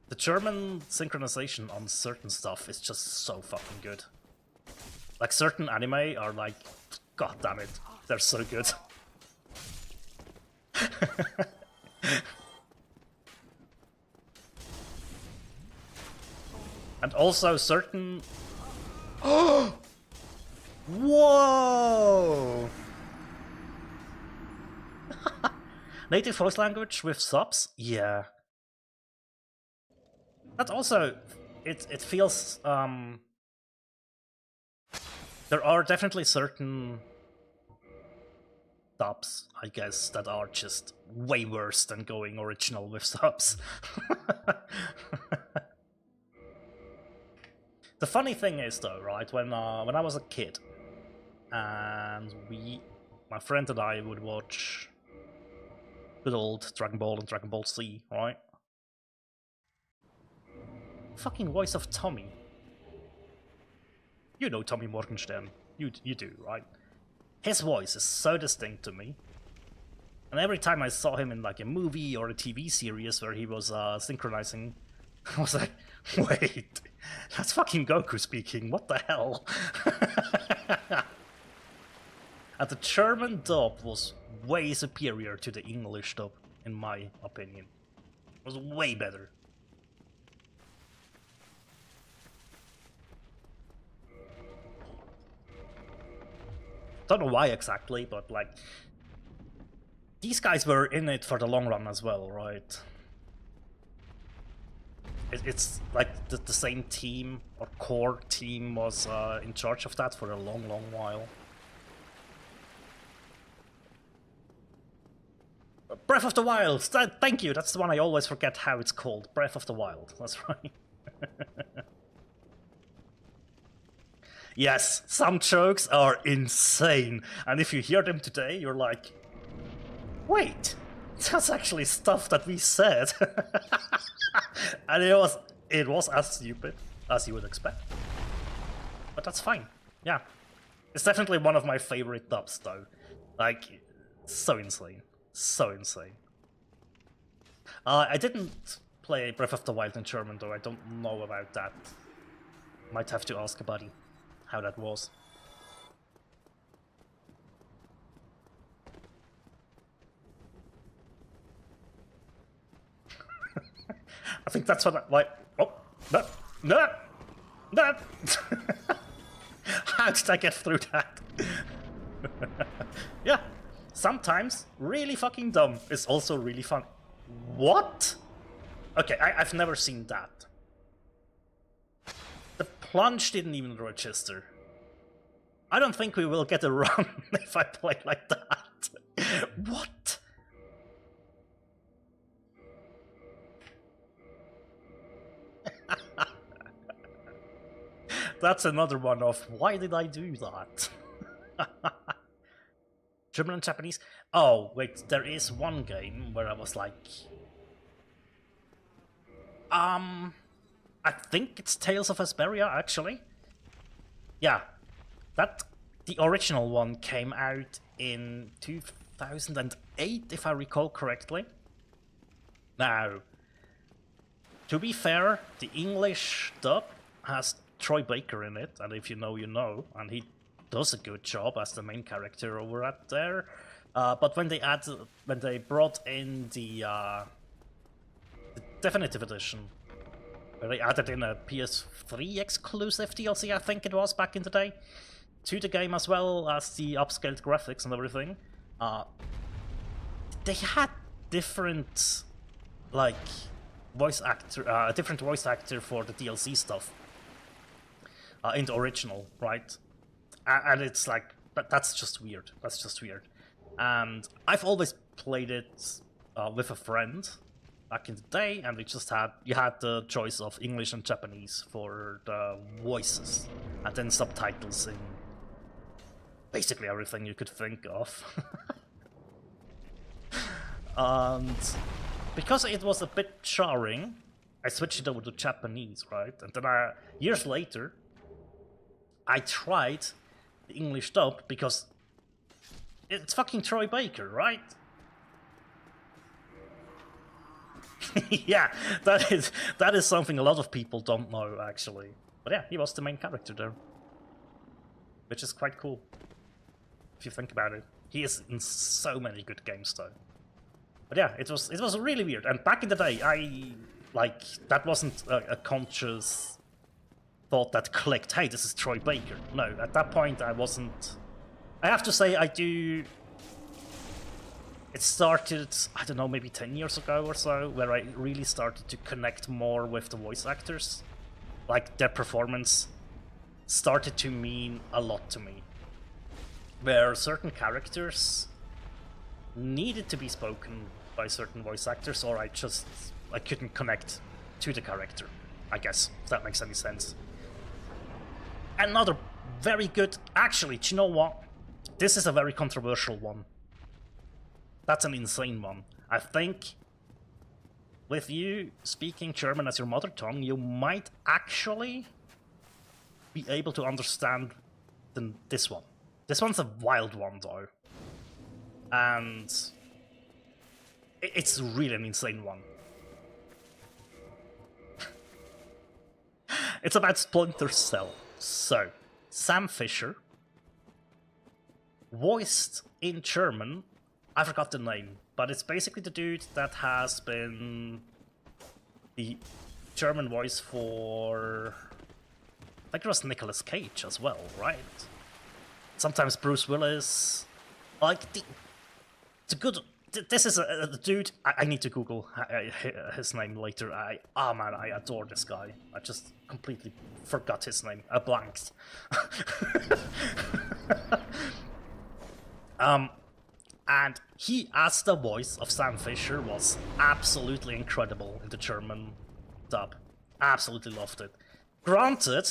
the German synchronization on certain stuff is just so fucking good. Like certain anime are like, god damn it, they're so good. And also certain... Whoa! Native voice language with subs? Yeah. That also, it feels, there are definitely certain subs, I guess, that are just way worse than going original with subs. The funny thing is, though, right, when I was a kid, and my friend and I would watch good old Dragon Ball and Dragon Ball Z, right? Fucking voice of Tommy. You know Tommy Morgenstern. You do, right? His voice is so distinct to me. And every time I saw him in like a movie or a TV series where he was synchronizing, I was like, wait, that's fucking Goku speaking, what the hell? And the German dub was way superior to the English dub, in my opinion. It was way better. Don't know why exactly, but like, these guys were in it for the long run as well, right? It's like the same team or core team was in charge of that for a long while. Breath of the Wild! Thank you, that's the one I always forget how it's called. Breath of the Wild, that's right. Yes, some jokes are insane, and if you hear them today, you're like, wait, that's actually stuff that we said. And it was as stupid as you would expect. But that's fine, yeah. It's definitely one of my favorite dubs, though. Like, so insane. So insane. I didn't play Breath of the Wild in German, though. I don't know about that. Might have to ask a buddy how that was. I think that's what I, like, oh, no. How did I get through that? Yeah, sometimes really fucking dumb is also really fun. What? Okay, I've never seen that. The plunge didn't even register. I don't think we will get a run if I play like that. What? That's another one of, why did I do that? German and Japanese? Oh, wait, there is one game where I was like... I think it's Tales of Vesperia, actually. Yeah, the original one came out in 2008, if I recall correctly. Now, to be fair, the English dub has Troy Baker in it, and if you know, you know, and he does a good job as the main character over at there. But when they brought in the definitive edition, where they added in a PS3 exclusive DLC, I think it was back in the day, to the game as well as the upscaled graphics and everything, they had different, like, a different voice actor for the DLC stuff in the original, right? And it's like, that's just weird. That's just weird. And I've always played it with a friend back in the day, and you had the choice of English and Japanese for the voices, and then subtitles in basically everything you could think of. And because it was a bit jarring, I switched it over to Japanese, right? And then years later, I tried the English dub because it's fucking Troy Baker, right? Yeah, that is something a lot of people don't know, actually. But yeah, he was the main character there, which is quite cool if you think about it. He is in so many good games, though. But yeah, it was really weird. And back in the day, that wasn't a conscious thought that clicked, hey, this is Troy Baker. No, at that point I wasn't... I have to say, I do it started, I don't know, maybe 10 years ago or so, where I really started to connect more with the voice actors. Like, their performance started to mean a lot to me. Where certain characters needed to be spoken by certain voice actors, or I couldn't connect to the character, I guess, if that makes any sense. Another very good, actually, do you know what? This is a very controversial one. That's an insane one. I think with you speaking German as your mother tongue, you might actually be able to understand this one. This one's a wild one, though. And it's really an insane one. It's about Splinter Cell. So, Sam Fisher, voiced in German, I forgot the name, but it's basically the dude that has been the German voice for, I think it was Nicolas Cage as well, right? Sometimes Bruce Willis. Like, it's a good. This is a dude. I need to Google his name later. Oh man, I adore this guy. I just completely forgot his name. I blanked. And he, as the voice of Sam Fisher, was absolutely incredible in the German dub. Absolutely loved it. Granted,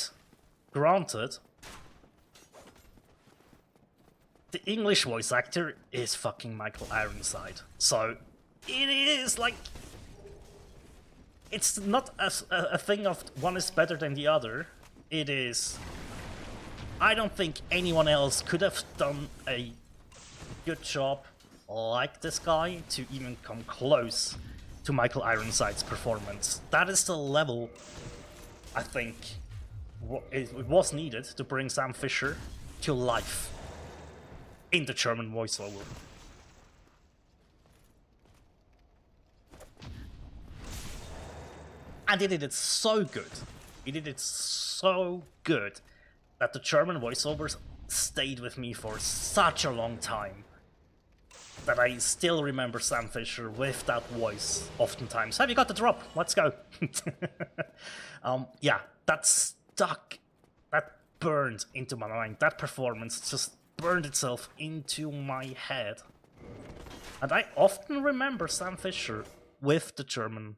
the English voice actor is fucking Michael Ironside. So, it is like... It's not a thing of one is better than the other. It is... I don't think anyone else could have done a good job like this guy to even come close to Michael Ironside's performance. That is the level, I think, it was needed to bring Sam Fisher to life in the German voiceover. And he did it so good. He did it so good that the German voiceovers stayed with me for such a long time that I still remember Sam Fisher with that voice oftentimes. Have you got the drop? Let's go. Yeah, that stuck. That burned into my mind. That performance just burned itself into my head. And I often remember Sam Fisher with the German.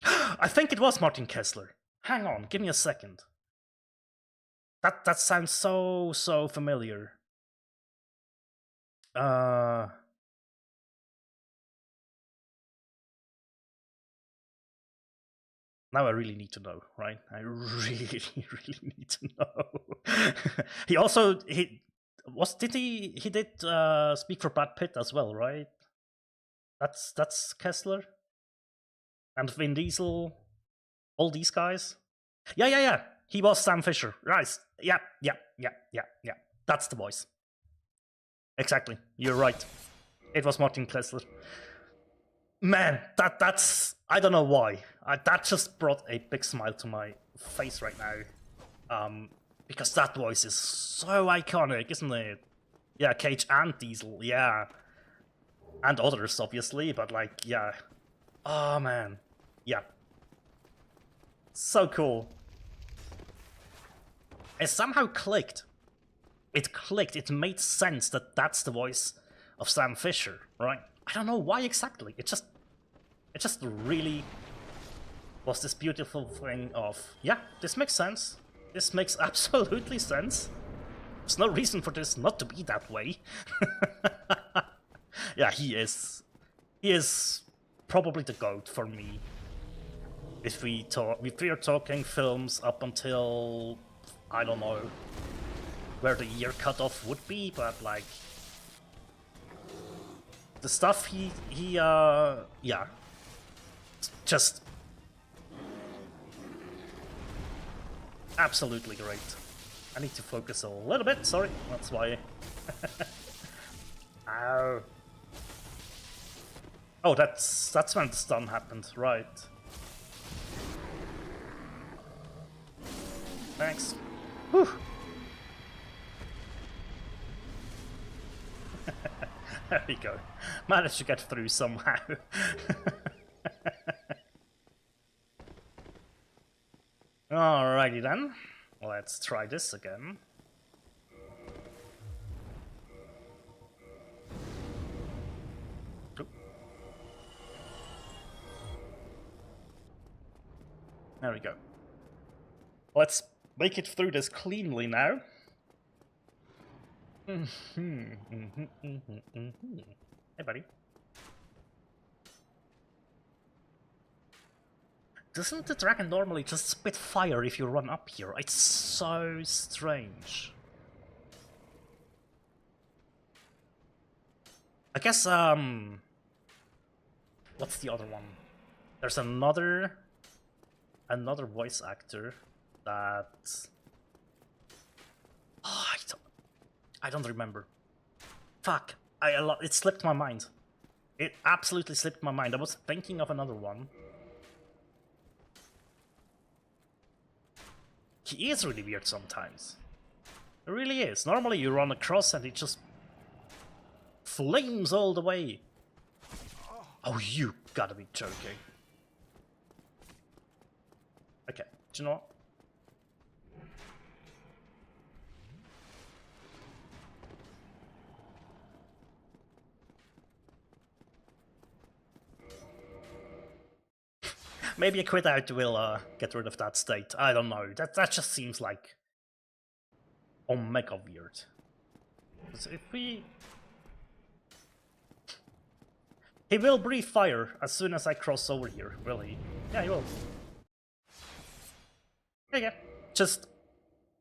I think it was Martin Kessler. Hang on, give me a second. That sounds so familiar. Now I really need to know, right? I really need to know. he did speak for Brad Pitt as well, right? That's Kessler and Vin Diesel, all these guys. Yeah. He was Sam Fisher, right? Yeah. That's the voice. Exactly. You're right. It was Martin Kessler. Man, that's I don't know why. That just brought a big smile to my face right now. Because that voice is so iconic, isn't it? Yeah, Cage and Diesel, yeah. And others, obviously, but like, yeah. Oh man. Yeah. So cool. It somehow clicked. It clicked. It made sense that that's the voice of Sam Fisher, right? I don't know why exactly. It just really was this beautiful thing of, yeah, this makes sense. This makes absolutely sense. There's no reason for this not to be that way. Yeah, he is probably the GOAT for me. If we are talking films up until, I don't know where the year cutoff would be, but like the stuff yeah, just absolutely great. I need to focus a little bit, sorry, that's why. Ow. Oh, that's when the stun happened, right. Thanks. Whew. There we go. Managed to get through somehow. Alrighty then. Let's try this again. Oop. There we go. Let's make it through this cleanly now. Hey, buddy. Doesn't the dragon normally just spit fire if you run up here? It's so strange. I guess, what's the other one? There's another voice actor that... Oh, I don't remember. Fuck. It slipped my mind. It absolutely slipped my mind. I was thinking of another one. He is really weird sometimes. It really is. Normally you run across and it just flames all the way. Oh, you gotta be joking. Okay, do you know what? Maybe a quit out will get rid of that state. I don't know. That just seems like omega weird. If we... He will breathe fire as soon as I cross over here, will he? Yeah, he will. Okay, just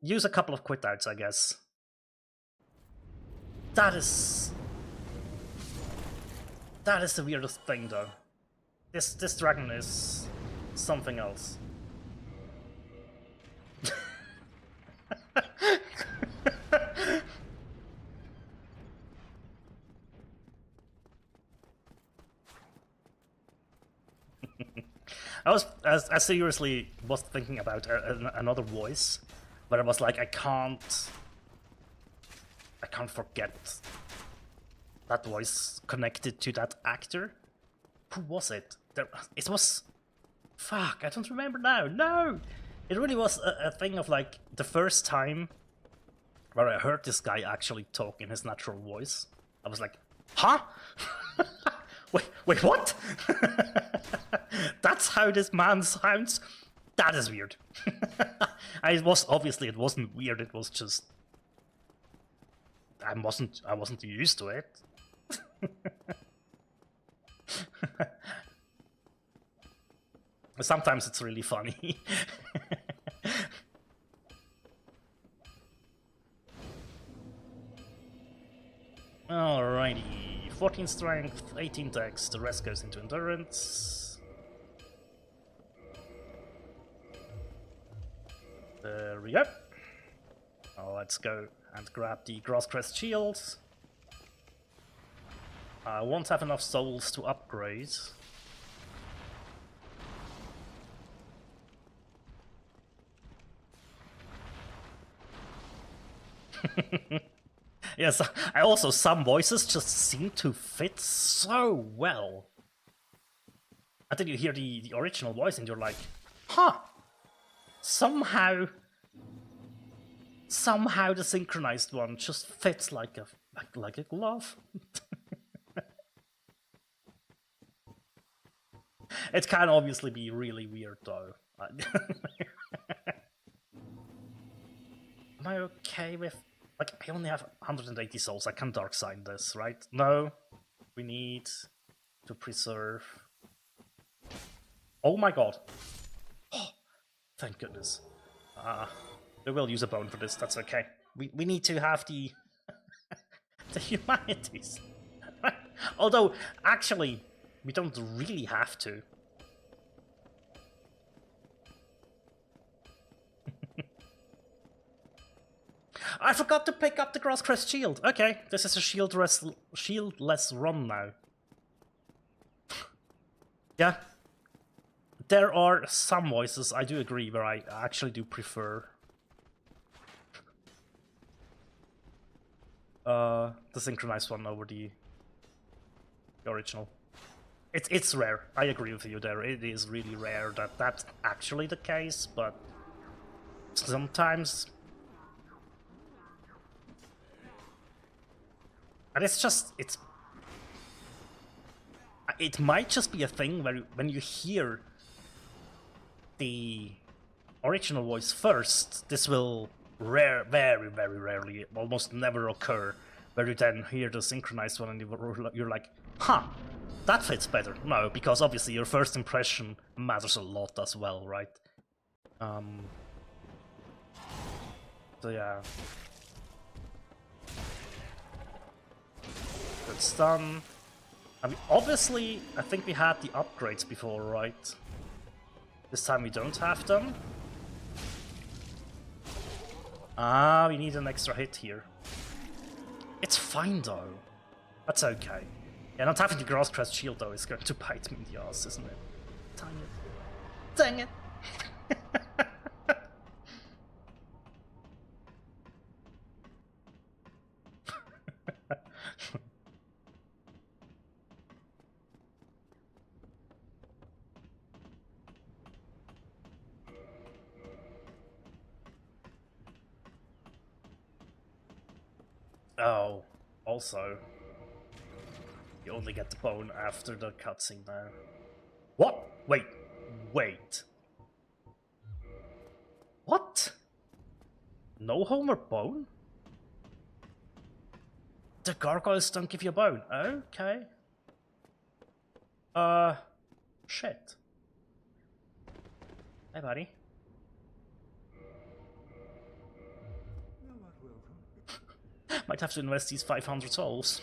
use a couple of quit outs, I guess. That is the weirdest thing, though. This dragon is something else. I seriously was thinking about another voice, but I was like, I can't forget that voice connected to that actor. Who was it? It was... Fuck, I don't remember now. No! It really was a thing of like the first time where I heard this guy actually talk in his natural voice. I was like, huh? wait, what? That's how this man sounds? That is weird. It wasn't weird, it was just... I wasn't used to it. Sometimes it's really funny. Alrighty, 14 strength, 18 dex, the rest goes into endurance. There we go. Now let's go and grab the BKS Chill. I won't have enough souls to upgrade. Yes, some voices just seem to fit so well. And then you hear the original voice and you're like, huh, somehow the synchronized one just fits like a glove. It can obviously be really weird though. Am I okay with... Like, I only have 180 souls, I can dark sign this, right? No, we need to preserve... Oh my god. Oh, thank goodness. We will use a bone for this, that's okay. We need to have the... the humanities. Although, actually, we don't really have to. I forgot to pick up the BKS shield. Okay, this is a shieldless run now. Yeah. There are some voices, I do agree, where I actually do prefer the synchronized one over the the original. It's rare. I agree with you there. It is really rare that that's actually the case, but sometimes. And it might just be a thing where when you hear the original voice first, this will very, very rarely, almost never occur, where you then hear the synchronized one and you're like, huh, that fits better. No, because obviously your first impression matters a lot as well, right? So yeah. Good stun. I mean, obviously, I think we had the upgrades before, right? This time we don't have them. Ah, we need an extra hit here. It's fine though. That's okay. Yeah, not having the Grass Crest shield though is going to bite me in the ass, isn't it? Dang it. Dang it! Oh, also, you only get the bone after the cutscene now. What? Wait. What? No home or bone? The gargoyles don't give you a bone. Okay. Shit. Hey, buddy. Might have to invest these 500 souls.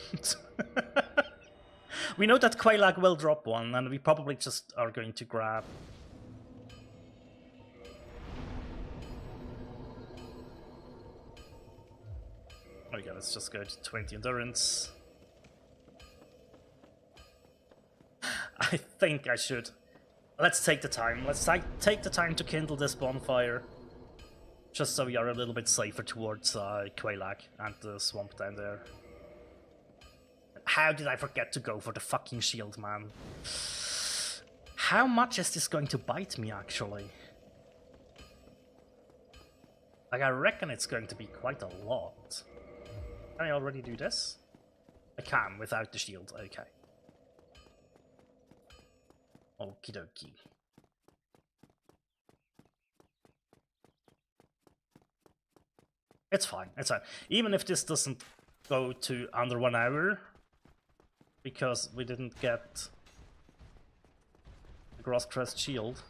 We know that Quailag will drop one, and we probably just are going to grab... Okay, let's just go to 20 endurance. I think I should. Let's take the time. Let's take the time to kindle this bonfire. Just so we are a little bit safer towards Quailag and the swamp down there. How did I forget to go for the fucking shield, man? How much is this going to bite me, actually? Like, I reckon it's going to be quite a lot. Can I already do this? I can, without the shield, okay. Okie dokie. It's fine, it's fine. Even if this doesn't go to under 1 hour, because we didn't get the Grass Crest shield,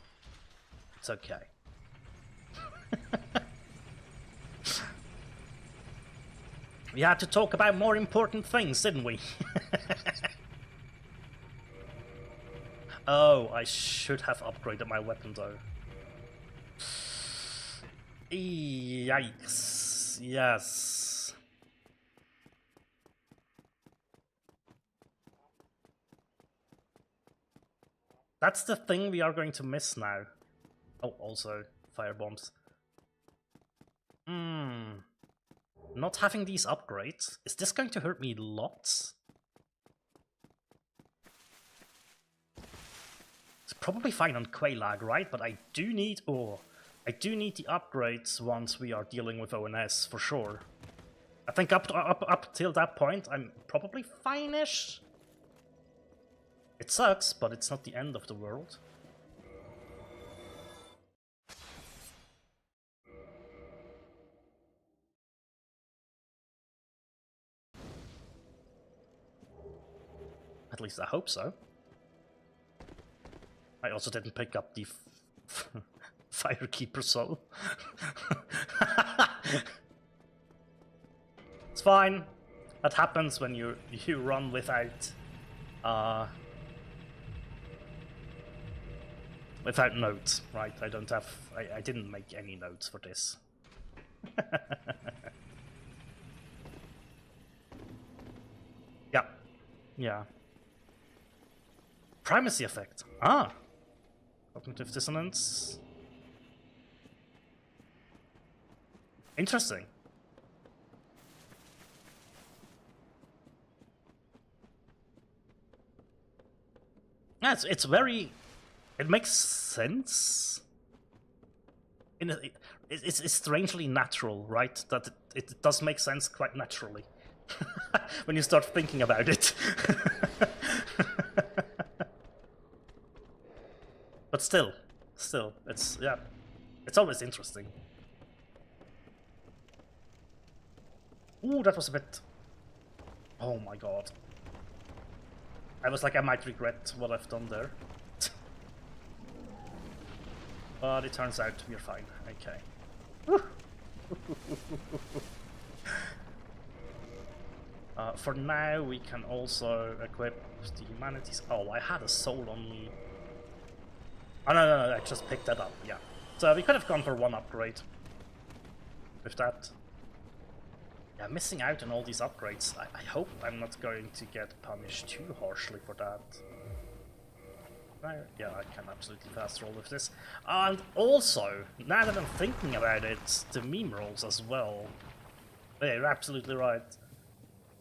it's okay. We had to talk about more important things, didn't we? Oh, I should have upgraded my weapon though. Yikes. Yes. That's the thing we are going to miss now. Oh, also, fire bombs. Not having these upgrades, is this going to hurt me lots? It's probably fine on Quailag, right? But I do need the upgrades once we are dealing with ONS for sure. I think up till that point, I'm probably fine-ish. It sucks, but it's not the end of the world. At least I hope so. I also didn't pick up the Firekeeper soul. It's fine. That happens when you run without notes, right? I didn't make any notes for this. Yeah. Primacy effect. Ah. Cognitive dissonance. Interesting. Yeah, it's very... It makes sense. It's strangely natural, right? That it does make sense quite naturally. When you start thinking about it. But still, it's, yeah, it's always interesting. Ooh, that was a bit... Oh my god. I was like, I might regret what I've done there. But it turns out we're fine. Okay. For now, we can also equip the humanities. Oh, I had a soul on me. Oh, no, I just picked that up, yeah. So we could have gone for one upgrade with that. Yeah, missing out on all these upgrades. I hope I'm not going to get punished too harshly for that. Yeah, I can absolutely fast roll with this. And also, now that I'm thinking about it, the meme rolls as well. Yeah, you're absolutely right.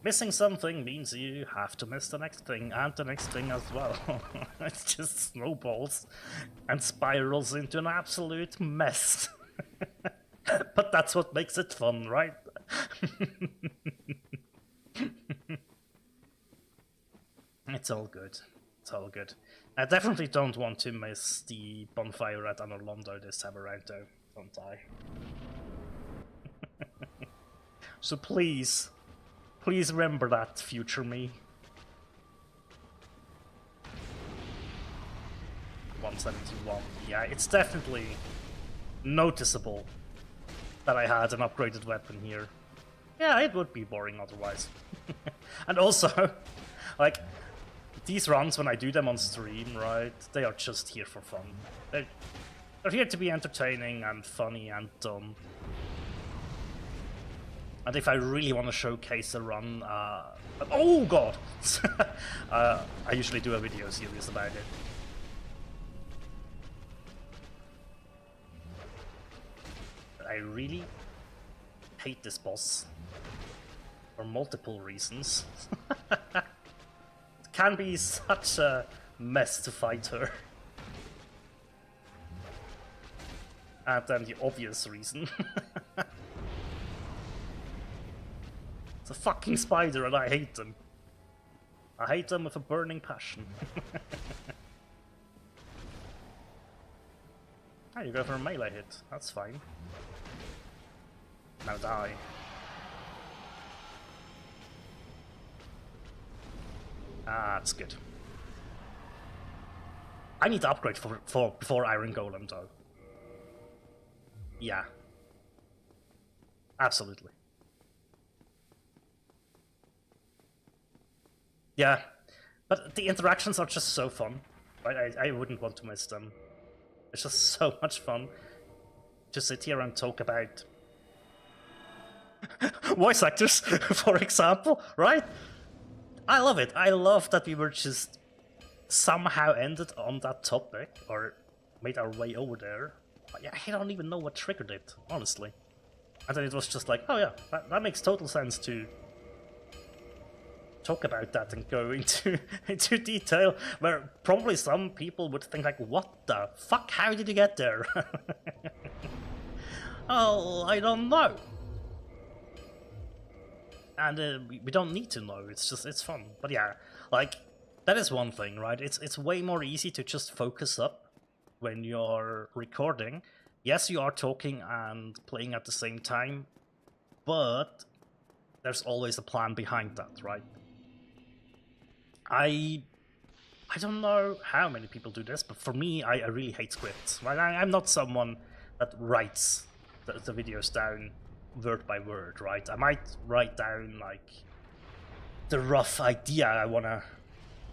Missing something means you have to miss the next thing, and the next thing as well. It just snowballs and spirals into an absolute mess. But that's what makes it fun, right? It's all good. It's all good. I definitely don't want to miss the bonfire at Anorlondo this time around, though. Don't I? So please remember that, future me. 171. Yeah, it's definitely noticeable that I had an upgraded weapon here. Yeah, it would be boring otherwise. And also, like, these runs, when I do them on stream, right, they are just here for fun. They're here to be entertaining and funny and dumb. And if I really want to showcase a run, oh god! I usually do a video series about it. I really hate this boss for multiple reasons. It can be such a mess to fight her. And then the obvious reason. It's a fucking spider and I hate them. I hate them with a burning passion. Oh, you go for a melee hit. That's fine. Now die. Ah, that's good. I need to upgrade before Iron Golem, though. Yeah. Absolutely. Yeah. But the interactions are just so fun. Right? I wouldn't want to miss them. It's just so much fun to sit here and talk about voice actors, for example, right? I love it. I love that we were just somehow ended on that topic, or made our way over there. I don't even know what triggered it, honestly. And then it was just like, oh yeah, that makes total sense to talk about that and go into detail, where probably some people would think like, what the fuck, how did you get there? Oh, I don't know. And we don't need to know, it's fun. But yeah, like, that is one thing, right? It's way more easy to just focus up when you're recording. Yes, you are talking and playing at the same time, but there's always a plan behind that, right? I don't know how many people do this, but for me, I really hate scripts. Right? I'm not someone that writes the videos down word by word, right? I might write down like the rough idea I want to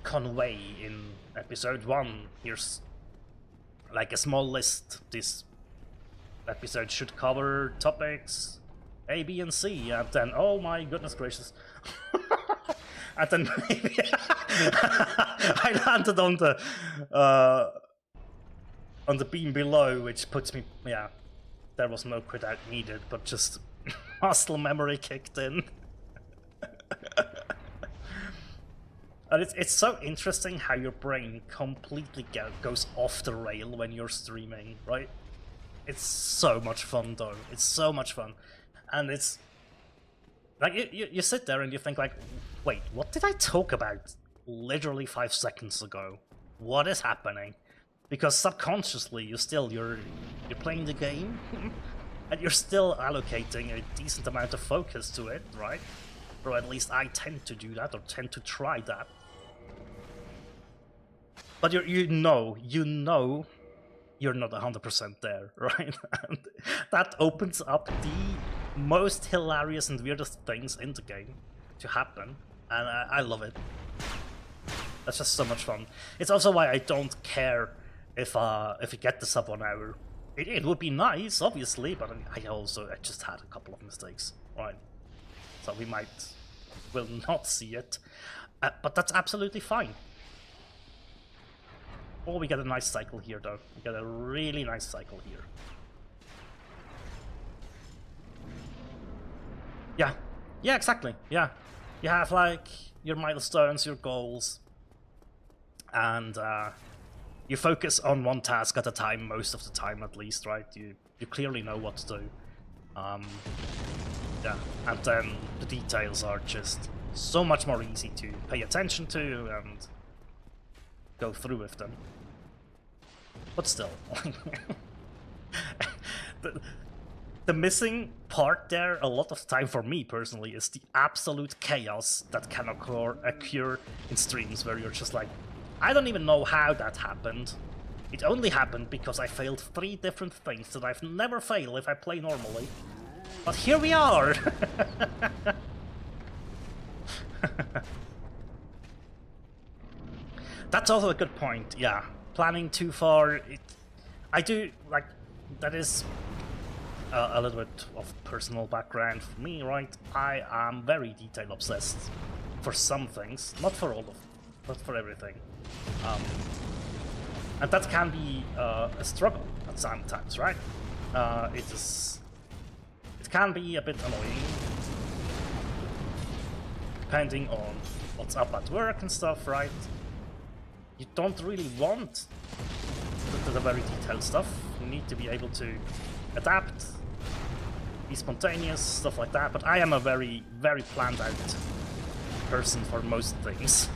convey in episode 1. Here's like a small list. This episode should cover topics A, B, and C, and then, oh my goodness gracious. And then maybe I landed on the beam below, which puts me, yeah, there was no quit out needed, but just muscle memory kicked in. And it's so interesting how your brain completely goes off the rail when you're streaming, right? It's so much fun though. It's so much fun. And it's like you sit there and you think like, wait, what did I talk about literally 5 seconds ago? What is happening? Because subconsciously you're playing the game and you're still allocating a decent amount of focus to it, right? Or at least I tend to do that, or tend to try that. But you know you're not 100% there, right? And that opens up the most hilarious and weirdest things in the game to happen, and I love it. That's just so much fun. It's also why I don't care if you get the sub 1 hour. It would be nice, obviously, but I just had a couple of mistakes, right? So will not see it, but that's absolutely fine. Oh, we get a nice cycle here, though. We get a really nice cycle here. Yeah, exactly. Yeah, you have like your milestones, your goals, and you focus on one task at a time most of the time, at least, right? You clearly know what to do. Yeah, and then the details are just so much more easy to pay attention to and go through with them. But still, the missing part there a lot of the time for me personally is the absolute chaos that can occur in streams where you're just like, I don't even know how that happened. It only happened because I failed 3 different things that I've never failed if I play normally. But here we are! That's also a good point, yeah. Planning too far, I do, like, that is a little bit of personal background for me, right? I am very detail obsessed for some things, not for all of them, but for everything. And that can be a struggle at sometimes, right? It can be a bit annoying, depending on what's up at work and stuff, right? You don't really want the very detailed stuff. You need to be able to adapt, be spontaneous, stuff like that. But I am a very, very planned out person for most things.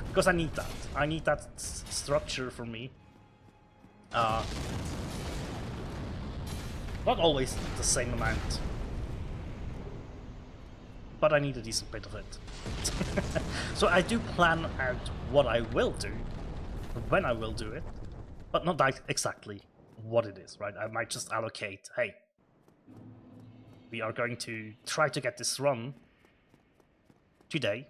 Because I need that. I need that structure for me. Not always the same amount, but I need a decent bit of it. So I do plan out what I will do, when I will do it, but not like exactly what it is, right? I might just allocate, hey, we are going to try to get this run today,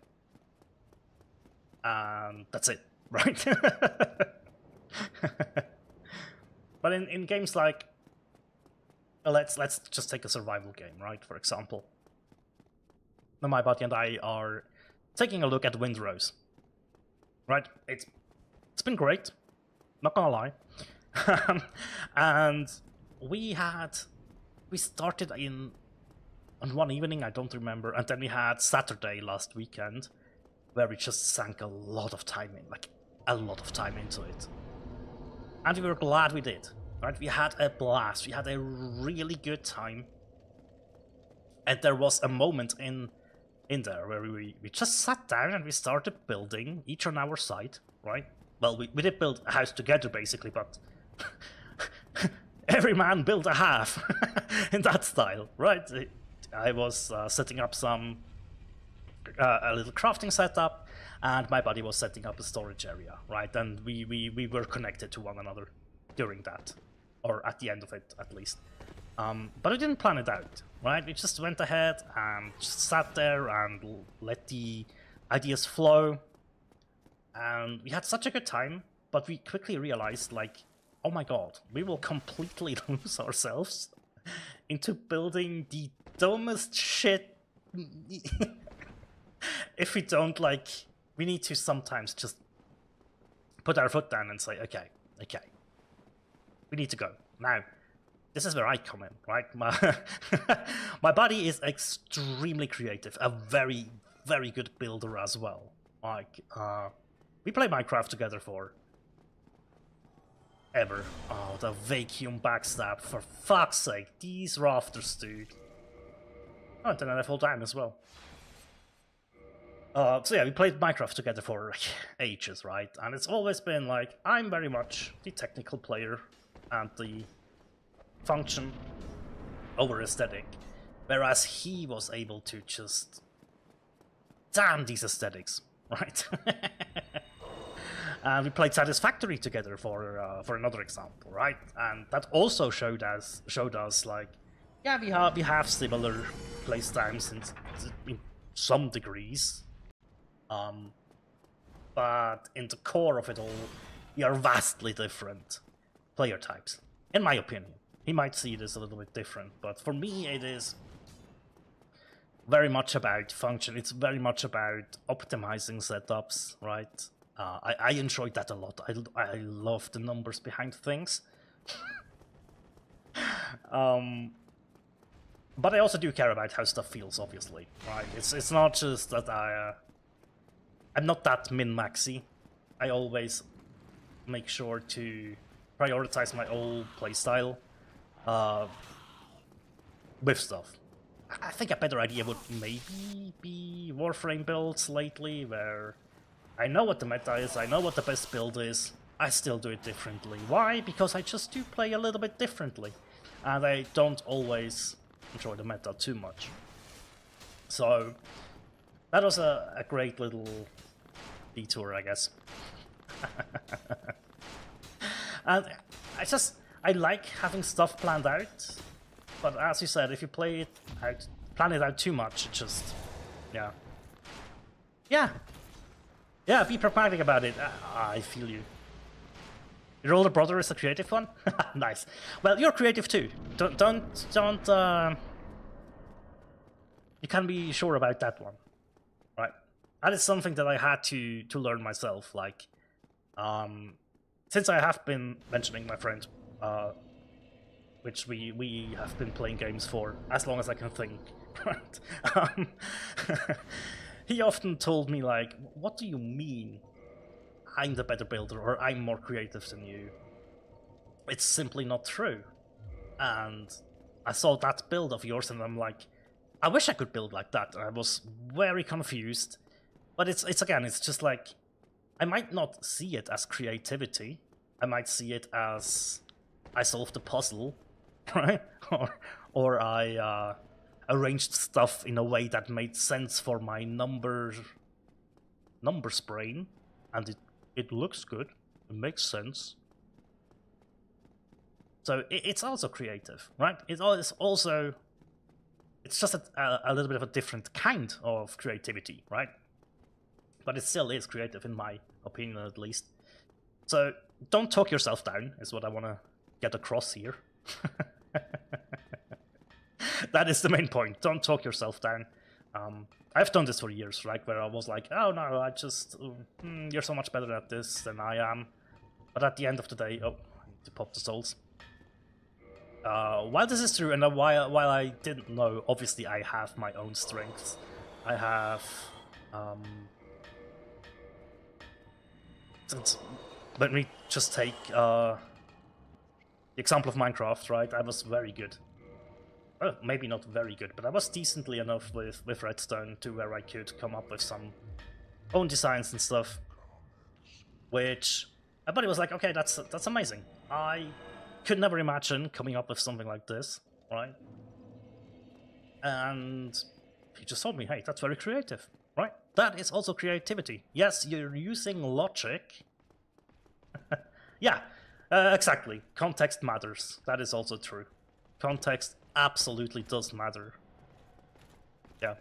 and that's it, right? But in games like, let's just take a survival game, right? For example, my buddy and I are taking a look at Windrose, right? It's been great, not gonna lie, and we started on one evening, I don't remember, and then we had Saturday last weekend, where we just sank a lot of time in, like a lot of time into it, and we were glad we did. Right, we had a blast. We had a really good time, and there was a moment in there where we just sat down and we started building, each on our side. Right. Well, we did build a house together basically, but every man built a half in that style. Right. I was setting up a little crafting setup, and my buddy was setting up a storage area. Right, and we were connected to one another during that. Or at the end of it, at least. But we didn't plan it out, right? We just went ahead and just sat there and let the ideas flow. And we had such a good time, but we quickly realized, like, oh my god, we will completely lose ourselves into building the dumbest shit. If we don't, like, we need to sometimes just put our foot down and say, okay. We need to go. Now, this is where I come in, right? My buddy is extremely creative, a very, very good builder as well. Like, we played Minecraft together for ever. Oh, the vacuum backstab, for fuck's sake, these rafters, dude. Oh, and then I fall down as well. So yeah, we played Minecraft together for like, ages, right? And it's always been like, I'm very much the technical player and the function over aesthetic, whereas he was able to just damn these aesthetics, right? And we played Satisfactory together for another example, right? And that also showed us like, yeah, we have similar playstyles in some degrees, but in the core of it all, we are vastly different player types, in my opinion. He might see this a little bit different, but for me it is very much about function. It's very much about optimizing setups, right? I enjoyed that a lot. I love the numbers behind things. But I also do care about how stuff feels, obviously, right? It's not just that I'm not that min-maxy. I always make sure to prioritize my old playstyle with stuff. I think a better idea would maybe be Warframe builds lately, where I know what the meta is, I know what the best build is, I still do it differently. Why? Because I just do play a little bit differently, and I don't always enjoy the meta too much. So that was a great little detour, I guess. And I like having stuff planned out, but as you said, if you play it out, plan it out too much, it just, yeah, be pragmatic about it. I feel you. Your older brother is a creative one? Nice. Well, you're creative too. Don't you can be sure about that one, right? That is something that I had to learn myself. Like, since I have been mentioning my friend, which we have been playing games for as long as I can think, right? He often told me, like, what do you mean I'm the better builder or I'm more creative than you? It's simply not true. And I saw that build of yours and I'm like, I wish I could build like that. I was very confused. But it's just like, I might not see it as creativity. I might see it as I solved the puzzle, right? or I arranged stuff in a way that made sense for my numbers brain, and it looks good. It makes sense. So it's also creative, right? It's just a little bit of a different kind of creativity, right? But it still is creative, in my opinion, at least. So don't talk yourself down, is what I want to get across here. That is the main point. Don't talk yourself down. I've done this for years, right? Where I was like, oh no, you're so much better at this than I am. But at the end of the day, I need to pop the souls. While this is true, and while I didn't know, obviously I have my own strengths. I have, let me just take the example of Minecraft, right? I was very good. Well, maybe not very good, but I was decently enough with redstone to where I could come up with some own designs and stuff. Which everybody was like, okay, that's amazing. I could never imagine coming up with something like this, right? And he just told me, hey, that's very creative, right? That is also creativity. Yes, you're using logic. Yeah, exactly. Context matters. That is also true. Context absolutely does matter. Yeah.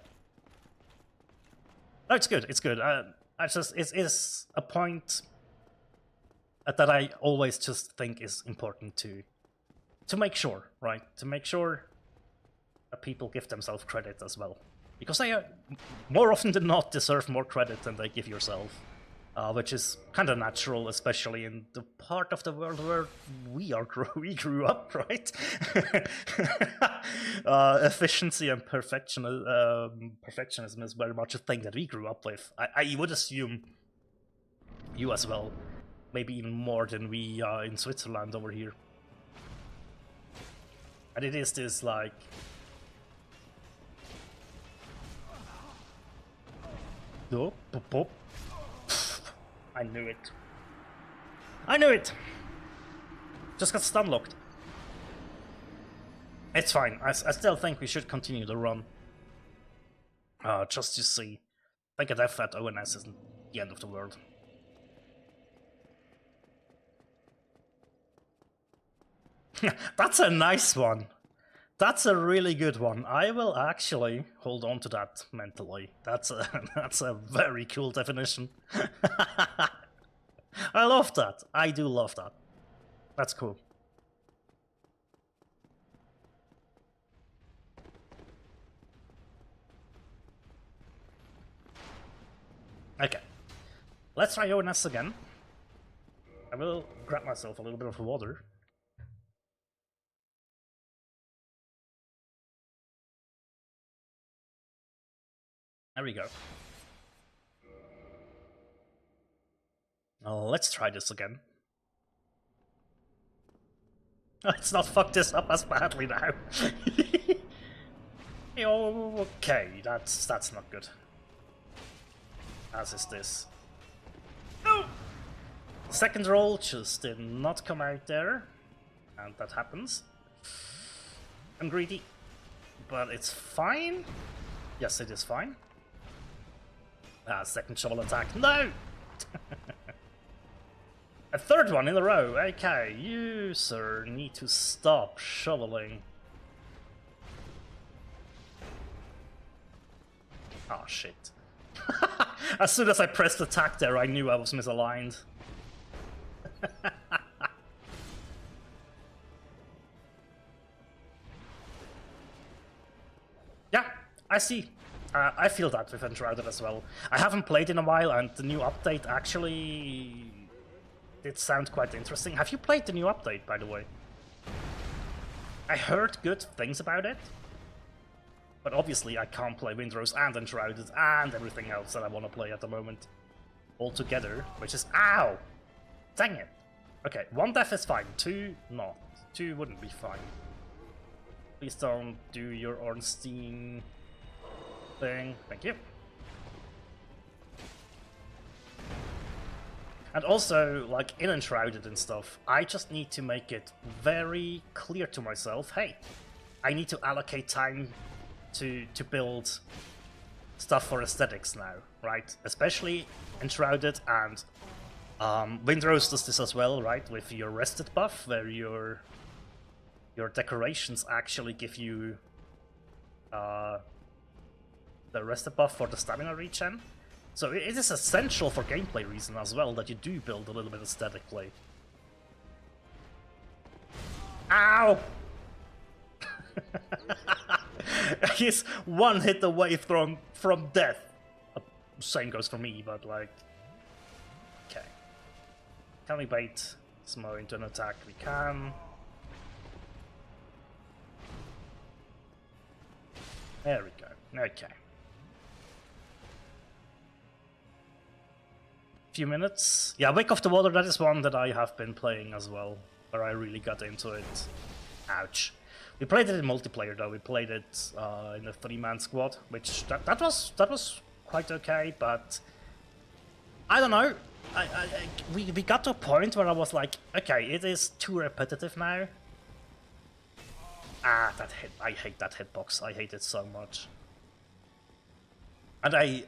No, it's good. It's good. It is a point that I always just think is important to make sure, right? To make sure that people give themselves credit as well, because they more often than not deserve more credit than they give yourself. which is kind of natural, especially in the part of the world where we grew up, right? Efficiency and perfectionism is very much a thing that we grew up with. I would assume you as well, maybe even more than we in Switzerland over here. And it is this like oh, pop, pop. I knew it. I knew it! Just got stun locked. It's fine. I still think we should continue the run. Just to see. I think a death at ONS isn't the end of the world. That's a nice one. That's a really good one. I will actually hold on to that mentally. That's a very cool definition. I love that. I do love that. That's cool. Okay. Let's try ONS again. I will grab myself a little bit of water. There we go. Let's try this again. Let's not fuck this up as badly now. Okay, that's not good. As is this. No! Second roll just did not come out there. And that happens. I'm greedy. But it's fine. Yes, it is fine. Second shovel attack. No! A third one in a row. Okay, you, sir, need to stop shoveling. Oh, shit. As soon as I pressed attack there, I knew I was misaligned. Yeah, I see. I feel that with Enshrouded as well. I haven't played in a while, and the new update actually did sound quite interesting. Have you played the new update, by the way? I heard good things about it, but obviously I can't play Windrose and Enshrouded and everything else that I want to play at the moment all together, which is... Ow! Dang it! Okay, 1 death is fine, 2 not. 2 wouldn't be fine. Please don't do your Ornstein thing. Thank you. And also, like in Enshrouded and stuff, I just need to make it very clear to myself, hey, I need to allocate time to build stuff for aesthetics now, right? Especially Enshrouded, and Windrose does this as well, right? With your rested buff, where your decorations actually give you the rested buff for the stamina regen. So it is essential for gameplay reason as well that you do build a little bit aesthetically. Ow! He's one hit away from death. Same goes for me, but like... Okay. Can we bait Smo into an attack? We can. There we go. Okay. Few minutes. Yeah, Wake of the Water, that is one that I have been playing as well, where I really got into it. Ouch. We played it in multiplayer though. We played it in a 3-man squad, which that was quite okay, but I don't know. We got to a point where I was like, okay, it is too repetitive now. That hit. I hate that hitbox. I hate it so much. And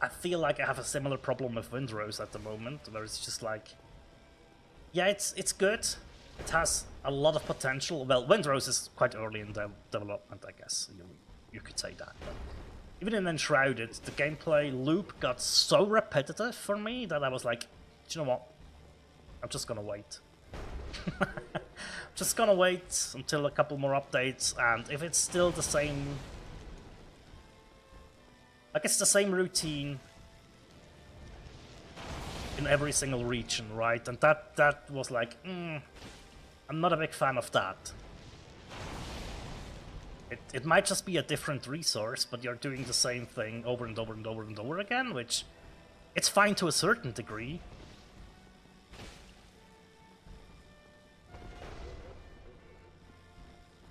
I feel like I have a similar problem with Windrose at the moment, where it's just like, yeah, it's good. It has a lot of potential. Well, Windrose is quite early in development, I guess. You could say that. But even in Enshrouded, the gameplay loop got so repetitive for me that I was like, do you know what? I'm just gonna wait. Just gonna wait until a couple more updates, and if it's still the same... Like, it's the same routine. in every single region, right? And that was like, I'm not a big fan of that. It might just be a different resource, but you're doing the same thing over and over and over and over again, which it's fine to a certain degree.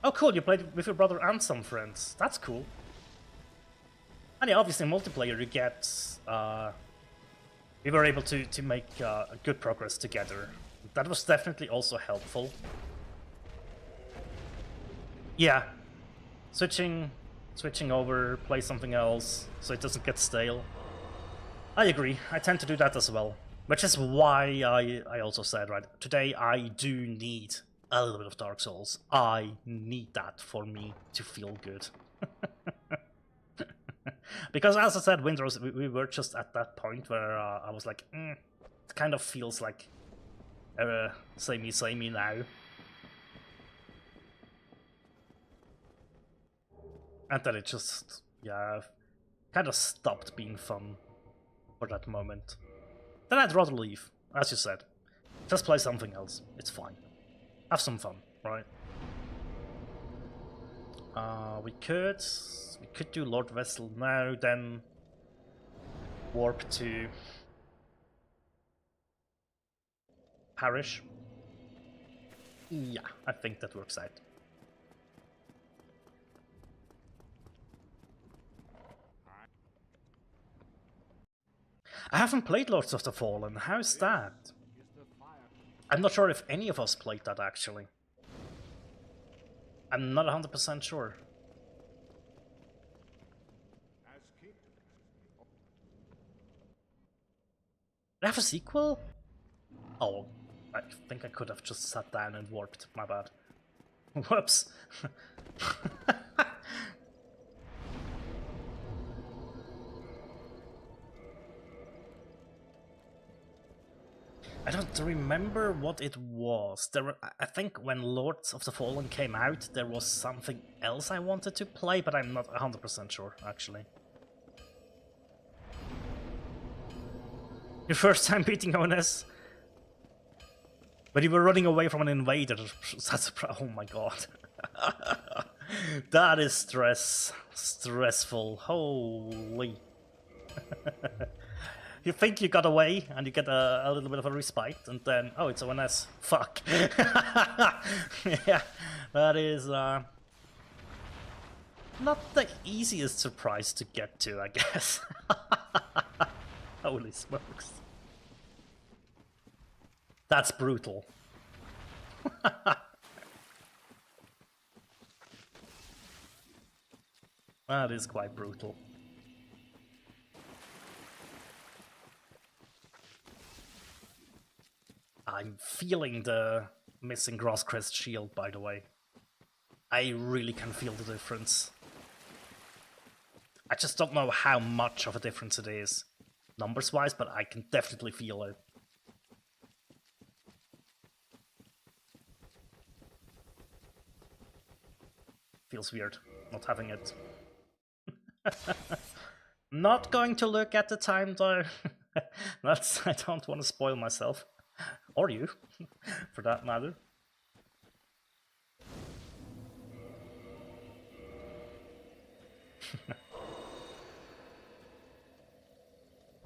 Oh cool, you played with your brother and some friends. That's cool. And yeah, obviously in multiplayer you get... we were able to make good progress together. That was definitely also helpful. Yeah. Switching over, play something else, so it doesn't get stale. I agree, I tend to do that as well. Which is why I also said, right, today I do need a little bit of Dark Souls. I need that for me to feel good. Because as I said, Windrose, we were just at that point where I was like, it kind of feels like samey now. And then it just, yeah, kind of stopped being fun for that moment. Then I'd rather leave, as you said. Just play something else, it's fine. Have some fun, right? We could do Lord Vessel now, then warp to Parish. Yeah, I think that works out. I haven't played Lords of the Fallen, how's that? I'm not sure if any of us played that actually. I'm not 100% sure. Did I have a sequel? Oh, I think I could have just sat down and warped, my bad. Whoops. I don't remember what it was. I think when Lords of the Fallen came out, there was something else I wanted to play, but I'm not 100% sure, actually. Your first time beating ONS? But you were running away from an invader. That's oh my god. That is stressful. Holy. You think you got away, and you get a little bit of a respite, and then, oh, it's ONS. Fuck. Yeah, that is not the easiest surprise to get to, I guess. Holy smokes. That's brutal. That is quite brutal. I'm feeling the missing Grasscrest shield, by the way. I really can feel the difference. I just don't know how much of a difference it is, numbers-wise, but I can definitely feel it. Feels weird, not having it. Not going to look at the time, though. I don't want to spoil myself. Or you, for that matter.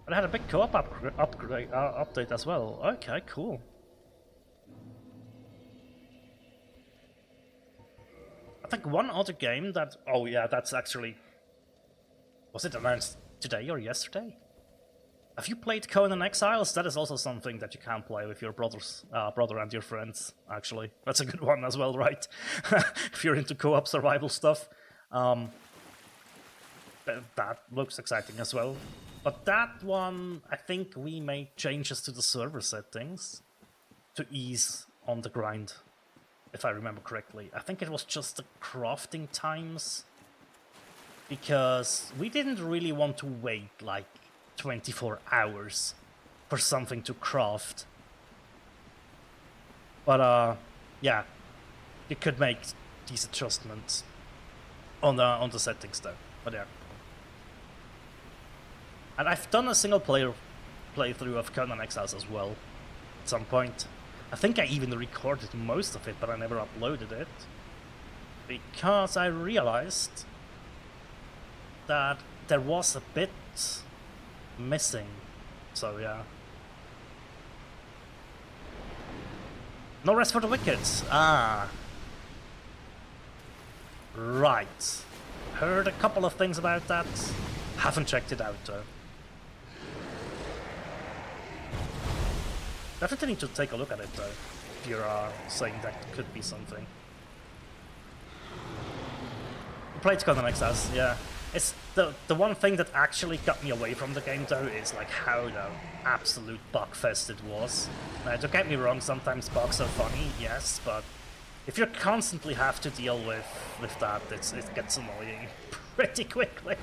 But I had a big co-op update as well. Okay, cool. I think one other game that... Oh yeah, that's actually... Was it announced today or yesterday? Have you played Conan Exiles? That is also something that you can play with your brother and your friends, actually. That's a good one as well, right? If you're into co-op survival stuff. That looks exciting as well. But that one, I think we made changes to the server settings to ease on the grind, if I remember correctly. I think it was just the crafting times, because we didn't really want to wait like 24 hours for something to craft. But yeah, you could make these adjustments on the settings though. But yeah. And I've done a single player playthrough of Conan Exiles as well, at some point. I think I even recorded most of it, but I never uploaded it. Because I realized that there was a bit missing. So yeah. No rest for the wicked. Ah. Right. Heard a couple of things about that. Haven't checked it out though. Definitely need to take a look at it though, if you're saying that could be something. Played Conan Exiles, yeah. It's the one thing that actually got me away from the game though is like how the absolute bugfest it was. Now, don't get me wrong, sometimes bugs are funny, yes, but if you constantly have to deal with that, it gets annoying pretty quickly.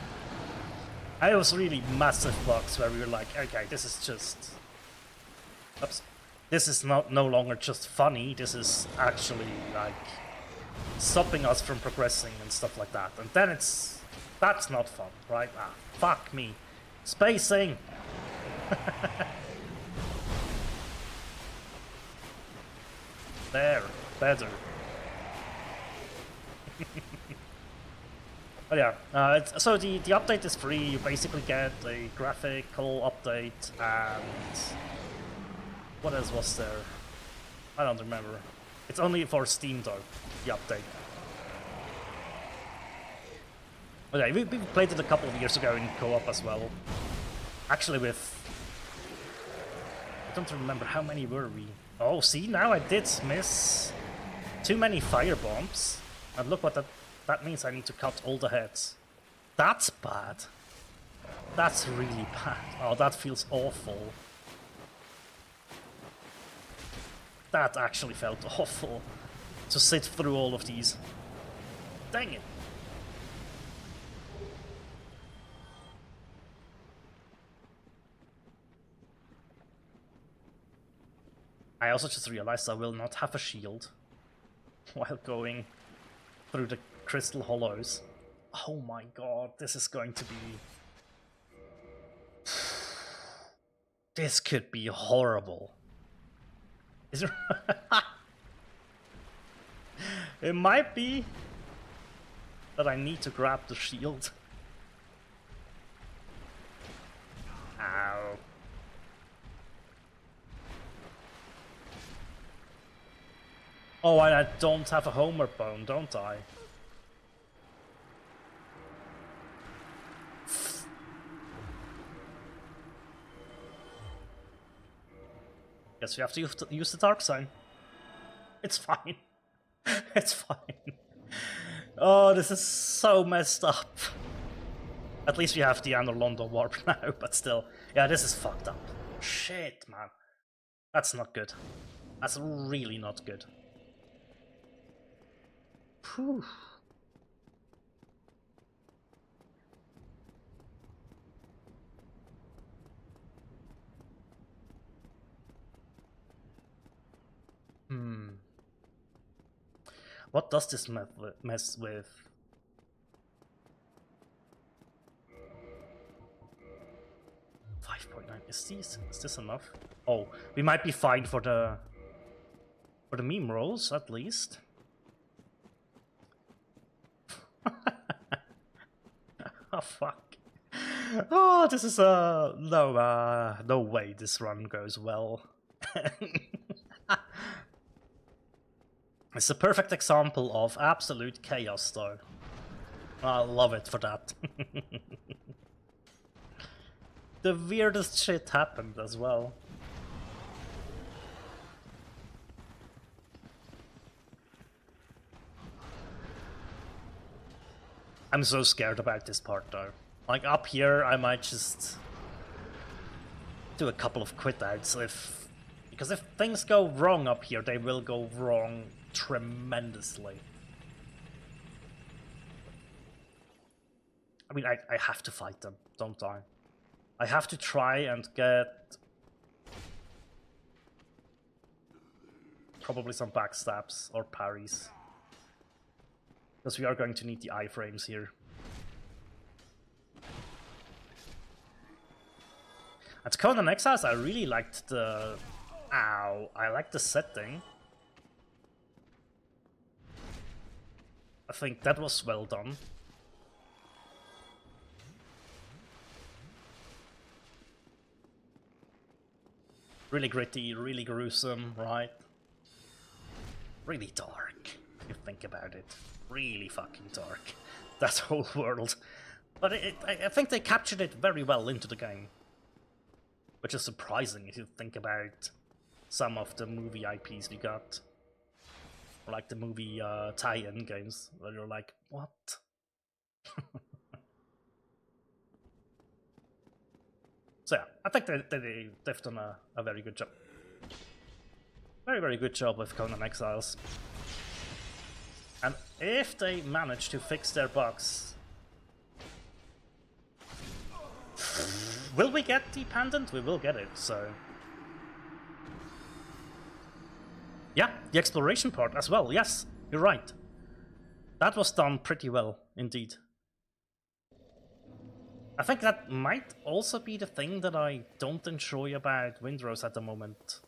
I was really massive bugs where we were like, okay, this is just... Oops. This is no longer just funny, this is actually like stopping us from progressing and stuff like that. And then that's not fun, right? Ah, fuck me. Spacing! There, better. But yeah, so the update is free. You basically get a graphical update and what else was there? I don't remember. It's only for Steam though, the update. Okay, we played it a couple of years ago in co-op as well. Actually with... I don't remember how many were we. Oh, see, now I did miss too many fire bombs. And look what that means. I need to cut all the heads. That's bad. That's really bad. Oh, that feels awful. That actually felt awful. To sit through all of these. Dang it. I also just realized I will not have a shield while going through the crystal hollows. Oh my god, this is going to be... This could be horrible. Is there... It might be that I need to grab the shield. Ow. Oh, and I don't have a Homer bone, don't I? Guess we have to use the dark sign. It's fine. It's fine. Oh, this is so messed up. At least we have the Anor Londo warp now, but still. Yeah, this is fucked up. Shit, man. That's not good. That's really not good. Whew. What does this mess with? Is this enough? Oh, we might be fine for the meme rolls at least. Oh fuck. Oh, this is no way this run goes well. It's a perfect example of absolute chaos though. I love it for that. The weirdest shit happened as well. I'm so scared about this part though. Like up here I might just do a couple of quit outs because if things go wrong up here, they will go wrong tremendously. I mean, I have to fight them, don't I? I have to try and get probably some backstabs or parries. Because we are going to need the iframes here. At Conan Exiles, I really liked the... Ow, I liked the setting. I think that was well done. Really gritty, really gruesome, right? Really dark, if you think about it. Really fucking dark. That whole world. But I think they captured it very well into the game. Which is surprising if you think about some of the movie IPs we got. Or like the movie tie-in games, where you're like, what? So yeah, I think they've done a very good job. Very, very good job with Conan Exiles. And if they manage to fix their bugs... Will we get the pendant? We will get it, so... Yeah, the exploration part as well, yes, you're right. That was done pretty well, indeed. I think that might also be the thing that I don't enjoy about Windrose at the moment.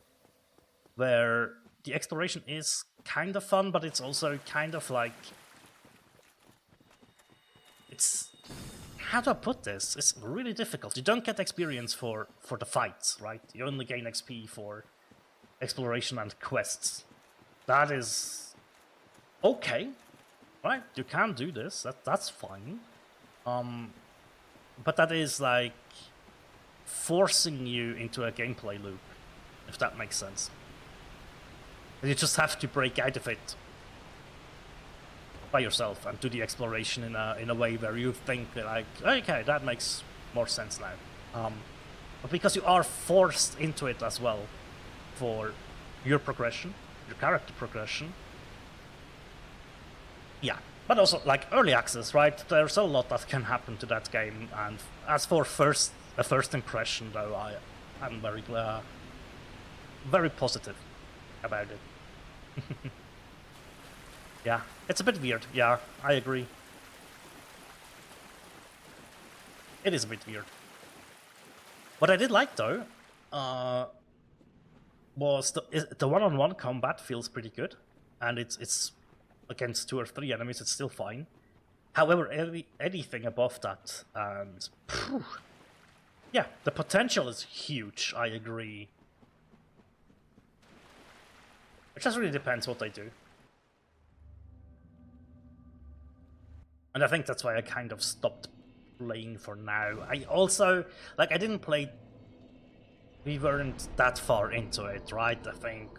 Where the exploration is kind of fun, but it's also kind of like... It's... How do I put this? It's really difficult. You don't get experience for the fights, right? You only gain XP for exploration and quests. That is... okay, right? You can do this, that's fine. But that is like forcing you into a gameplay loop, if that makes sense. You just have to break out of it by yourself and do the exploration in a way where you think like, okay, that makes more sense now. But because you are forced into it as well for your progression, your character progression. Yeah, but also like early access, right? There's a lot that can happen to that game, and as for a first impression, though, I'm very positive about it. Yeah, it's a bit weird. Yeah, I agree. It is a bit weird. What I did like, though, was the one-on-one combat feels pretty good, and it's against 2 or 3 enemies, it's still fine. However, anything above that, and yeah, the potential is huge. I agree. It just really depends what they do. And I think that's why I kind of stopped playing for now. I also, like, I didn't play... We weren't that far into it, right? I think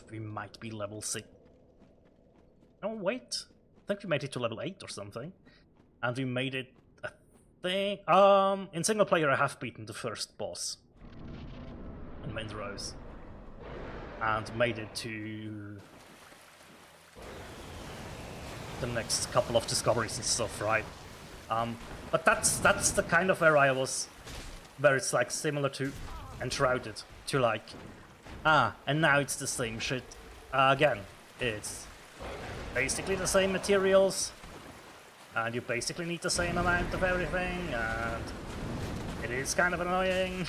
we might be level 6. Oh, wait. I think we made it to level 8 or something. And we made it, I think... in single player I have beaten the first boss in Windrose. And made it to the next couple of discoveries and stuff, right? But that's the kind of where I was, where it's like similar to Enshrouded, to like, and now it's the same shit again. It's basically the same materials, and you basically need the same amount of everything, and it is kind of annoying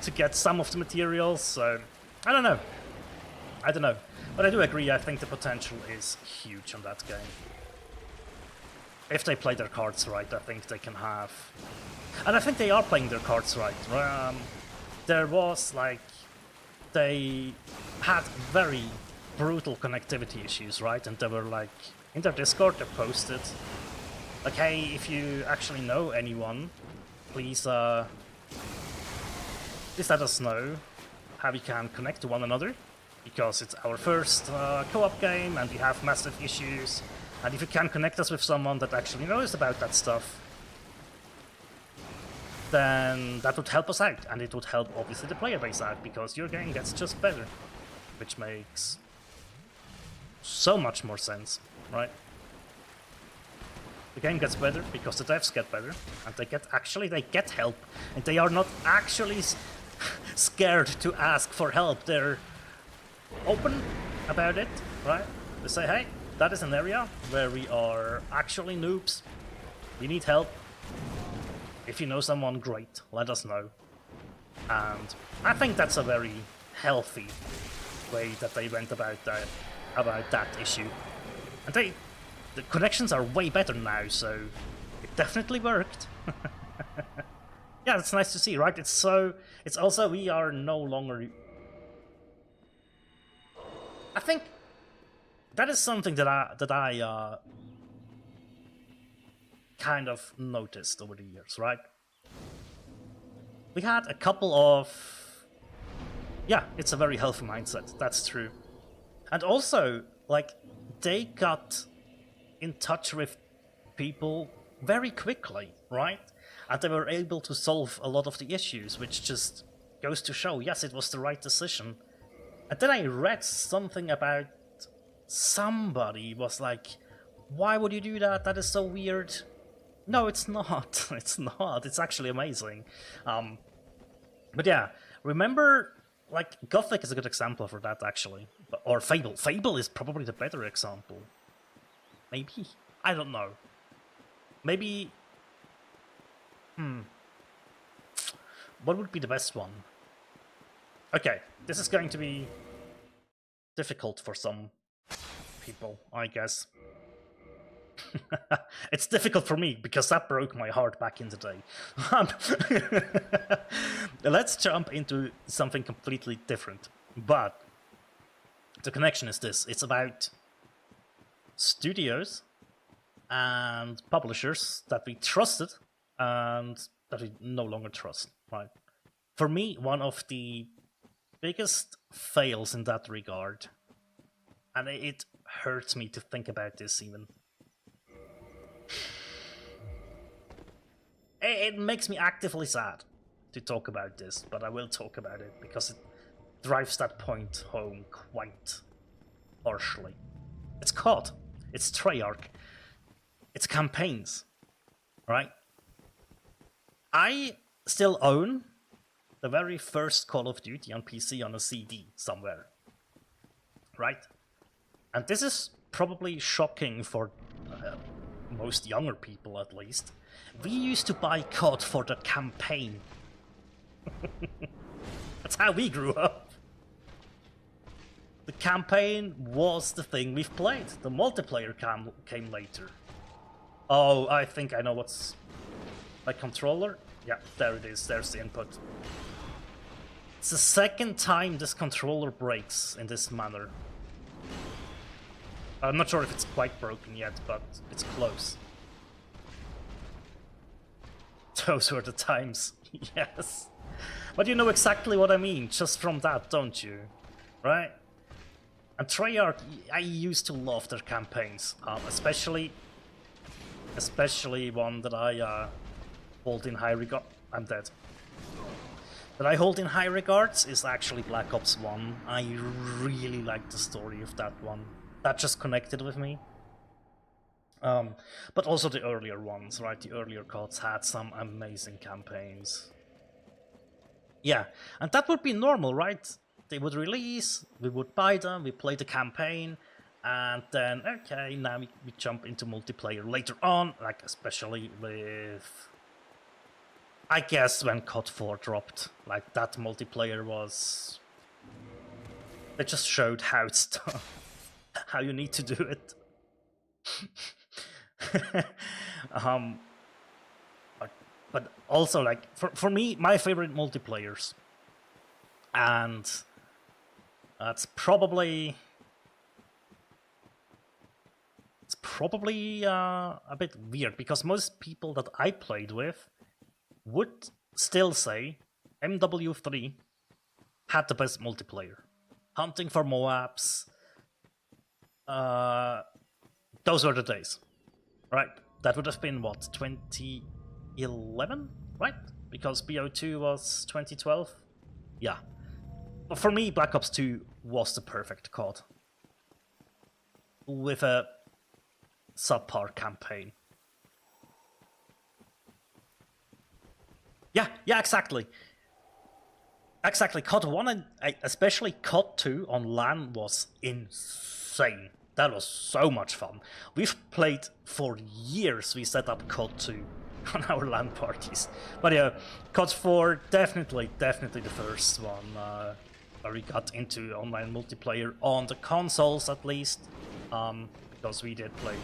to get some of the materials, so I don't know. But I do agree, I think the potential is huge on that game. If they play their cards right, I think they can have... And I think they are playing their cards right. There was, like... They had very brutal connectivity issues, right? And they were like... In their Discord, they posted... Like, hey, if you actually know anyone, please let us know how we can connect to one another. Because it's our first co-op game and we have massive issues. And if you can connect us with someone that actually knows about that stuff, then that would help us out. And it would help, obviously, the player base out, because your game gets just better. Which makes so much more sense, right? The game gets better because the devs get better. And they get help. And they are not actually scared to ask for help. They're open about it, right? They say, hey, that is an area where we are actually noobs. We need help. If you know someone, great, let us know. And I think that's a very healthy way that they went about that issue. And the connections are way better now, so it definitely worked. Yeah, it's nice to see, right? It's also, we are no longer... I think that is something that I kind of noticed over the years, right? We had a couple of... Yeah, it's a very healthy mindset, that's true. And also, like, they got in touch with people very quickly, right? And they were able to solve a lot of the issues, which just goes to show, yes, it was the right decision. And then I read something about somebody was like, why would you do that? That is so weird. No, it's not. It's not. It's actually amazing. But yeah, remember, like, Gothic is a good example for that, actually. Or Fable. Fable is probably the better example. Maybe? I don't know. Maybe... What would be the best one? Okay, this is going to be difficult for some people, I guess. It's difficult for me, because that broke my heart back in the day. Let's jump into something completely different. But the connection is this. It's about studios and publishers that we trusted and that we no longer trust, right? For me, one of the biggest fails in that regard, and it hurts me to think about this even. It makes me actively sad to talk about this, but I will talk about it because it drives that point home quite harshly. It's COD, it's Treyarch, it's campaigns, right? I still own the very first Call of Duty on PC on a CD somewhere, right? And this is probably shocking for most younger people, at least. We used to buy COD for the campaign. That's how we grew up. The campaign was the thing we've played. The multiplayer came later. Oh, I think I know what's... My controller? Yeah, there it is. There's the input. It's the second time this controller breaks in this manner. I'm not sure if it's quite broken yet, but it's close. Those were the times, yes. But you know exactly what I mean, just from that, don't you? Right? And Treyarch, I used to love their campaigns, especially one that I hold in high regard. I'm dead. That I hold in high regards is actually Black Ops 1. I really like the story of that one. That just connected with me. But also the earlier ones, right? The earlier CODs had some amazing campaigns. Yeah, and that would be normal, right? They would release, we would buy them, we play the campaign, and then, okay, now we jump into multiplayer later on, like especially with... I guess when COD 4 dropped, like that multiplayer was... They just showed how it's done, how you need to do it. But also, like, for me, my favorite multiplayers, and it's probably a bit weird, because most people that I played with would still say MW3 had the best multiplayer. Hunting for Moabs, those were the days, right? That would have been, what, 2011, right? Because BO2 was 2012? Yeah. But for me, Black Ops 2 was the perfect COD. With a subpar campaign. Yeah, exactly. Exactly, COD 1 and especially COD 2 on LAN was insane. That was so much fun. We've played for years, we set up COD 2 on our LAN parties. But yeah, COD 4 definitely the first one where we got into online multiplayer on the consoles at least, because we did play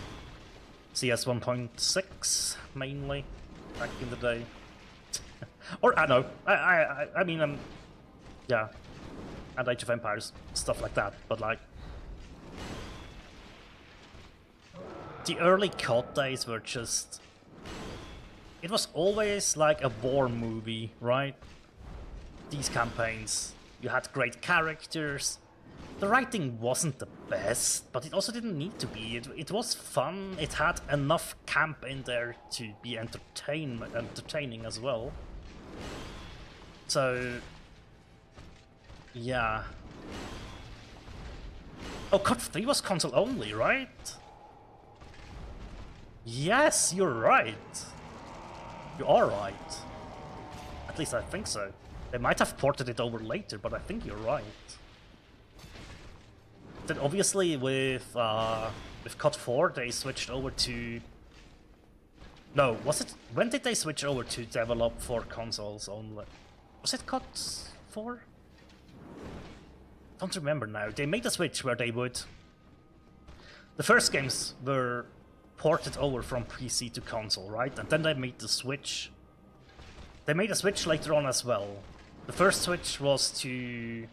CS 1.6 mainly back in the day. Or I don't know, I mean yeah, and Age of Empires, stuff like that. But like the early COD days were just, it was always like a war movie, right? These campaigns, you had great characters. The writing wasn't the best, but it also didn't need to be. It was fun. It had enough camp in there to be entertaining as well. So yeah. Oh, COD 3 was console only, right? Yes, you're right. You are right. At least I think so. They might have ported it over later, but I think you're right. Then obviously with COD 4 they switched over to... No, was it... When did they switch over to develop for consoles only? Was it COD 4? Don't remember now. They made a switch where they would... The first games were ported over from PC to console, right? And then they made the switch. They made a switch later on as well. The first switch was to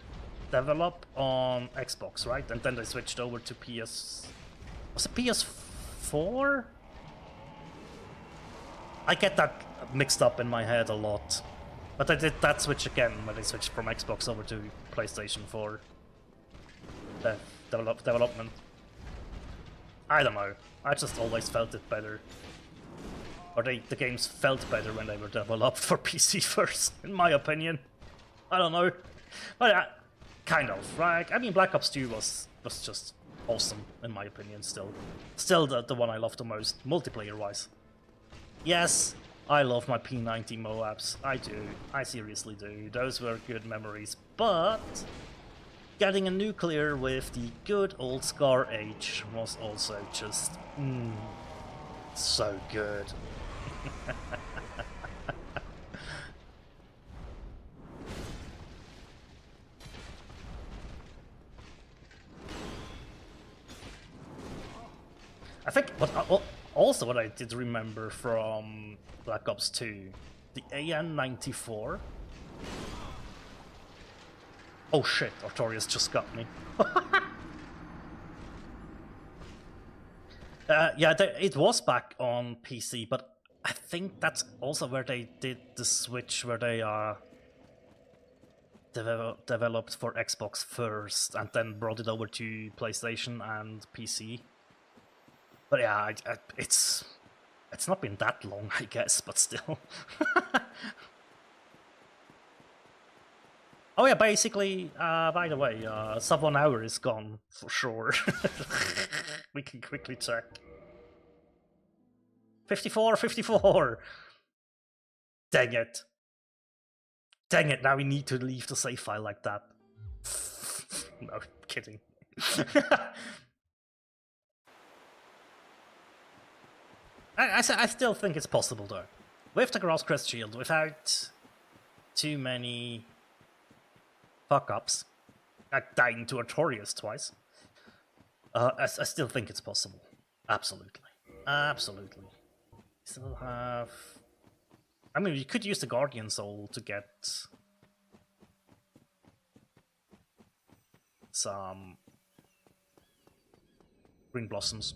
develop on Xbox, right? And then they switched over to PS... Was it PS4? I get that mixed up in my head a lot. But I did that switch again when they switched from Xbox over to PlayStation 4. The development. I don't know. I just always felt it better. Or the games felt better when they were developed for PC first, in my opinion. I don't know. But kind of, right? I mean, Black Ops 2 was just awesome, in my opinion, still. Still the one I love the most, multiplayer-wise. Yes, I love my P90 Moabs. I do. I seriously do. Those were good memories. But getting a nuclear with the good old Scar H was also just... so good. I think also what I did remember from Black Ops 2, the AN-94. Oh shit, Artorias just got me. Yeah, it was back on PC, but I think that's also where they did the switch, where they developed for Xbox first, and then brought it over to PlayStation and PC. But yeah, it's not been that long, I guess, but still. Oh yeah, basically, by the way, sub 1 hour is gone, for sure. We can quickly check. 54! Dang it. Dang it, now we need to leave the save file like that. No, kidding. I still think it's possible though. With the Gross Crest Shield, without too many fuck-ups, like dying to Artorias twice, I still think it's possible. Absolutely. Absolutely. Still have... I mean, you could use the Guardian Soul to get some Green Blossoms.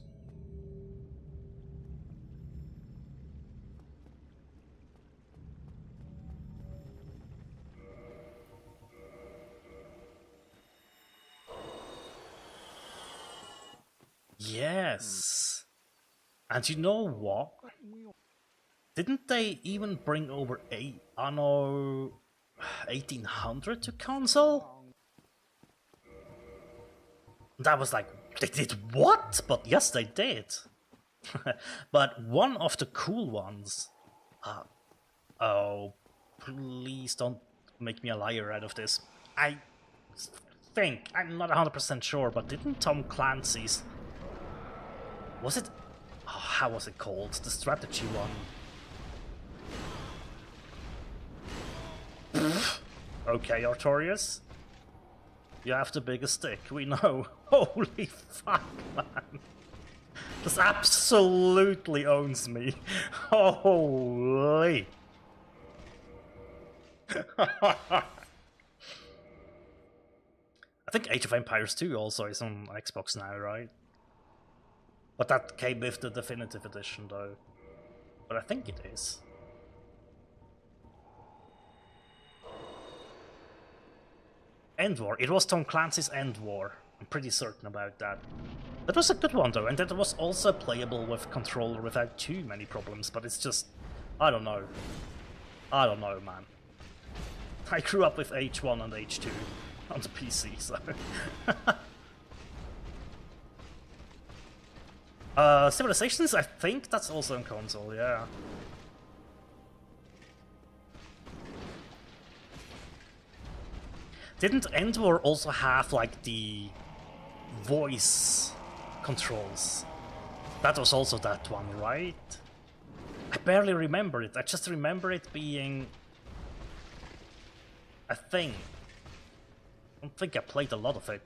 Yes. And you know what? Didn't they even bring over Anno 1800 to console? That was like, they did what? But yes, they did. But one of the cool ones... oh, please don't make me a liar out of this. I think, I'm not 100% sure, but didn't Tom Clancy's... Was it... Oh, how was it called? The strategy one. Okay, Artorias. You have the biggest stick, we know. Holy fuck, man. This absolutely owns me. Holy. I think Age of Empires 2 also is on Xbox now, right? But that came with the definitive edition though. But I think it is. End War. It was Tom Clancy's End War. I'm pretty certain about that. That was a good one though, and that was also playable with controller without too many problems, but it's just... I don't know. I don't know, man. I grew up with H1 and H2 on the PC, so... Civilizations, I think that's also on console, yeah. Didn't End War also have, like, the voice controls? That was also that one, right? I barely remember it. I just remember it being a thing. I don't think I played a lot of it,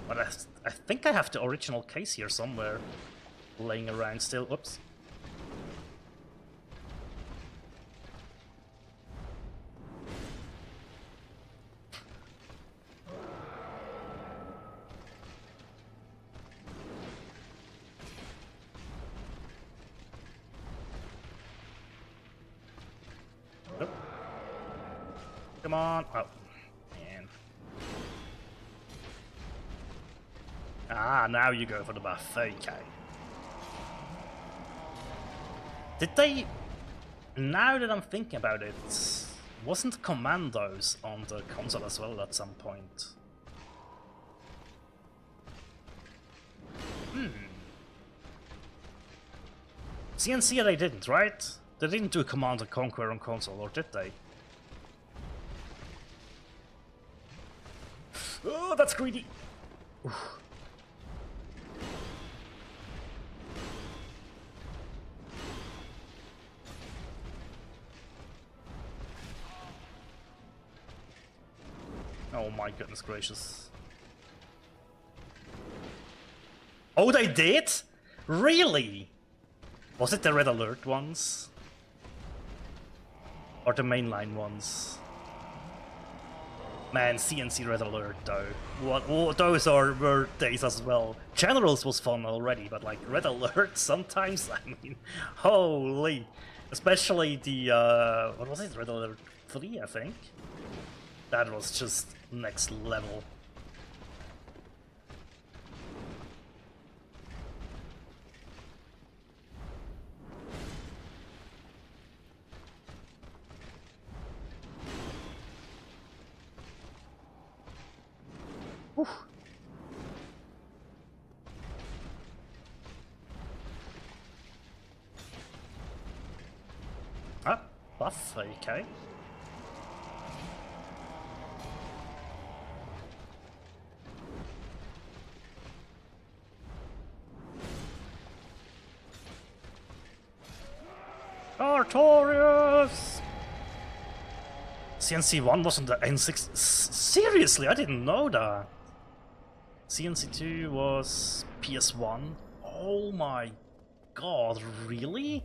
but I think I have the original case here somewhere laying around still. Oops. Come on. Oh, man. Ah, now you go for the buff. Okay. Did they... Now that I'm thinking about it, wasn't Commandos on the console as well at some point? CNC they didn't, right? They didn't do Command & Conquer on console, or did they? Oh, that's greedy! Oof. Oh my goodness gracious. Oh, they did? Really? Was it the Red Alert ones? Or the mainline ones? Man, CNC Red Alert though. What? Oh, those were days as well. Generals was fun already, but like Red Alert sometimes, I mean, holy. Especially the, what was it? Red Alert 3, I think? That was just next level. Whew. Ah, buff, okay. Artorias! CNC1 wasn't the N6. Seriously, I didn't know that. CNC2 was PS1. Oh my god, really?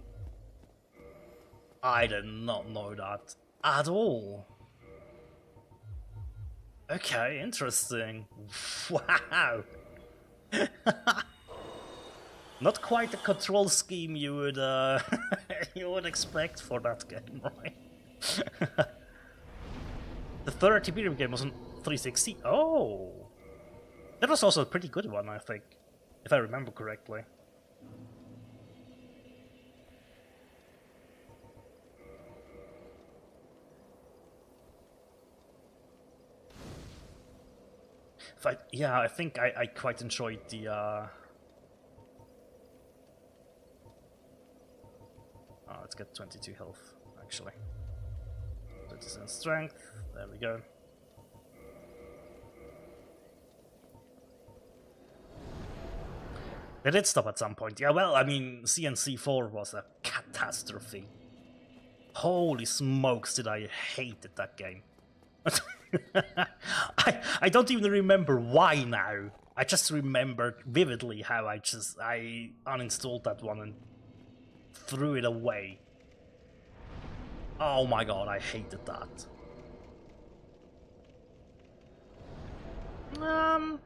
I did not know that at all. Okay, interesting. Wow. Not quite the control scheme you would you would expect for that game, right? The third Tiberium game was on 360. Oh, that was also a pretty good one, I think, if I remember correctly. Yeah, I think I quite enjoyed the oh, let's get 22 health, actually. 27 strength, there we go. They did stop at some point. Yeah, well, I mean, CNC4 was a catastrophe. Holy smokes, did I hated that game. I don't even remember why now. I just remembered vividly how I uninstalled that one and threw it away. Oh my god, I hated that. I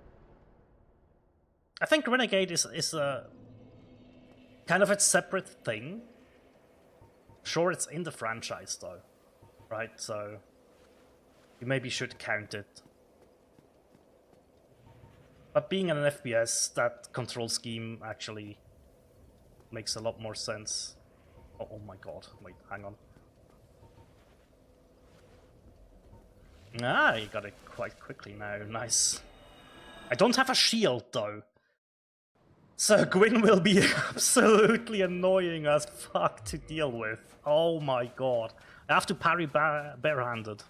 think Renegade is a kind of a separate thing. Sure, it's in the franchise though, right? So you maybe should count it. But being an FPS, that control scheme actually makes a lot more sense. Oh my god, wait, hang on. Ah, you got it quite quickly now, nice. I don't have a shield though. So Gwyn will be absolutely annoying as fuck to deal with. Oh my god. I have to parry barehanded.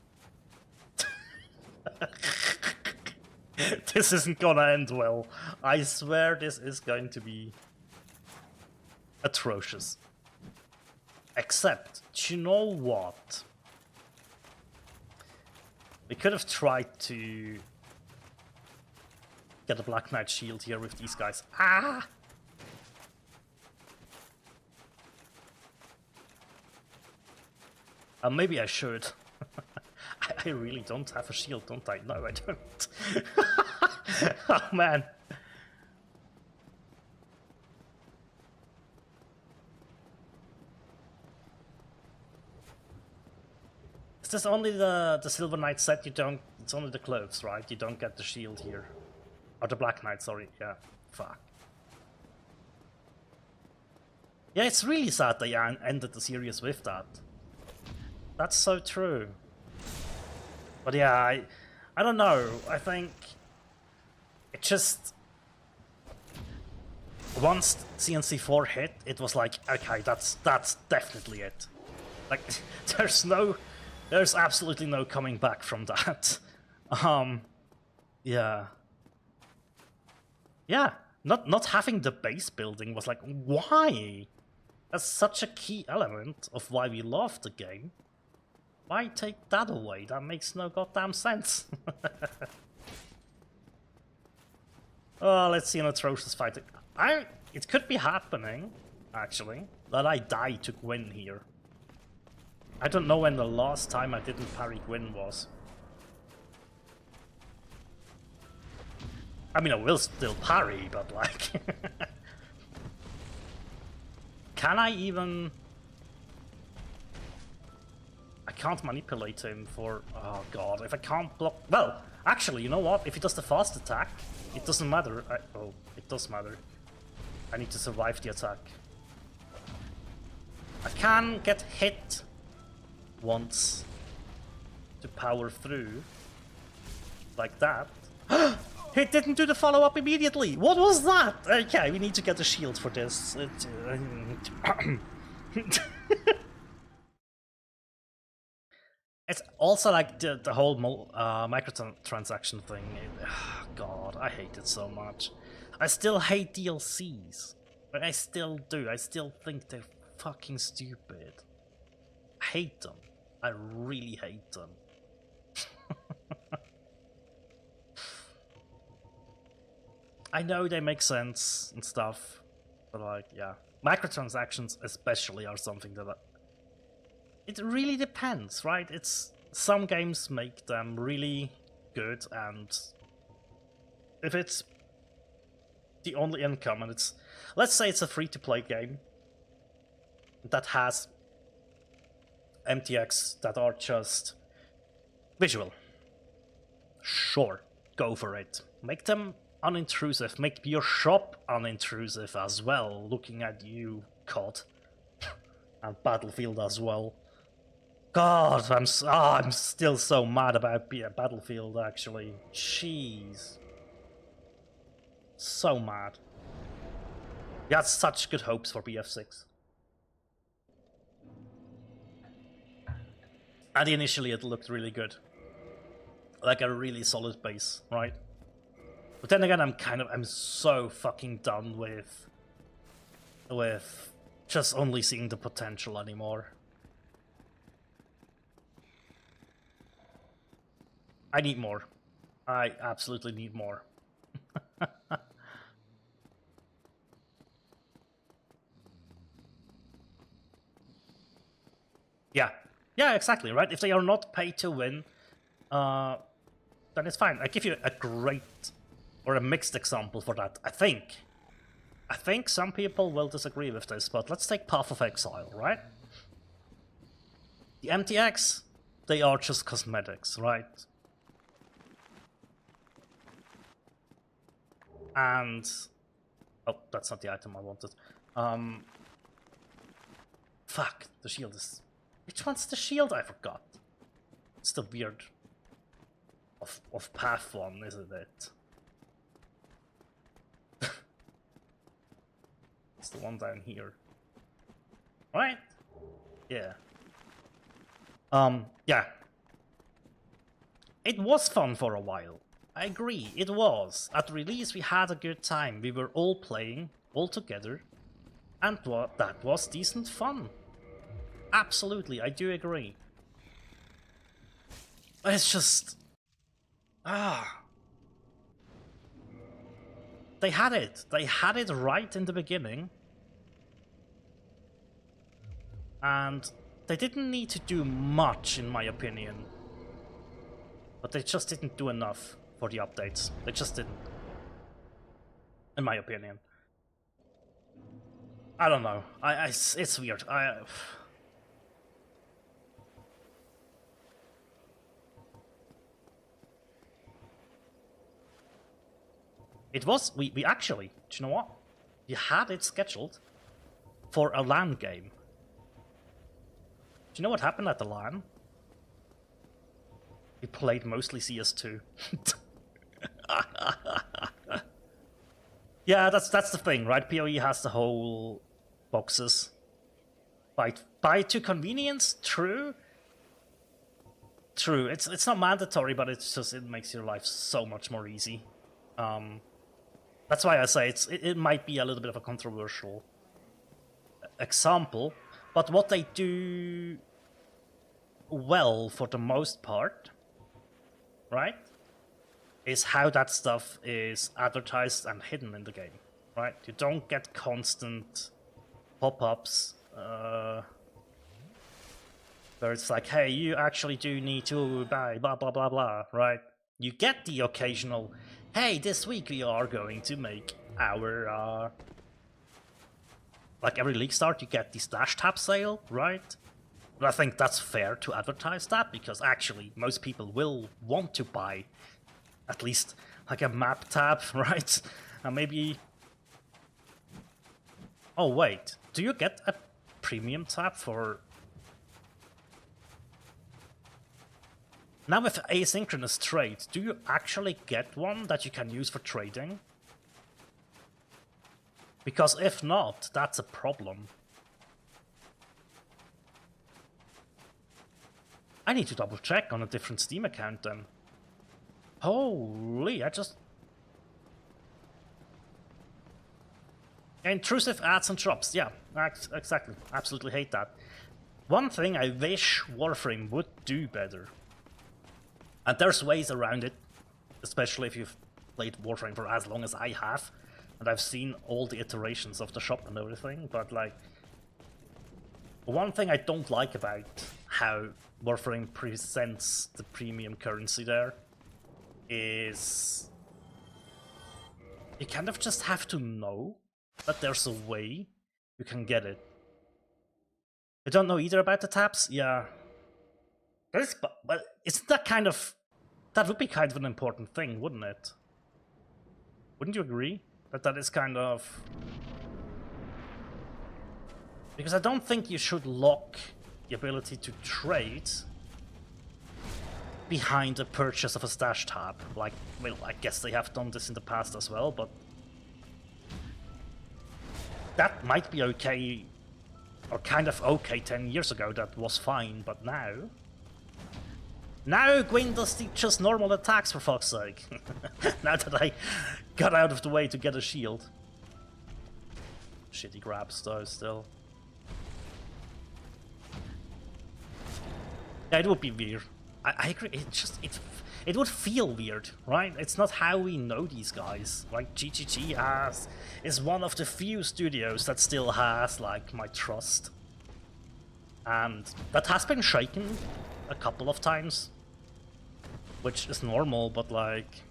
This isn't gonna end well. I swear this is going to be atrocious. Except, do you know what? We could have tried to get a Black Knight shield here with these guys. Ah! Maybe I should. I really don't have a shield, don't I? No, I don't. Oh man. Is this only the Silver Knight set? You don't. It's only the clothes, right? You don't get the shield here. Or the Black Knight, sorry. Yeah. Fuck. Yeah, it's really sad they ended the series with that. That's so true. But yeah, I don't know. I think it just once CNC4 hit, it was like, okay, that's definitely it. Like, there's absolutely no coming back from that. Yeah. Yeah, not having the base building was like, why? That's such a key element of why we love the game. Why take that away? That makes no goddamn sense. Oh, let's see an atrocious fight. It could be happening, actually, that I die to Gwyn here. I don't know when the last time I didn't parry Gwyn was. I mean, I will still parry, but like... Can I even... I can't manipulate him for... Oh god, if I can't block... Well, actually, you know what? If he does the fast attack, it doesn't matter. Oh, it does matter. I need to survive the attack. I can get hit once to power through. Like that. He didn't do the follow-up immediately! What was that? Okay, we need to get a shield for this. It's also like the whole microtransaction thing. God, I hate it so much. I still hate DLCs. But I still do. I still think they're fucking stupid. I hate them. I really hate them. I know they make sense and stuff, but like, yeah. Microtransactions especially are something that... It really depends, right? It's... Some games make them really good, and... If it's the only income, and it's... Let's say it's a free-to-play game that has MTX that are just visual. Sure, go for it. Make them unintrusive, make your shop unintrusive as well, looking at you, COD. And Battlefield as well. God, I'm still so mad about Battlefield, actually. Jeez. So mad. We had such good hopes for BF6. And initially it looked really good. Like a really solid base, right? But then again, I'm so fucking done with just only seeing the potential anymore. I need more. I absolutely need more. Yeah. Yeah, exactly, right? If they are not paid to win, then it's fine. I give you a great or a mixed example for that, I think. I think some people will disagree with this, but let's take Path of Exile, right? The MTX, they are just cosmetics, right? And... oh, that's not the item I wanted. Fuck, the shield is... which one's the shield? I forgot. It's the weird... of Path one, isn't it? It's the one down here. Right? Yeah. Yeah. It was fun for a while. I agree, it was. At release we had a good time. We were all playing, all together. And that was decent fun. Absolutely, I do agree. But it's just... They had it. They had it right in the beginning. And they didn't need to do much, in my opinion. But they just didn't do enough for the updates. They just didn't. In my opinion. I don't know. It's weird. It was... we actually... do you know what? We had it scheduled for a LAN game. Do you know what happened at the LAN? We played mostly CS2. Yeah, that's the thing, right? PoE has the whole boxes. By to convenience, true. True, it's not mandatory, but it's just it makes your life so much more easy. That's why I say it might be a little bit of a controversial example, but what they do well for the most part, right, is how that stuff is advertised and hidden in the game, right? You don't get constant pop-ups where it's like, hey, you actually do need to buy blah blah blah blah, right? You get the occasional, hey, this week we are going to make our like every league start you get the stash tab sale, right? But I think that's fair to advertise that, because actually most people will want to buy at least like a map tab, right? And maybe... oh wait, do you get a premium tab for... now with asynchronous trade, do you actually get one that you can use for trading? Because if not, that's a problem. I need to double check on a different Steam account then. Holy, I just... intrusive ads and drops, yeah, exactly. Absolutely hate that. One thing I wish Warframe would do better, and there's ways around it, especially if you've played Warframe for as long as I have, and I've seen all the iterations of the shop and everything, but like... one thing I don't like about how Warframe presents the premium currency there is you kind of just have to know that there's a way you can get it. I don't know either about the tabs, yeah. But isn't that kind of... that would be kind of an important thing, wouldn't it? Wouldn't you agree? That is kind of... because I don't think you should lock the ability to trade behind the purchase of a stash tab. Like, well, I guess they have done this in the past as well, but that might be okay, or kind of okay 10 years ago, that was fine, but now... now Gwyn does just normal attacks, for fuck's sake. Now that I got out of the way to get a shield. Shitty grabs though, still. Yeah, it would be weird. I agree. It it would feel weird, right? It's not how we know these guys. Like GGG is one of the few studios that still has like my trust, and that has been shaken a couple of times, which is normal. But like,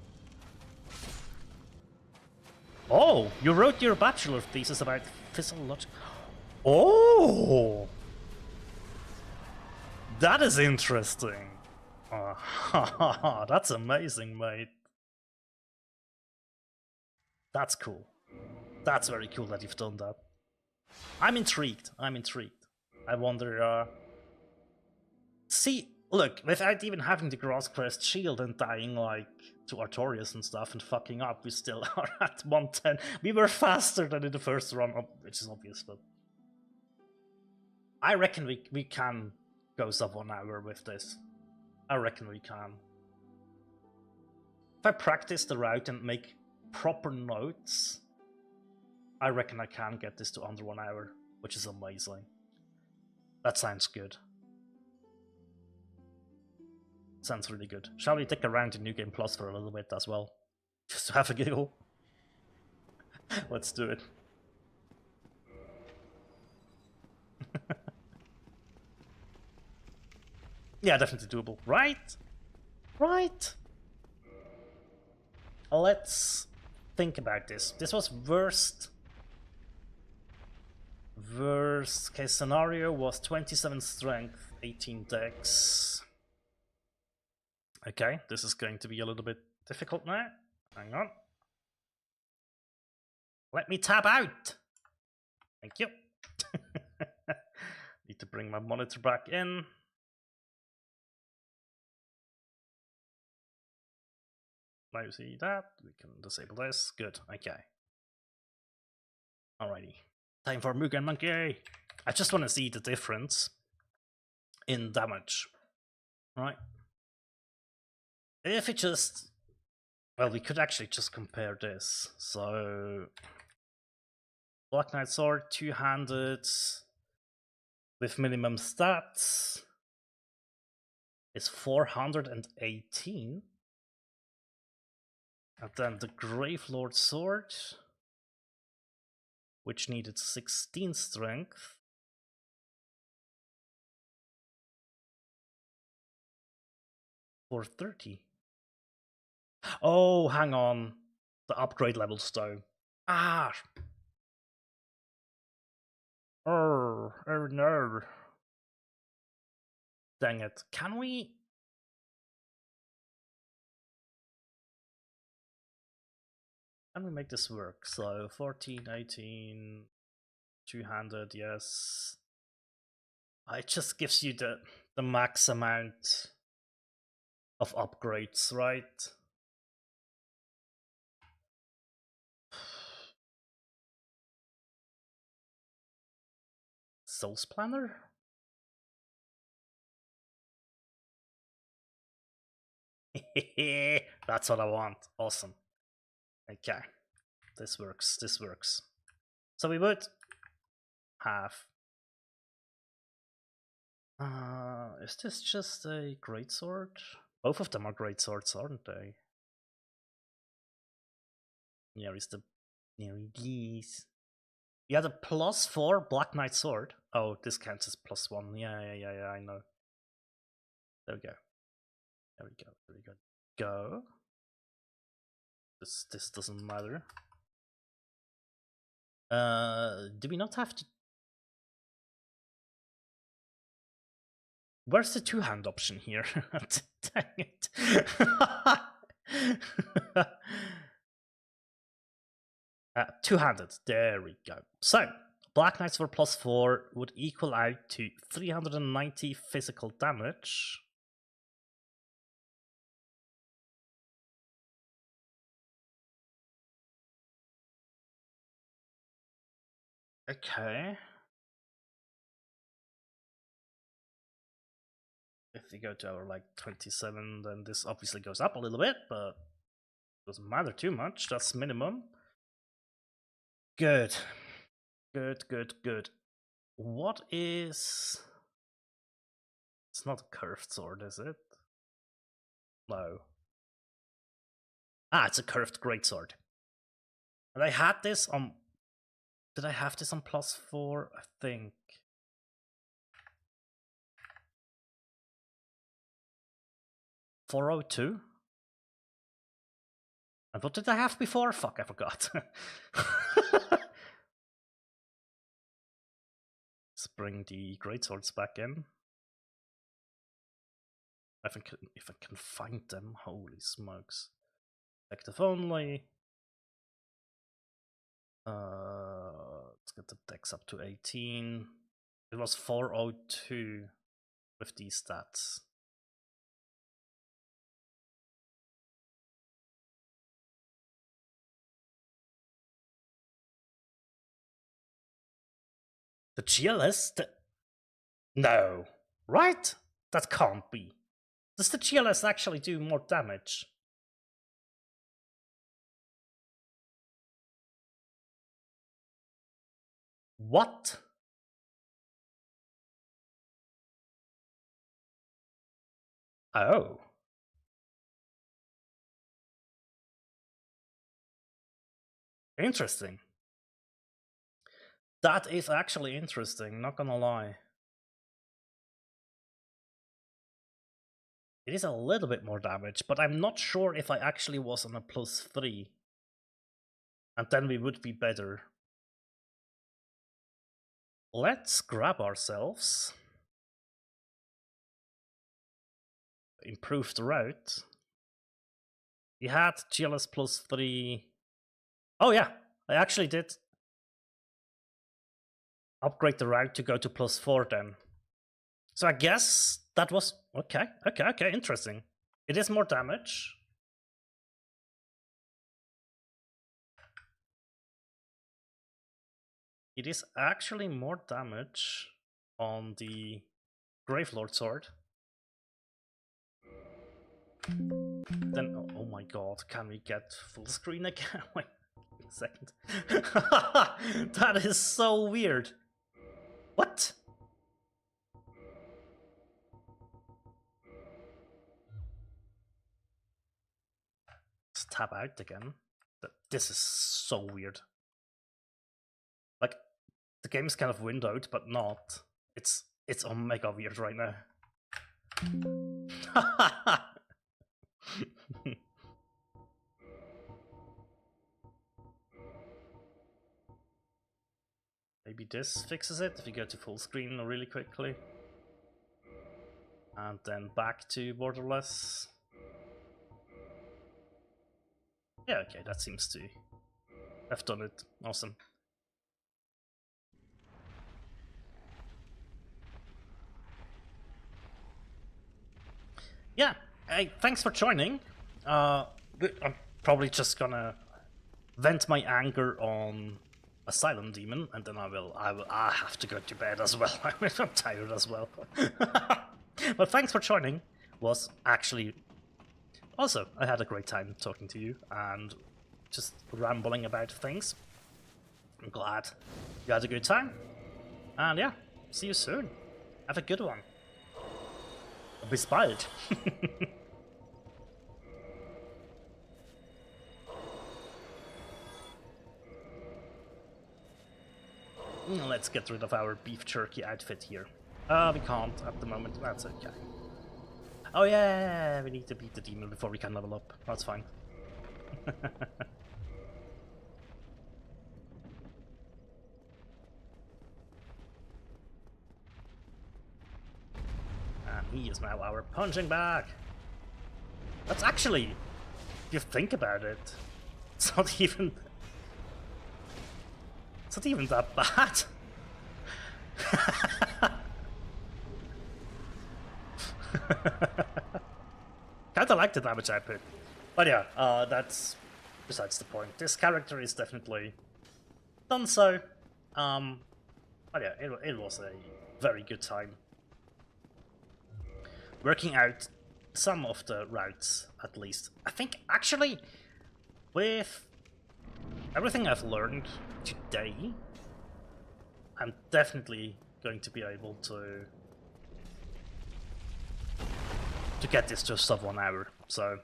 oh, you wrote your bachelor thesis about physiology. Oh, that is interesting. That's amazing, mate. That's cool. That's very cool that you've done that. I'm intrigued. I'm intrigued. I wonder. See, look, without even having the Grass Crest shield and dying like to Artorias and stuff and fucking up, we still are at 110. We were faster than in the first run, which is obvious, but I reckon we can go sub 1 hour with this. I reckon we can. If I practice the route and make proper notes, I reckon I can get this to under 1 hour, which is amazing. That sounds good. Sounds really good. Shall we stick around in New Game Plus for a little bit as well? Just to have a giggle? Let's do it. Yeah, definitely doable. Right? Right? Let's think about this. This was worst case scenario was 27 strength, 18 dex. Okay, this is going to be a little bit difficult now. Hang on. Let me tab out. Thank you. Need to bring my monitor back in. Now you see that. We can disable this. Good. Okay. Alrighty. Time for Mugen Monkey. I just want to see the difference in damage. Right? If it just... Well, we could actually just compare this. So... Black Knight Sword, two-handed, with minimum stats, is 418. And then the Gravelord Sword, which needed 16 strength, 430. Oh, hang on. The upgrade levels though. Ah! Oh no. Dang it. Can we... make this work? So 14, 18, two-handed, yes. It just gives you the max amount of upgrades, right? Souls Planner? That's what I want. Awesome. Okay. This works. This works. So we would have... is this just a greatsword? Both of them are greatswords, aren't they? Here is the... Here it is. We had a +4 Black Knight Sword. Oh, this counts as +1. Yeah, I know. There we go. There we go. There we go. Go. This doesn't matter. Do we not have to... Where's the two-hand option here? Dang it. Two-handed. There we go. So, Black Knights for +4 would equal out to 390 physical damage. Okay. If we go to our like 27, then this obviously goes up a little bit, but doesn't matter too much. That's minimum. Good. Good. What is... It's not a curved sword, is it? No. Ah, it's a curved greatsword. And I had this on... Did I have this on +4? I think. $402? And what did I have before? Fuck, I forgot. Let's bring the greatswords back in. If I can find them, holy smokes. Active only. Let's get the dex up to 18. It was 402 with these stats. The GLS? No. Right? That can't be. Does the GLS actually do more damage? What? Oh. Interesting. That is actually interesting, not gonna lie. It is a little bit more damage, but I'm not sure if I actually was on a +3. And then we would be better. Let's grab ourselves. Improved route. We had GLS +3. Oh yeah, I actually did upgrade the route to go to +4 then. So I guess that was... Okay, interesting. It is more damage. It is actually more damage on the Gravelord sword. Then, oh my god, can we get full screen again? Wait a second. That is so weird. What? Let's tab out again. This is so weird. Like, the game is kind of windowed, but not. It's omega weird right now. Maybe this fixes it if you go to full screen really quickly. And then back to borderless. Yeah, okay, that seems to have done it. Awesome. Yeah, hey, thanks for joining. I'm probably just gonna vent my anger on a silent demon, and then I have to go to bed as well. I'm tired as well. But thanks for joining. Was actually also, I had a great time talking to you and just rambling about things. I'm glad you had a good time. And yeah, see you soon. Have a good one. Bis bald. Let's get rid of our beef jerky outfit here. We can't at the moment. That's okay. Oh yeah, we need to beat the demon before we can level up. That's fine. And he is now our punching bag. That's actually, if you think about it, it's not even that bad. Kinda like the damage output. But yeah, that's besides the point. This character is definitely done so. But yeah, it was a very good time working out some of the routes, at least. I think, actually, with everything I've learned today, I'm definitely going to be able to get this to sub 1 hour, so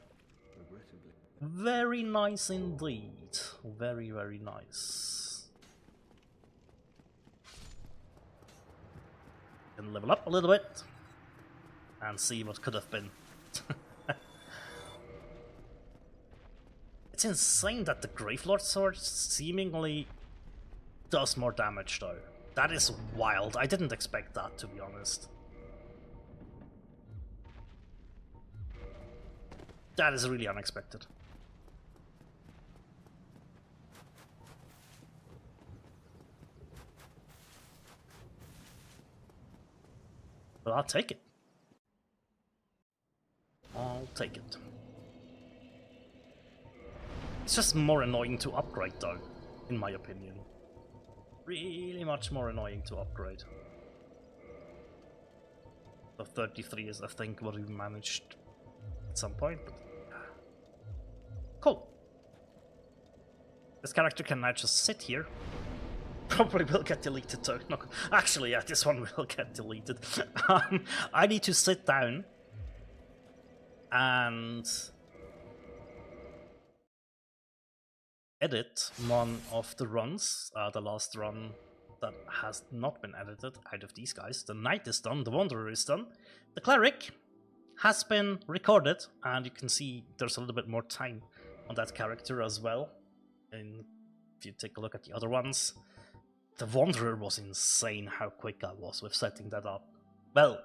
Very nice indeed. Very, very nice. Can level up a little bit and see what could have been. It's insane that the Gravelord Sword seemingly does more damage though. That is wild. I didn't expect that, to be honest. That is really unexpected. But I'll take it. I'll take it. It's just more annoying to upgrade though, in my opinion. Really much more annoying to upgrade. The 33 is, I think, what we managed at some point, but cool. This character can now just sit here. Probably will get deleted though. No, actually, yeah, this one will get deleted. I need to sit down and edit one of the runs, the last run that has not been edited out of these guys. The Knight is done, the Wanderer is done, the Cleric has been recorded, and you can see there's a little bit more time on that character as well. And if you take a look at the other ones, the Wanderer was insane how quick I was with setting that up. Well,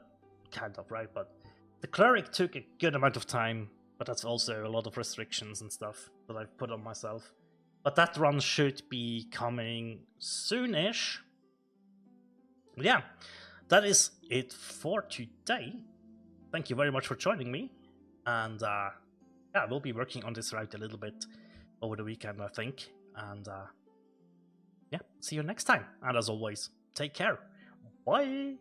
kind of, right? But the Cleric took a good amount of time, but that's also a lot of restrictions and stuff that I've put on myself. But that run should be coming soonish. Yeah, that is it for today. Thank you very much for joining me. And yeah, we'll be working on this route a little bit over the weekend, I think. And yeah, see you next time. And as always, take care. Bye.